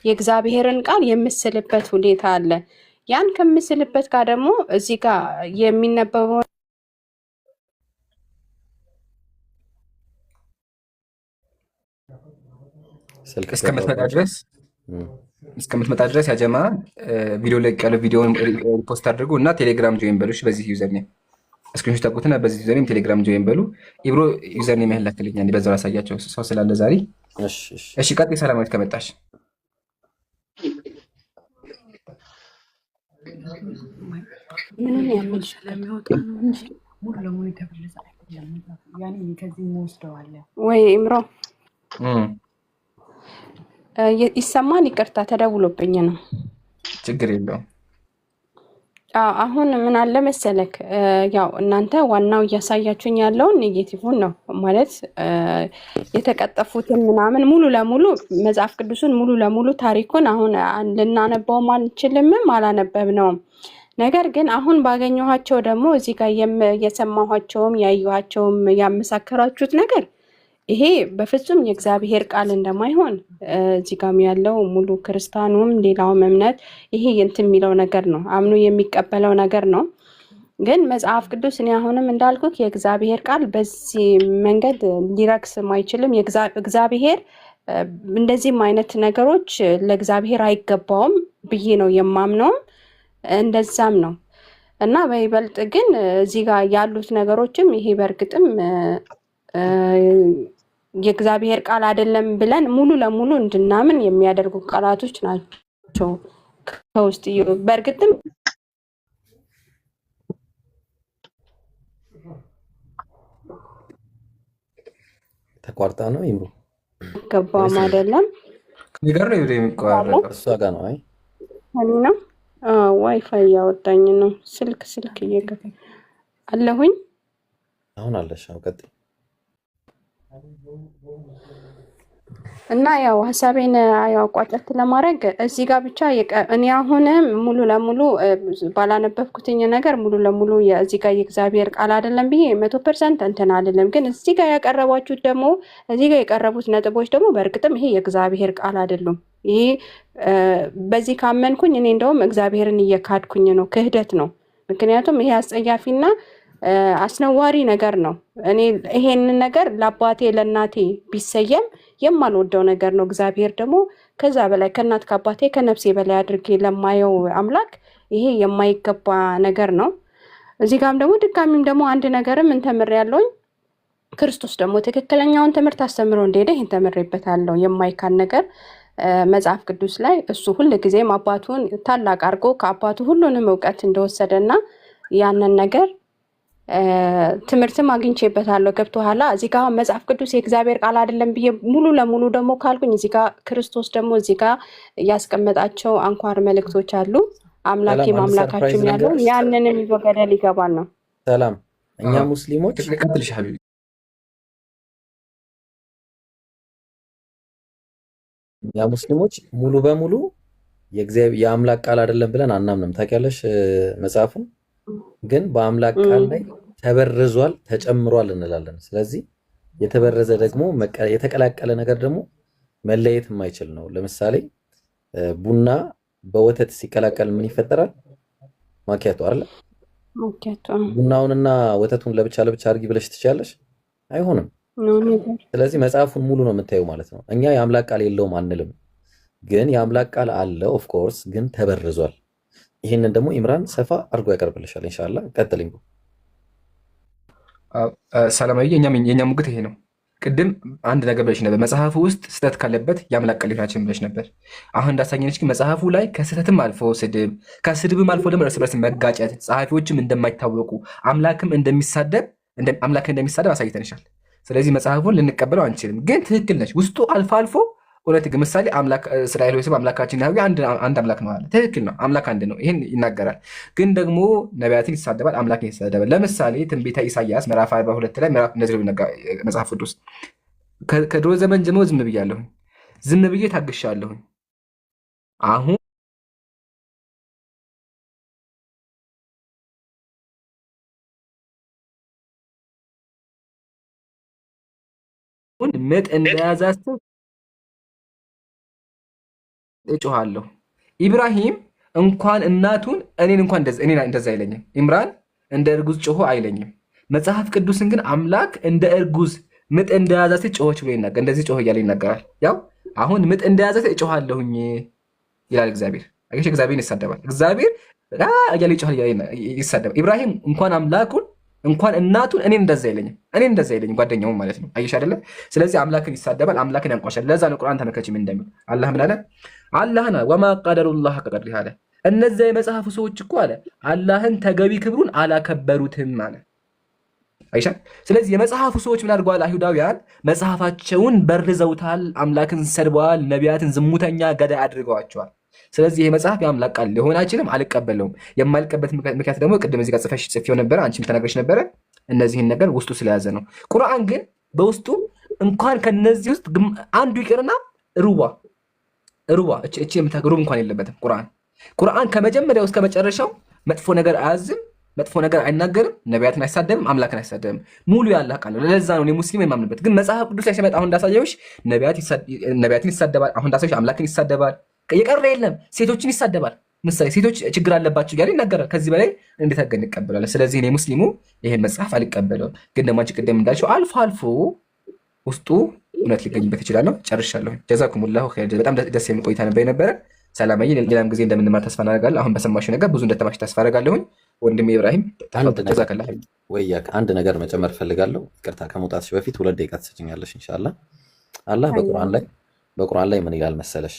የእግዚአብሔርን ቃል የምስልበት ሁኔታ አለ። ያን ከምስልበት ጋር ደግሞ እዚህ ጋር የሚነበበው እስከምትመጣ ድረስ ያጀማ ቪዲዮ ላይ ያለው ቪዲዮውን ፖስት አድርጉ እና ቴሌግራም ጆይን በሉ። በዚህ ዩዘርኔም ስክሪንሾት ታውቁትና በዚህ ዩዘርኔም ቴሌግራም ጆይን በሉ። ኢብሮ ዩዘርኔም ያላክልኛል በዛው ላሳያቸው ሰው ስላለ ዛሬ። እሺ ቀጥይ ሰላማዊት ከመጣሽ ምንም ያምን ስለሚወጣ ነው እንጂ ሙሉ ለሙሉ የተበለዘ ያኔ ከዚህ እንወስደዋለን ወይ ኢምሮ ይሰማል? ይቅርታ ተደውሎብኝ ነው። ችግር የለውም። አሁን ምን አለ መሰለክ ያው እናንተ ዋናው እያሳያችሁኝ ያለውን ኔጌቲቭን ነው ማለት የተቀጠፉትን ምናምን ሙሉ ለሙሉ መጽሐፍ ቅዱስን ሙሉ ለሙሉ ታሪኩን አሁን ልናነበውም አንችልምም አላነበብነውም። ነገር ግን አሁን ባገኘኋቸው ደግሞ እዚህ ጋር የሰማኋቸውም ያየኋቸውም ያመሳከራችሁት ነገር ይሄ በፍጹም የእግዚአብሔር ቃል እንደማይሆን እዚህ ጋም ያለው ሙሉ ክርስቲያኑም ሌላውም እምነት ይሄ እንትን የሚለው ነገር ነው፣ አምኖ የሚቀበለው ነገር ነው። ግን መጽሐፍ ቅዱስ እኔ አሁንም እንዳልኩት የእግዚአብሔር ቃል በዚህ መንገድ ሊረክስም አይችልም። እግዚአብሔር እንደዚህም አይነት ነገሮች ለእግዚአብሔር አይገባውም ብዬ ነው የማምነውም እንደዛም ነው። እና በይበልጥ ግን እዚህ ጋር ያሉት ነገሮችም ይሄ በእርግጥም የእግዚአብሔር ቃል አይደለም ብለን ሙሉ ለሙሉ እንድናምን የሚያደርጉ ቃላቶች ናቸው ከውስጥ በእርግጥም ተቋርጣ ነው ይምሩ ገባም አይደለም ነገር ነው የሚቋረጠው እሷ ጋር ነው። አይ እኔ ነው ዋይፋይ ያወጣኝ ነው። ስልክ እየገባ አለሁኝ። አሁን አለሽ? አው ቀጥይ። እና ያው ሐሳቤን ያው ቋጨት ለማድረግ እዚህ ጋር ብቻ እኔ አሁንም ሙሉ ለሙሉ ባላነበብኩትኝ ነገር ሙሉ ለሙሉ እዚህ ጋር የእግዚአብሔር ቃል አይደለም ብዬ 100% እንትን አይደለም። ግን እዚህ ጋር ያቀረባችሁት ደግሞ እዚህ ጋር የቀረቡት ነጥቦች ደግሞ በእርግጥም ይሄ የእግዚአብሔር ቃል አይደሉም። ይሄ በዚህ ካመንኩኝ እኔ እንደውም እግዚአብሔርን እየካድኩኝ ነው፣ ክህደት ነው። ምክንያቱም ይሄ አስጸያፊና አስነዋሪ ነገር ነው። እኔ ይሄንን ነገር ለአባቴ ለእናቴ ቢሰየም የማልወደው ነገር ነው። እግዚአብሔር ደግሞ ከዛ በላይ ከእናት ከአባቴ ከነፍሴ በላይ አድርጌ ለማየው አምላክ ይሄ የማይገባ ነገር ነው። እዚህ ጋርም ደግሞ ድጋሚም ደግሞ አንድ ነገርም እንተምሬያለሁኝ። ክርስቶስ ደግሞ ትክክለኛውን ትምህርት አስተምሮ እንደሄደ ይሄን ተምሬበታለሁ። የማይካድ ነገር መጽሐፍ ቅዱስ ላይ እሱ ሁል ጊዜም አባቱን ታላቅ አድርጎ ከአባቱ ሁሉንም እውቀት እንደወሰደና ያንን ነገር ትምህርትም አግኝቼበታለሁ። ገብቶሃል? እዚህ ጋር መጽሐፍ ቅዱስ የእግዚአብሔር ቃል አይደለም ብዬ ሙሉ ለሙሉ ደግሞ ካልኩኝ እዚህ ጋር ክርስቶስ ደግሞ እዚህ ጋር ያስቀመጣቸው አንኳር መልእክቶች አሉ። አምላኬ ማምላካችሁም ያለው ያንንም ይዞ ገደል ይገባል ነው። ሰላም እኛ ሙስሊሞች ሙሉ በሙሉ የአምላክ ቃል አይደለም ብለን አናምንም። ታውቂያለሽ መጽሐፉን ግን በአምላክ ቃል ላይ ተበርዟል ተጨምሯል እንላለን። ስለዚህ የተበረዘ ደግሞ የተቀላቀለ ነገር ደግሞ መለየት የማይችል ነው። ለምሳሌ ቡና በወተት ሲቀላቀል ምን ይፈጠራል? ማኪያቶ አይደል? ቡናውንና ወተቱን ለብቻ አድርጊ ብለሽ ትችያለሽ? አይሆንም። ስለዚህ መጽሐፉን ሙሉ ነው የምታየው ማለት ነው። እኛ የአምላክ ቃል የለውም አንልም፣ ግን የአምላክ ቃል አለ ኦፍ ኮርስ፣ ግን ተበርዟል። ይህንን ደግሞ ኢምራን ሰፋ አድርጎ ያቀርብልሻል ኢንሻአላህ። ቀጥልኝ። ሰላማዊ የኛ ሙግት ይሄ ነው። ቅድም አንድ ነገር ብለሽ ነበር፣ መጽሐፉ ውስጥ ስህተት ካለበት የአምላክ ቃል ሊሆን አይችልም ብለሽ ነበር። አሁን እንዳሳየነች ግን መጽሐፉ ላይ ከስህተትም አልፎ ስድብ፣ ከስድብም አልፎ ደግሞ እርስ በርስ መጋጨት፣ ጸሐፊዎችም እንደማይታወቁ አምላክም እንደሚሳደብ አሳይተንሻል። ስለዚህ መጽሐፉን ልንቀበለው አንችልም። ግን ትክክል ነች። ውስጡ አልፎ አልፎ እውነት ግን ምሳሌ እስራኤል ወይ አምላካችን ያህዌ አንድ አምላክ ነው አለ። ትክክል ነው። አምላክ አንድ ነው። ይህን ይናገራል። ግን ደግሞ ነቢያትን ይሳደባል፣ አምላክን ይሳደባል። ለምሳሌ ትንቢተ ኢሳያስ ምዕራፍ 42 ላይ እነዚህ መጽሐፍ ቅዱስ ከድሮ ዘመን ጀምሮ ዝም ብያለሁኝ፣ ዝም ብዬ ታግሻለሁኝ። አሁን ምጥ እንደያዛቸው እጮሃለሁ። ኢብራሂም እንኳን እናቱን እኔን እንኳን እንደዛ አይለኝም። ኢምራን እንደ እርጉዝ ጮሆ አይለኝም። መጽሐፍ ቅዱስን ግን አምላክ እንደ እርጉዝ ምጥ እንደያዛት ጮሆች ብሎ ይናገር፣ እንደዚህ ጮሆ እያለ ይናገራል። ያው አሁን ምጥ እንደያዛት እጮሃለሁኝ ይላል እግዚአብሔር። አገሽ እግዚአብሔርን ይሳደባል። እግዚአብሔር እያለ ይጮሃል ይሳደባል። ኢብራሂም እንኳን አምላኩን እንኳን እናቱን እኔን እንደዛ አይለኝም፣ ጓደኛውን ማለት ነው። አየሽ አይደለ? ስለዚህ አምላክን ይሳደባል፣ አምላክን ያንቋሻል። ለዛ ነው ቁርአን ተመልከች ምን እንደሚል አላህ ምን አለ? አላህና ወማ ቀደሩላህ ከቀድሪህ አለ። እነዚያ የመጽሐፉ ሰዎች እኮ አለ አላህን ተገቢ ክብሩን አላከበሩትም አለ። አይሻ። ስለዚህ የመጽሐፉ ሰዎች ምን አድርገዋል? አይሁዳውያን መጽሐፋቸውን በርዘውታል፣ አምላክን ሰድበዋል፣ ነቢያትን ዝሙተኛ ገዳይ አድርገዋቸዋል። ስለዚህ ይሄ መጽሐፍ የአምላክ ቃል ሊሆን አይችልም፣ አልቀበለውም። የማልቀበልበት ምክንያት ደግሞ ቅድም እዚህ ጋር ጽፌው ነበረ፣ አንቺም ተናግረሽ ነበረ። እነዚህን ነገር ውስጡ ስለያዘ ነው። ቁርአን ግን በውስጡ እንኳን ከነዚህ ውስጥ አንዱ ይቅርና ሩባ እቺ የምታገሩብ እንኳን የለበትም። ቁርአን ከመጀመሪያው እስከ መጨረሻው መጥፎ ነገር አያዝም፣ መጥፎ ነገር አይናገርም፣ ነቢያትን አይሳደብም፣ አምላክን አይሳደብም። ሙሉ ያለ ቃል ነው። ለዛ ነው ሙስሊም የማምንበት። ግን መጽሐፍ ቅዱስ ላይ ሲመጣ አሁን እንዳሳየሁሽ ነቢያትን ይሳደባል፣ አሁን እንዳሳየሁሽ አምላክን ይሳደባል። የቀረ የለም። ሴቶችን ይሳደባል። ምሳሌ ሴቶች ችግር አለባቸው እያለ ይናገራል። ከዚህ በላይ እንዴት አድርገን እንቀበላለን? ስለዚህ እኔ ሙስሊሙ ይሄን መጽሐፍ አልቀበለውም። ግን ደግሞ አንቺ ቅድም እንዳልሽው አልፎ አልፎ ውስጡ እውነት ሊገኝበት ይችላለሁ። ጨርሻለሁ። ጀዛኩሙላሁ ኸይር። በጣም ደስ የሚል ቆይታ ነበር የነበረ። ሰላማዊ ሌላም ጊዜ እንደምንማር ተስፋ እናደርጋለን። አሁን በሰማሽው ነገር ብዙ እንደተማሽ ተስፋ አደርጋለሁኝ። ወንድሜ ኢብራሂም ጀዛከላህ። አንድ ነገር መጨመር ፈልጋለሁ። ይቅርታ ከመውጣትሽ በፊት 2 ደቂቃ ትሰጭኛለሽ ኢንሻአላህ። አላህ በቁርአን ላይ ምን ይላል መሰለሽ?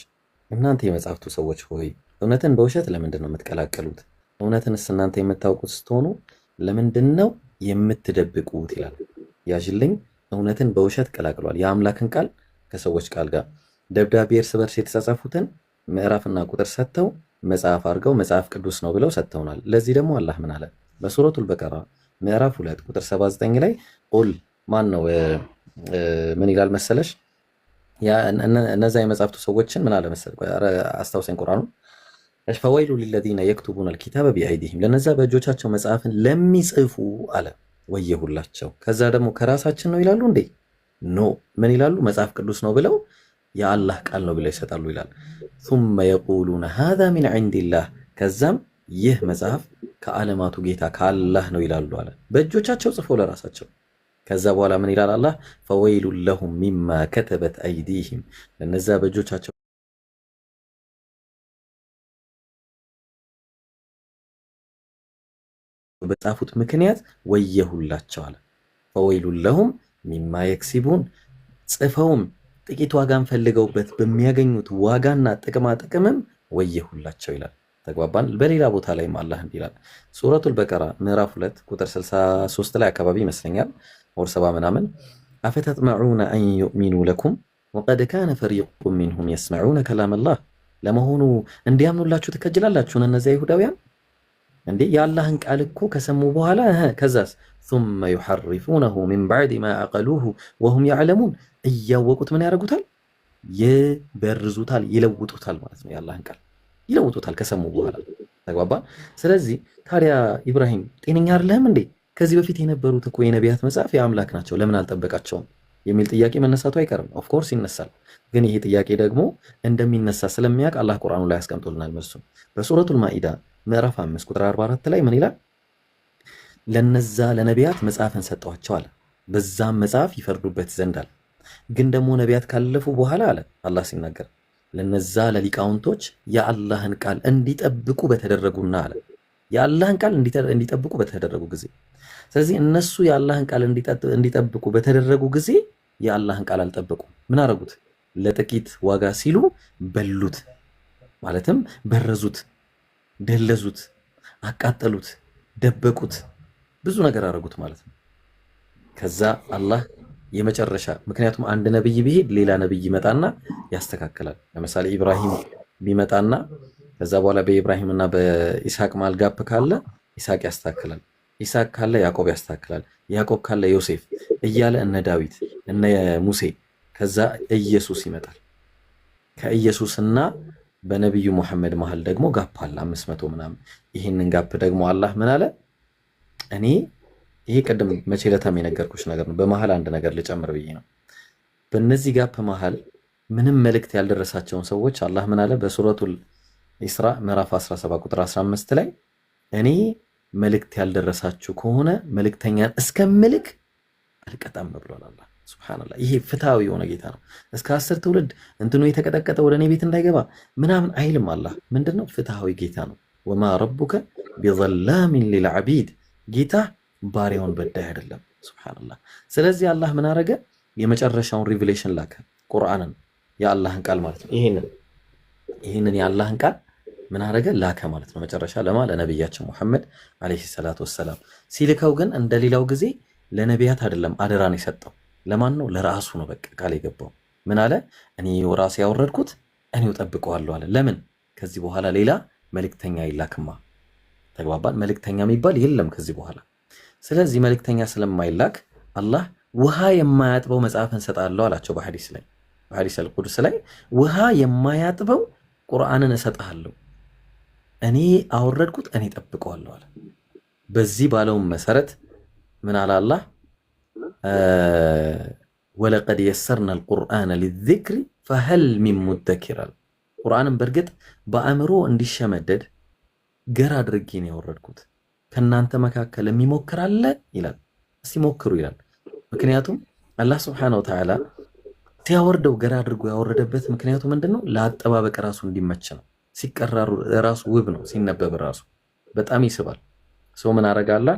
እናንተ የመጽሐፍቱ ሰዎች ሆይ እውነትን በውሸት ለምንድን ነው የምትቀላቀሉት? እውነትንስ እናንተ የምታውቁት ስትሆኑ ለምንድን ነው የምትደብቁት? ይላል። ያዥልኝ። እውነትን በውሸት ቀላቅሏል። የአምላክን ቃል ከሰዎች ቃል ጋር ደብዳቤ እርስ በርስ የተጻጻፉትን ምዕራፍና ቁጥር ሰጥተው መጽሐፍ አድርገው መጽሐፍ ቅዱስ ነው ብለው ሰጥተውናል። ለዚህ ደግሞ አላህ ምን አለ? በሱረቱል በቀራ ምዕራፍ 2 ቁጥር 79 ላይ ቁል ማን ነው ምን ይላል መሰለሽ? እነዛ የመጽሐፍቱ ሰዎችን ምን አለ መሰል? አስታውሰኝ ቁርአኑ። ፈወይሉ ሊለዚነ የክቱቡነ አልኪታበ ቢአይዲሂም፣ ለነዛ በእጆቻቸው መጽሐፍን ለሚጽፉ አለ ወየሁላቸው። ከዛ ደግሞ ከራሳችን ነው ይላሉ እንዴ? ኖ ምን ይላሉ? መጽሐፍ ቅዱስ ነው ብለው የአላህ ቃል ነው ብለው ይሰጣሉ ይላል። ثم يقولون هذا من عند الله፣ ከዛም ይህ መጽሐፍ ከዓለማቱ ጌታ ከአላህ ነው ይላሉ አለ። በእጆቻቸው ጽፎ ለራሳቸው። ከዛ በኋላ ምን ይላል አላህ? ፈወይሉ ለሁም ሚማ ከተበት አይዲሂም፣ ለነዛ በእጆቻቸው በጻፉት ምክንያት ወየሁላቸው አለ። ፈወይሉ ለሁም ሚማ የክሲቡን፣ ጽፈውም ጥቂት ዋጋን ፈልገውበት በሚያገኙት ዋጋና ጥቅማ ጥቅምም ወየሁላቸው ይላል። ተግባባን? በሌላ ቦታ ላይም አላህ እንዲህ ይላል። ሱረቱል በቀራ ምዕራፍ 2 ቁጥር 63 ላይ አካባቢ ይመስለኛል ወር 70 ምናምን አፈተጥመዑነ አን ዩእሚኑ ለኩም ወቀድ ካነ ፈሪቁን ሚንሁም የስመዑነ ከላመላህ፣ ለመሆኑ እንዲያምኑላችሁ ትከጅላላችሁን እነዚያ ይሁዳውያን እንዴ? የአላህን ቃል እኮ ከሰሙ በኋላ ከዛስ ثم يحرفونه من بعد ما عقلوه وهم يعلمون፣ እያወቁት ምን ያደርጉታል? ይበርዙታል፣ ይለውጡታል ማለት ነው። የአላህን ቃል ይለውጡታል ከሰሙ በኋላ። ተግባባ? ስለዚህ ታዲያ ኢብራሂም ጤነኛ አይደለህም እንዴ? ከዚህ በፊት የነበሩት እኮ የነቢያት መጽሐፍ የአምላክ ናቸው፣ ለምን አልጠበቃቸውም የሚል ጥያቄ መነሳቱ አይቀርም። ኦፍኮርስ ይነሳል። ግን ይሄ ጥያቄ ደግሞ እንደሚነሳ ስለሚያውቅ አላህ ቁርአኑ ላይ ያስቀምጦልናል መልሱን። በሱረቱል ማኢዳ ምዕራፍ 5 ቁጥር 44 ላይ ምን ይላል? ለነዛ ለነቢያት መጽሐፍን ሰጠዋቸው አለ፣ በዛም መጽሐፍ ይፈርዱበት ዘንድ አለ። ግን ደግሞ ነቢያት ካለፉ በኋላ አለ አላህ ሲናገር ለነዛ ለሊቃውንቶች የአላህን ቃል እንዲጠብቁ በተደረጉና አለ የአላህን ቃል እንዲጠብቁ በተደረጉ ጊዜ። ስለዚህ እነሱ የአላህን ቃል እንዲጠብቁ በተደረጉ ጊዜ የአላህን ቃል አልጠበቁም። ምን አረጉት? ለጥቂት ዋጋ ሲሉ በሉት፣ ማለትም በረዙት፣ ደለዙት፣ አቃጠሉት፣ ደበቁት፣ ብዙ ነገር አረጉት ማለት ነው። ከዛ አላህ የመጨረሻ ምክንያቱም አንድ ነብይ ቢሄድ ሌላ ነብይ ይመጣና ያስተካክላል። ለምሳሌ ኢብራሂም ቢመጣና ከዛ በኋላ በኢብራሂምና በኢስሐቅ መሃል ጋፕ ካለ ኢስሐቅ ያስተካክላል፣ ኢስሐቅ ካለ ያዕቆብ ያስተካክላል፣ ያዕቆብ ካለ ዮሴፍ እያለ እነ ዳዊት እነ ሙሴ ከዛ ኢየሱስ ይመጣል። ከኢየሱስና በነብዩ መሐመድ መሃል ደግሞ ጋፕ አለ 500 ምናምን። ይህንን ጋፕ ደግሞ አላህ ምን አለ? እኔ ይሄ ቅድም መቼ ለታም የነገርኩሽ ነገር ነው። በመሃል አንድ ነገር ልጨምር ብዬ ነው። በእነዚህ ጋፕ መሃል ምንም መልእክት ያልደረሳቸውን ሰዎች አላህ ምን አለ? በሱረቱል ኢስራ ምዕራፍ 17 ቁጥር 15 ላይ እኔ መልእክት ያልደረሳችሁ ከሆነ መልእክተኛን እስከምልክ አልቀጣም ብሏል አላህ። ሱብሃንአላህ። ይሄ ፍትሃዊ የሆነ ጌታ ነው። እስከ 10 ትውልድ እንትኑ የተቀጠቀጠ ወደ እኔ ቤት እንዳይገባ ምናምን አይልም አላህ። ምንድነው? ፍትሃዊ ጌታ ነው። ወማ ረቡከ ቢዘላሚን ሊልዓቢድ፣ ጌታ ባሪያውን በዳይ አይደለም። ሱብሃንአላህ። ስለዚህ አላህ ምን አረገ? የመጨረሻውን ሪቪሌሽን ላከ፣ ቁርአንን፣ የአላህን ቃል ማለት ነው። ይሄንን የአላህን ቃል ምን አረገ? ላከ ማለት ነው። መጨረሻ ለነብያችን ሙሐመድ አለይሂ ሰላቱ ወሰላም ሲልከው ግን እንደሌላው ጊዜ ለነቢያት አይደለም አደራን የሰጠው። ለማን ነው? ለራሱ ነው። በቃ ቃል የገባው ምን አለ? እኔ ራሴ ያወረድኩት እኔው ጠብቀዋለሁ አለ። ለምን? ከዚህ በኋላ ሌላ መልእክተኛ ይላክማ። ተግባባን? መልእክተኛ የሚባል የለም ከዚህ በኋላ። ስለዚህ መልእክተኛ ስለማይላክ አላህ ውሃ የማያጥበው መጽሐፍ እንሰጣለሁ አላቸው። በሐዲስ አልቁድስ ላይ ውሃ የማያጥበው ቁርአንን እሰጥሃለሁ፣ እኔ አወረድኩት እኔ ጠብቀዋለሁ አለ። በዚህ ባለውም መሰረት ምን አለ አላህ? ወለቀድ የሰርና አልቁርአነ ሊዚክሪ ፈሀል ሚን ሙደኪር አለ። ቁርአንን በእርግጥ በአእምሮ እንዲሸመደድ ገር አድርጌ ነው ያወረድኩት፣ ከናንተ መካከል የሚሞክር አለ ይላል። እስቲ ሞክሩ ይላል። ምክንያቱም አላህ ሱብሓነሁ ወተዓላ ሲያወርደው ገር አድርጎ ያወረደበት ምክንያቱ ምንድነው? ለአጠባበቅ ራሱ እንዲመች ነው። ሲቀራሩ ራሱ ውብ ነው፣ ሲነበብ ራሱ በጣም ይስባል። ሰው ምን አረጋላ?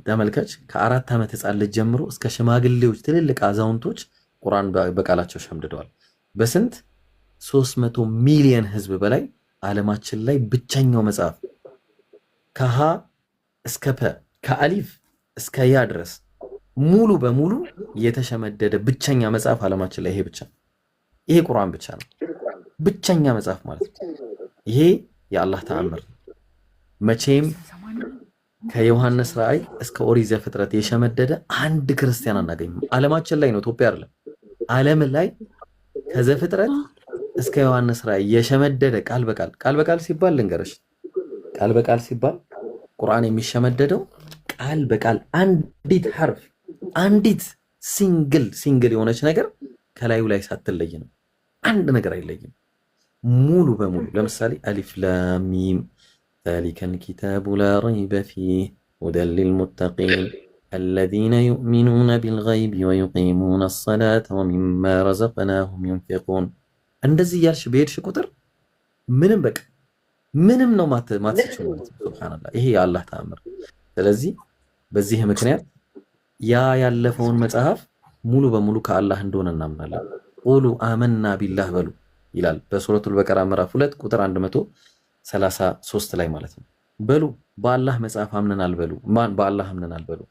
ተመልከች፣ ከ4 ዓመት ህፃን ልጅ ጀምሮ እስከ ሽማግሌዎች ትልልቅ አዛውንቶች ቁርአን በቃላቸው ሸምድደዋል። በስንት 300 ሚሊዮን ህዝብ በላይ ዓለማችን ላይ ብቸኛው መጽሐፍ ከሀ እስከ ፐ ከአሊፍ እስከ ያ ድረስ ሙሉ በሙሉ የተሸመደደ ብቸኛ መጽሐፍ ዓለማችን ላይ ይሄ ብቻ፣ ይሄ ቁርአን ብቻ ነው። ብቸኛ መጽሐፍ ማለት ነው። ይሄ የአላህ ተአምር ነው። መቼም ከዮሐንስ ራእይ እስከ ኦሪት ዘፍጥረት የሸመደደ አንድ ክርስቲያን አናገኝም። ዓለማችን ላይ ነው፣ ኢትዮጵያ አይደለም። ዓለም ላይ ከዘፍጥረት እስከ ዮሐንስ ራእይ የሸመደደ ቃል በቃል ሲባል ልንገርሽ፣ ቃል በቃል ሲባል ቁርአን የሚሸመደደው ቃል በቃል አንዲት ሐርፍ አንዲት ሲንግል የሆነች ነገር ከላዩ ላይ ሳትለይ ነው። አንድ ነገር አይለይም ሙሉ በሙሉ። ለምሳሌ አሊፍ ላም ሚም ዛሊከል ኪታቡ ላ ረይበ ፊህ ሁደን ሊልሙተቂን አለዚነ ዩእሚኑነ ቢልገይቢ ወዩቂሙነ አሰላተ ወሚማ ረዘቅናሁም ዩንፊቁን። እንደዚህ እያልሽ በሄድሽ ቁጥር ምንም ነው ማትችሉ ማለት ነው። ሱብሃንአላህ። ይሄ የአላህ ተአምር። ስለዚህ በዚህ ምክንያት ያ ያለፈውን መጽሐፍ ሙሉ በሙሉ ከአላህ እንደሆነ እናምናለን። ቁሉ አመና ቢላህ በሉ ይላል በሱረቱል በቀራ ምዕራፍ 2 ቁጥር 133 ላይ ማለት ነው። በሉ በአላህ መጽሐፍ አምነናል በሉ። ማን? በአላህ አምነናል በሉ።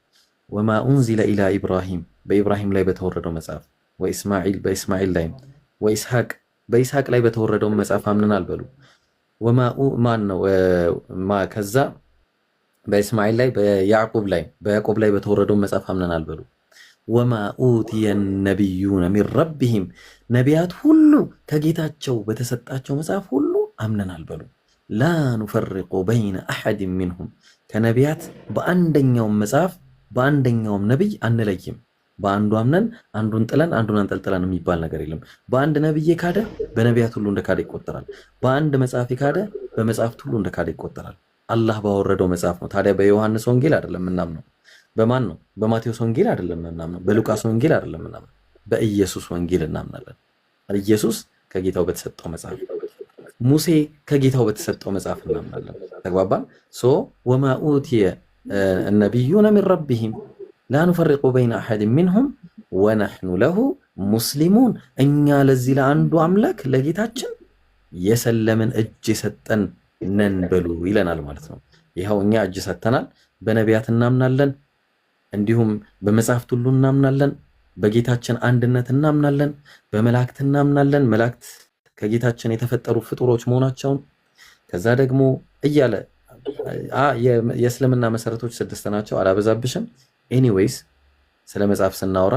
ወማ ኡንዚለ ኢላ ኢብራሂም፣ በኢብራሂም ላይ በተወረደው መጽሐፍ፣ ወኢስማዒል፣ በኢስማዒል ላይ፣ ወኢስሐቅ፣ በኢስሐቅ ላይ በተወረደው መጽሐፍ አምነናል በሉ። ወማ ማን ነው ከዛ በኢስማዒል ላይ በያዕቆብ ላይ በተወረደው መጽሐፍ አምነናል በሉ። ወማ ኡቲየ ነቢዩነ ሚን ረቢሂም፣ ነቢያት ሁሉ ከጌታቸው በተሰጣቸው መጽሐፍ ሁሉ አምነናል በሉ። ላ ኑፈሪቁ በይነ አሐድን ሚንሁም፣ ከነቢያት በአንደኛውም መጽሐፍ በአንደኛውም ነቢይ አንለይም። በአንዱ አምነን አንዱን ጥለን አንዱን አንጠልጥለን የሚባል ነገር የለም። በአንድ ነቢይ ካደ በነቢያት ሁሉ እንደካደ ይቆጠራል። በአንድ መጽሐፍ ካደ በመጽሐፍት ሁሉ እንደካደ ይቆጠራል። አላህ ባወረደው መጽሐፍ ነው። ታዲያ በዮሐንስ ወንጌል አይደለም ምናምነው። በማን ነው? በማቴዎስ ወንጌል አይደለም ምናምነው። በሉቃስ ወንጌል አይደለም ምናምነው። በኢየሱስ ወንጌል እናምናለን። ኢየሱስ ከጌታው በተሰጠው መጽሐፍ፣ ሙሴ ከጌታው በተሰጠው መጽሐፍ እናምናለን። ተግባባን? ወማ ኡቲየ ነቢዩነ ሚን ረቢሂም ላ ኑፈሪቁ በይነ አሐድን ሚንሁም ወነሕኑ ለሁ ሙስሊሙን እኛ ለዚህ ለአንዱ አምላክ ለጌታችን የሰለምን እጅ የሰጠን ነን በሉ ይለናል ማለት ነው። ይኸው እኛ እጅ ሰጥተናል። በነቢያት እናምናለን፣ እንዲሁም በመጽሐፍት ሁሉ እናምናለን። በጌታችን አንድነት እናምናለን። በመላእክት እናምናለን፣ መላእክት ከጌታችን የተፈጠሩ ፍጡሮች መሆናቸውን። ከዛ ደግሞ እያለ የእስልምና መሰረቶች 6 ናቸው። አላበዛብሽም። ኤኒዌይስ ስለ መጽሐፍ ስናወራ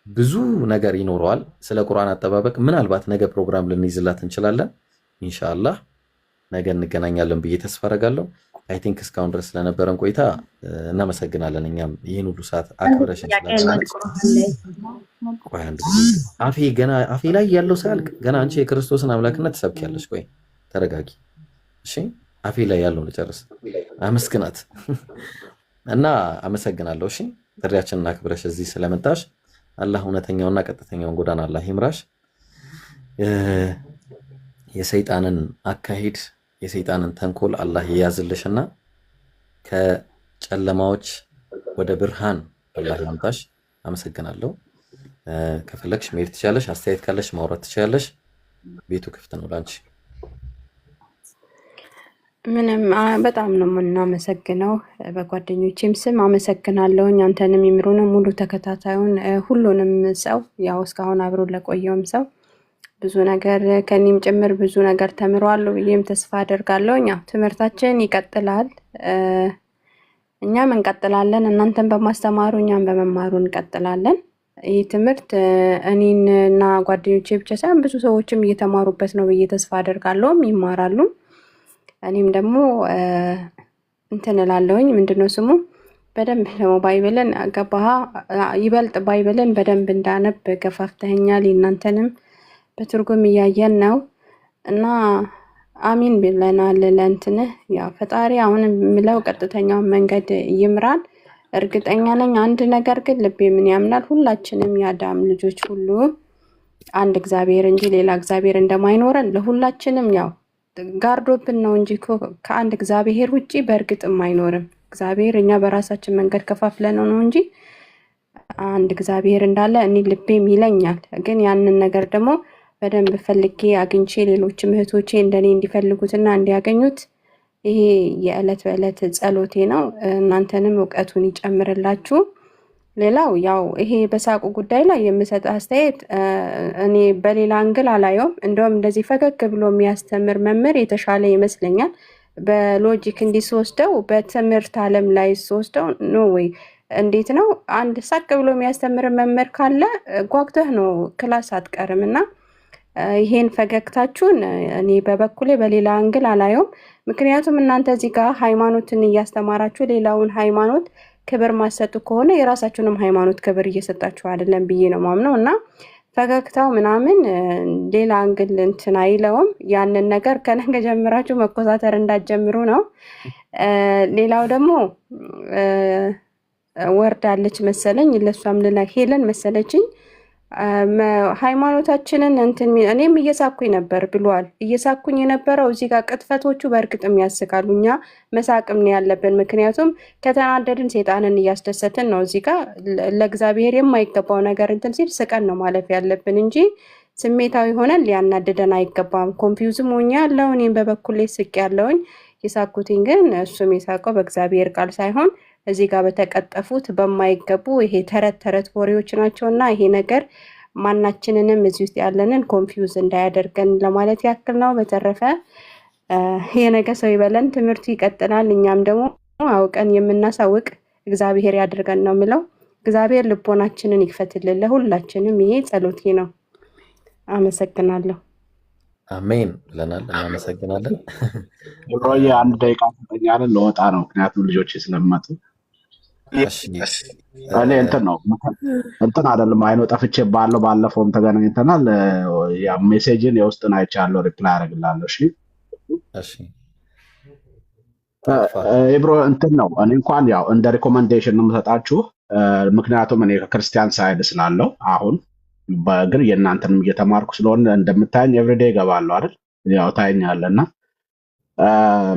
ብዙ ነገር ይኖረዋል። ስለ ቁርአን አጠባበቅ ምናልባት ነገ ፕሮግራም ልንይዝላት እንችላለን። ኢንሻአላህ ነገ እንገናኛለን ብዬ ተስፋ አደርጋለሁ። አይ ቲንክ እስካሁን ድረስ ስለነበረን ቆይታ እናመሰግናለን። እኛም ይህን ሁሉ ሰዓት አክብረሽን አፌ ላይ ያለው ሳያልቅ ገና አንቺ የክርስቶስን አምላክነት ትሰብኪያለሽ። ቆይ ተረጋጊ እሺ። አፌ ላይ ያለውን ልጨርስ። አመስግናት እና አመሰግናለሁ። እሺ ጥሪያችንን አክብረሽ እዚህ ስለመጣሽ አላህ እውነተኛውና ቀጥተኛውን ጎዳና አላህ ይምራሽ። የሰይጣንን አካሄድ የሰይጣንን ተንኮል አላህ ይያዝልሽና ከጨለማዎች ወደ ብርሃን አላህ ያምጣሽ። አመሰግናለሁ። ከፈለግሽ መሄድ ትችያለሽ። አስተያየት ካለሽ ማውራት ትችያለሽ። ቤቱ ክፍት ነው ላንቺ። ምንም በጣም ነው የምናመሰግነው። በጓደኞቼም ስም አመሰግናለሁኝ። አንተንም ይምሩንም ሙሉ ተከታታዩን ሁሉንም ሰው ያው እስካሁን አብሮ ለቆየውም ሰው ብዙ ነገር ከኔም ጭምር ብዙ ነገር ተምሯል ብዬም ተስፋ አደርጋለሁ። ያው ትምህርታችን ይቀጥላል፣ እኛም እንቀጥላለን። እናንተም በማስተማሩ እኛም በመማሩ እንቀጥላለን። ይህ ትምህርት እኔና ጓደኞቼ ብቻ ሳይሆን ብዙ ሰዎችም እየተማሩበት ነው ብዬ ተስፋ አደርጋለሁም ይማራሉ። እኔም ደግሞ እንትን እላለሁኝ ምንድነው ስሙ በደንብ ደግሞ ባይብልን ገባህ ይበልጥ ባይብልን በደንብ እንዳነብ ገፋፍተኛል። እናንተንም በትርጉም እያየን ነው እና አሚን ብለናል። ለእንትንህ ያው ፈጣሪ አሁን የምለው ቀጥተኛውን መንገድ ይምራል። እርግጠኛ ነኝ አንድ ነገር ግን ልቤ ምን ያምናል፣ ሁላችንም የአዳም ልጆች ሁሉ አንድ እግዚአብሔር እንጂ ሌላ እግዚአብሔር እንደማይኖረን ለሁላችንም ያው ጋርዶብን ነው እንጂ ከአንድ እግዚአብሔር ውጪ በእርግጥም አይኖርም። እግዚአብሔር እኛ በራሳችን መንገድ ከፋፍለን ነው እንጂ አንድ እግዚአብሔር እንዳለ እኔ ልቤም ይለኛል። ግን ያንን ነገር ደግሞ በደንብ ፈልጌ አግኝቼ ሌሎችም እህቶቼ እንደኔ እንዲፈልጉትና እንዲያገኙት ይሄ የዕለት በዕለት ጸሎቴ ነው። እናንተንም እውቀቱን ይጨምርላችሁ። ሌላው ያው ይሄ በሳቁ ጉዳይ ላይ የምሰጥ አስተያየት እኔ በሌላ አንግል አላየውም። እንደውም እንደዚህ ፈገግ ብሎ የሚያስተምር መምህር የተሻለ ይመስለኛል። በሎጂክ እንዲስወስደው በትምህርት ዓለም ላይ ስወስደው ኖ ወይ እንዴት ነው አንድ ሳቅ ብሎ የሚያስተምር መምህር ካለ ጓግተህ ነው ክላስ አትቀርም። እና ይሄን ፈገግታችሁን እኔ በበኩሌ በሌላ አንግል አላየውም። ምክንያቱም እናንተ እዚህ ጋር ሃይማኖትን እያስተማራችሁ ሌላውን ሃይማኖት ክብር ማሰጡ ከሆነ የራሳችሁንም ሃይማኖት ክብር እየሰጣችሁ አይደለም ብዬ ነው ማምነው። እና ፈገግታው ምናምን ሌላ አንግል እንትን አይለውም። ያንን ነገር ከነገ ጀምራችሁ መኮሳተር እንዳትጀምሩ ነው። ሌላው ደግሞ ወርዳለች መሰለኝ ለሷም ሄለን መሰለችኝ ሃይማኖታችንን እንትን እኔም እየሳኩኝ ነበር ብሏል። እየሳኩኝ የነበረው እዚህ ጋር ቅጥፈቶቹ በእርግጥም ያስቃሉ። እኛ መሳቅም ነው ያለብን፣ ምክንያቱም ከተናደድን ሴጣንን እያስደሰትን ነው። እዚህ ጋር ለእግዚአብሔር የማይገባው ነገር እንትን ሲል ስቀን ነው ማለፍ ያለብን እንጂ ስሜታዊ ሆነን ሊያናድደን አይገባም። ኮንፊውዝም ሆኜ ያለው እኔም በበኩሌ ስቅ ያለውኝ የሳኩትኝ ግን እሱም የሳቀው በእግዚአብሔር ቃል ሳይሆን እዚህ ጋር በተቀጠፉት በማይገቡ ይሄ ተረት ተረት ወሬዎች ናቸውና ይሄ ነገር ማናችንንም እዚህ ውስጥ ያለንን ኮንፊውዝ እንዳያደርገን ለማለት ያክል ነው። በተረፈ የነገ ሰው ይበለን፣ ትምህርቱ ይቀጥላል። እኛም ደግሞ አውቀን የምናሳውቅ እግዚአብሔር ያድርገን ነው የምለው። እግዚአብሔር ልቦናችንን ይክፈትልን ለሁላችንም። ይሄ ጸሎቴ ነው። አመሰግናለሁ። አሜን ብለናል። እናመሰግናለን። ሮዬ አንድ ደቂቃ ትጠኛለን፣ ለወጣ ነው ምክንያቱም ልጆች ስለመጡ። እኔ እንትን ነው እንትን አይደለም አይኖ ጠፍቼ ባለፈውም ተገናኝተናል። ሜሴጅን የውስጥን አይቻለሁ፣ ሪፕላይ አደርግልሃለሁ። እሺ ኢብሮ እንትን ነው እኔ እንኳን ያው እንደ ሪኮመንዴሽን ነው የምሰጣችሁ፣ ምክንያቱም እኔ ከክርስቲያን ሳይድ ስላለው አሁን ግን የእናንተንም እየተማርኩ ስለሆነ እንደምታየኝ ኤቭሪዴይ እገባለሁ አይደል? ያው ታየኛለና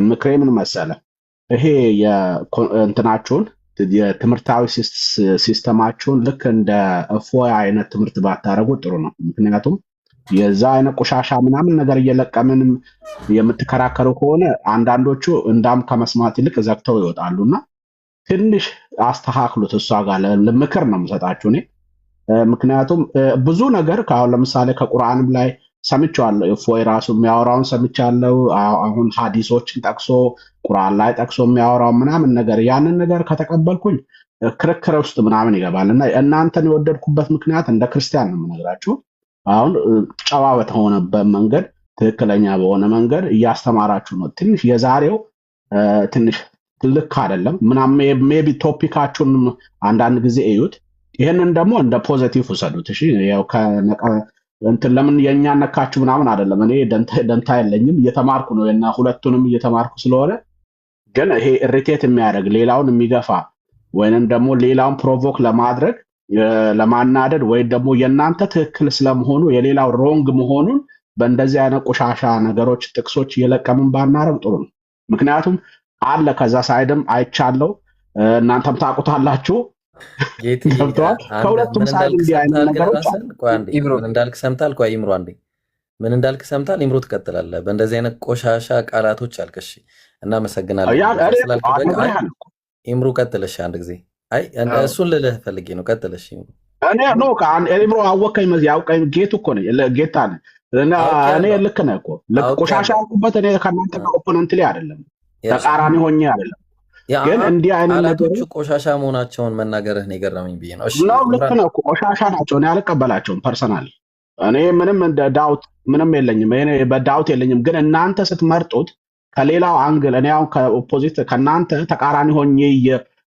ምክሬ ምን መሰለ፣ ይሄ እንትናችሁን የትምህርታዊ ሲስተማችሁን ልክ እንደ እፎይ አይነት ትምህርት ባታረጉ ጥሩ ነው። ምክንያቱም የዛ አይነት ቆሻሻ ምናምን ነገር እየለቀምንም የምትከራከሩ ከሆነ አንዳንዶቹ እንዳም ከመስማት ይልቅ ዘግተው ይወጣሉና ትንሽ አስተካክሉት። እሷ ጋር ለምክር ነው የምሰጣችሁ እኔ። ምክንያቱም ብዙ ነገር አሁን ለምሳሌ ከቁርአንም ላይ ሰምቻለሁ። እፎይ ራሱ የሚያወራውን ሰምቻለሁ። አሁን ሐዲሶችን ጠቅሶ ቁርአን ላይ ጠቅሶ የሚያወራው ምናምን ነገር ያንን ነገር ከተቀበልኩኝ ክርክር ውስጥ ምናምን ይገባል እና እናንተን የወደድኩበት ምክንያት እንደ ክርስቲያን ነው የምነግራችሁ። አሁን ጨዋ በተሆነበት መንገድ ትክክለኛ በሆነ መንገድ እያስተማራችሁ ነው። ትንሽ የዛሬው ትንሽ ልክ አይደለም ምናምን። ሜቢ ቶፒካችሁን አንዳንድ ጊዜ እዩት። ይህንን ደግሞ እንደ ፖዘቲቭ ውሰዱት። እሺ ያው እንትን ለምን የኛ ነካችሁ ምናምን አይደለም። እኔ ደንታ የለኝም፣ እየተማርኩ ነው እና ሁለቱንም እየተማርኩ ስለሆነ ግን ይሄ ኢሪቴት የሚያደርግ ሌላውን የሚገፋ ወይንም ደግሞ ሌላውን ፕሮቮክ ለማድረግ ለማናደድ ወይ ደግሞ የእናንተ ትክክል ስለመሆኑ የሌላው ሮንግ መሆኑን በእንደዚህ አይነት ቆሻሻ ነገሮች ጥቅሶች እየለቀምን ባናረግ ጥሩ ነው። ምክንያቱም አለ ከዛ ሳይድም አይቻለው፣ እናንተም ታውቁታላችሁ። ገብተዋል። ከሁለቱም ሳይድ እንዲህ አይነት ነገሮች ምን እንዳልክ ሰምታል። ቆይ ኢምሮ አንዴ ምን እንዳልክ ሰምታል። ኢምሮ ትቀጥላለህ። በእንደዚህ አይነት ቆሻሻ ቃላቶች አልከሽ። እናመሰግናለን ስላልከበቃ ኢምሮ ቀጥለሽ አንድ ጊዜ። አይ እሱን ልልህ ፈልጌ ነው። ቀጥለሽ ኢምሮ። እኔ ነው ኢምሮ አወቀኝ መዚ ያውቀኝ ጌቱ እኮ ነው ጌታ ነው። እኔ ልክ ነህ እኮ ቆሻሻ ያልኩበት እኔ ከእናንተ ከኦፖነንት ላይ አይደለም ተቃራኒ ሆኜ አይደለም። ግን እንዲህ አይነት ነገሮች ቆሻሻ መሆናቸውን መናገርህ ነው የገረመኝ ብዬ ነው። እሺ ነው ልክ ነው እኮ ቆሻሻ ናቸው። እኔ አልቀበላቸውም ፐርሰናሊ። እኔ ምንም እንደ ዳውት ምንም የለኝም። እኔ በዳውት የለኝም። ግን እናንተ ስትመርጡት ከሌላው አንግል እኔ አሁን ከኦፖዚት ከእናንተ ተቃራኒ ሆኜ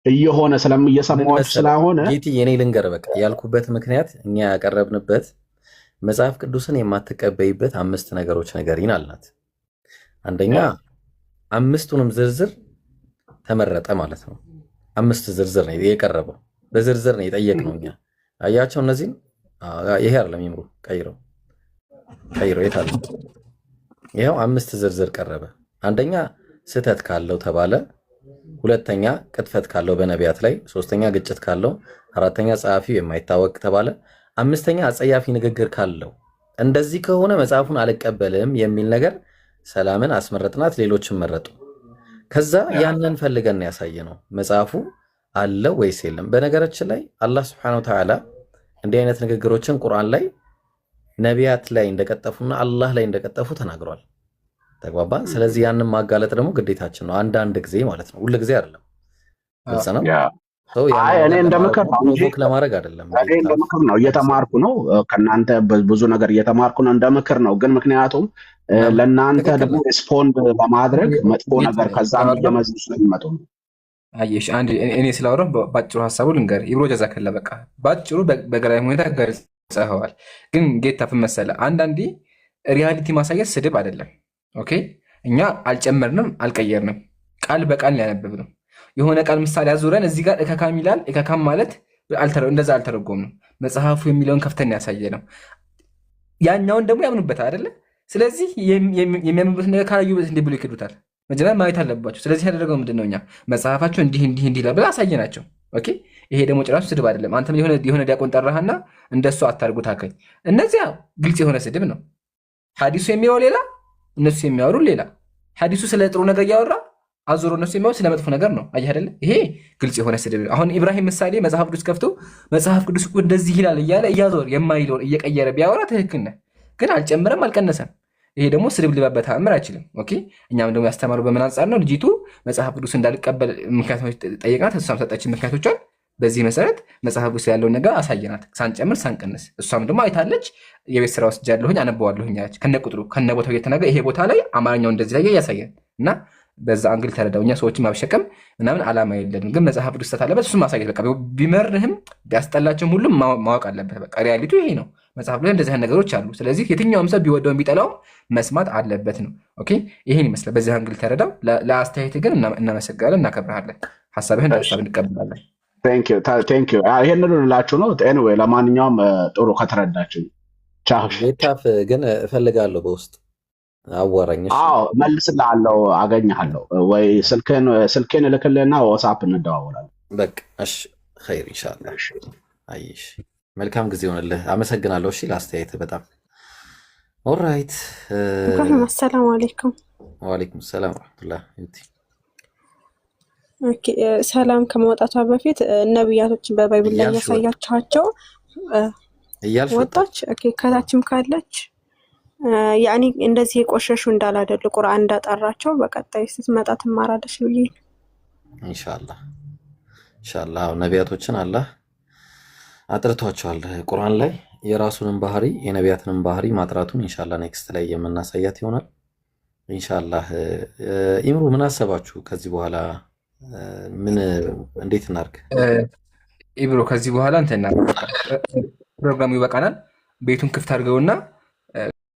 እየሆነ ስለምየሰማዎች ስለሆነ ጌቲ የኔ ልንገር በቃ ያልኩበት ምክንያት እኛ ያቀረብንበት መጽሐፍ ቅዱስን የማትቀበይበት 5 ነገሮች ነገሪን አልናት። አንደኛ 5ቱንም ዝርዝር ተመረጠ ማለት ነው። 5 ዝርዝር ነው የቀረበው፣ በዝርዝር ነው የጠየቅነው እኛ። አያቸው እነዚህን ይሄ አይደለም ይምሩ ቀይረው የት አለ? ይሄው 5 ዝርዝር ቀረበ። አንደኛ ስህተት ካለው ተባለ፣ ሁለተኛ ቅጥፈት ካለው በነቢያት ላይ፣ ሶስተኛ ግጭት ካለው፣ አራተኛ ጸሐፊው የማይታወቅ ተባለ፣ አምስተኛ አጸያፊ ንግግር ካለው። እንደዚህ ከሆነ መጽሐፉን አልቀበልም የሚል ነገር ሰላምን አስመረጥናት፣ ሌሎችም መረጡ። ከዛ ያንን ፈልገን ያሳየ ነው መጽሐፉ አለ ወይስ የለም። በነገራችን ላይ አላህ Subhanahu Wa Ta'ala እንዲህ አይነት ንግግሮችን ቁርአን ላይ ነቢያት ላይ እንደቀጠፉና አላህ ላይ እንደቀጠፉ ተናግሯል። ተግባባን። ስለዚህ ያንን ማጋለጥ ደግሞ ግዴታችን ነው፣ አንዳንድ ጊዜ ማለት ነው፣ ሁሉ ጊዜ አይደለም። ግልጽ ነው። እኔ እንደምክር ነው እንጂ ለማድረግ አይደለም። እኔ እንደምክር ነው፣ እየተማርኩ ነው ከእናንተ ብዙ ነገር እየተማርኩ ነው፣ እንደምክር ነው። ግን ምክንያቱም ለእናንተ ደግሞ ሪስፖንድ ለማድረግ መጥፎ ነገር ከዛ እየመዝን ስለሚመጡ ነው። አየሽ አንድ እኔ ስላወራሁ ባጭሩ ሀሳቡ ልንገር። ኢብሮ ጀዛከላ በቃ ባጭሩ በገራይ ሁኔታ ገልጸኸዋል። ግን ጌታ ፍመሰለ አንዳንዴ ሪያሊቲ ማሳየት ስድብ አይደለም። ኦኬ እኛ አልጨመርንም አልቀየርንም፣ ቃል በቃል ያነበብነው የሆነ ቃል ምሳሌ አዙረን እዚህ ጋር እከካም ይላል። እከካም ማለት እንደዛ አልተረጎምንም። መጽሐፉ የሚለውን ከፍተን ያሳየ ነው። ያኛውን ደግሞ ያምኑበታል አይደለ? ስለዚህ የሚያምኑበት ነገር ካላዩበት እንዲህ ብሎ ይክዱታል። መጀመሪያ ማየት አለባቸው። ስለዚህ ያደረገው ምንድን ነው? እኛ መጽሐፋቸው እንዲህ ብላ አሳየናቸው። ኦኬ ይሄ ደግሞ ጭራሹ ስድብ አይደለም። አንተም የሆነ ዲያቆን ጠራህና እንደሱ አታርጉት አከኝ። እነዚያ ግልጽ የሆነ ስድብ ነው። ሐዲሱ የሚለው ሌላ፣ እነሱ የሚያወሩ ሌላ። ሐዲሱ ስለ ጥሩ ነገር እያወራ አዙሮ እነሱ የሚያወሩ ስለ መጥፎ ነገር ነው። አየህ አይደለ? ይሄ ግልጽ የሆነ ስድብ። አሁን ኢብራሂም ምሳሌ መጽሐፍ ቅዱስ ከፍቶ መጽሐፍ ቅዱስ እኮ እንደዚህ ይላል እያለ እያዞር የማይለውን እየቀየረ ቢያወራ ትክክል ነህ፣ ግን አልጨምረም አልቀነሰም። ይሄ ደግሞ ስድብ ሊባበት ተአምር አይችልም። ኦኬ እኛም ደግሞ ያስተማሩ በምን አንጻር ነው? ልጅቱ መጽሐፍ ቅዱስ እንዳልቀበል ምክንያቶች ጠየቅናት፣ እሷም ሰጠችን ምክንያቶቿን። በዚህ መሰረት መጽሐፍ ቅዱስ ያለውን ነገር አሳየናት፣ ሳንጨምር ሳንቀንስ። እሷም ደግሞ አይታለች። የቤት ስራ ወስጃለሁኝ አነበዋለሁኝ አለች፣ ከነቁጥሩ ከነቦታው እየተናገረ ይሄ ቦታ ላይ አማርኛው እንደዚህ ላይ ያሳያል እና በዛ አንግል ተረዳው። እኛ ሰዎችን ማብሸቀም ምናምን አላማ የለንም፣ ግን መጽሐፍ ቅዱስ ስህተት አለበት፣ እሱም ማሳየት። በቃ ቢመርህም ቢያስጠላቸውም ሁሉም ማወቅ አለበት። በቃ ሪያሊቱ ይሄ ነው። መጽሐፍ ላይ እንደዚህ ነገሮች አሉ። ስለዚህ የትኛውም ሰው ቢወደውም ቢጠላውም መስማት አለበት ነው። ኦኬ ይሄን ይመስላል። በዚህ አንግል ተረዳው። ለአስተያየት ግን እናመሰግናለን፣ እናከብርሃለን። ሀሳብህን ሀሳብ እንቀበላለን። ቴንክ ዩ። ይሄንን ልላችሁ ነው። ኤኒዌይ ለማንኛውም ጥሩ ከተረዳችሁ ቻው። ቤታፍ ግን እፈልጋለሁ በውስጥ አዋራኝ። አዎ መልስልሃለሁ፣ አገኘሃለሁ ወይ ስልክህን እልክልህና ዋትስአፕ እንደዋወላለን። በቃ እሺ፣ ኸይር ኢንሻአላህ። አይሽ መልካም ጊዜ ሆነልህ። አመሰግናለሁ። እሺ ለአስተያየት በጣም ኦልራይት። ኢብራሂም አሰላሙ አለይኩም። ወአለይኩም ሰላም ወራህመቱላህ። ኦኬ ሰላም ከማውጣቷ በፊት ነብያቶችን በባይብል ላይ ያሳያቻቸው ወጣች። ኦኬ ከታችም ካለች ያኒ እንደዚህ የቆሸሹ እንዳላደሉ ቁርአን እንዳጠራቸው በቀጣይ ስትመጣ ትማራለች ብዬ ኢንሻአላህ ኢንሻአላህ። ነብያቶችን አላህ አጥርቷቸዋል ቁርአን ላይ የራሱንም ባህሪ የነቢያትንም ባህሪ ማጥራቱን ኢንሻአላህ ኔክስት ላይ የምናሳያት ይሆናል ኢንሻአላህ። ኢምሩ ምን አሰባችሁ? ከዚህ በኋላ ምን እንዴት እናርግ? ኢብሮ ከዚህ በኋላ እንትና ፕሮግራሙ ይበቃናል። ቤቱን ክፍት አድርገውና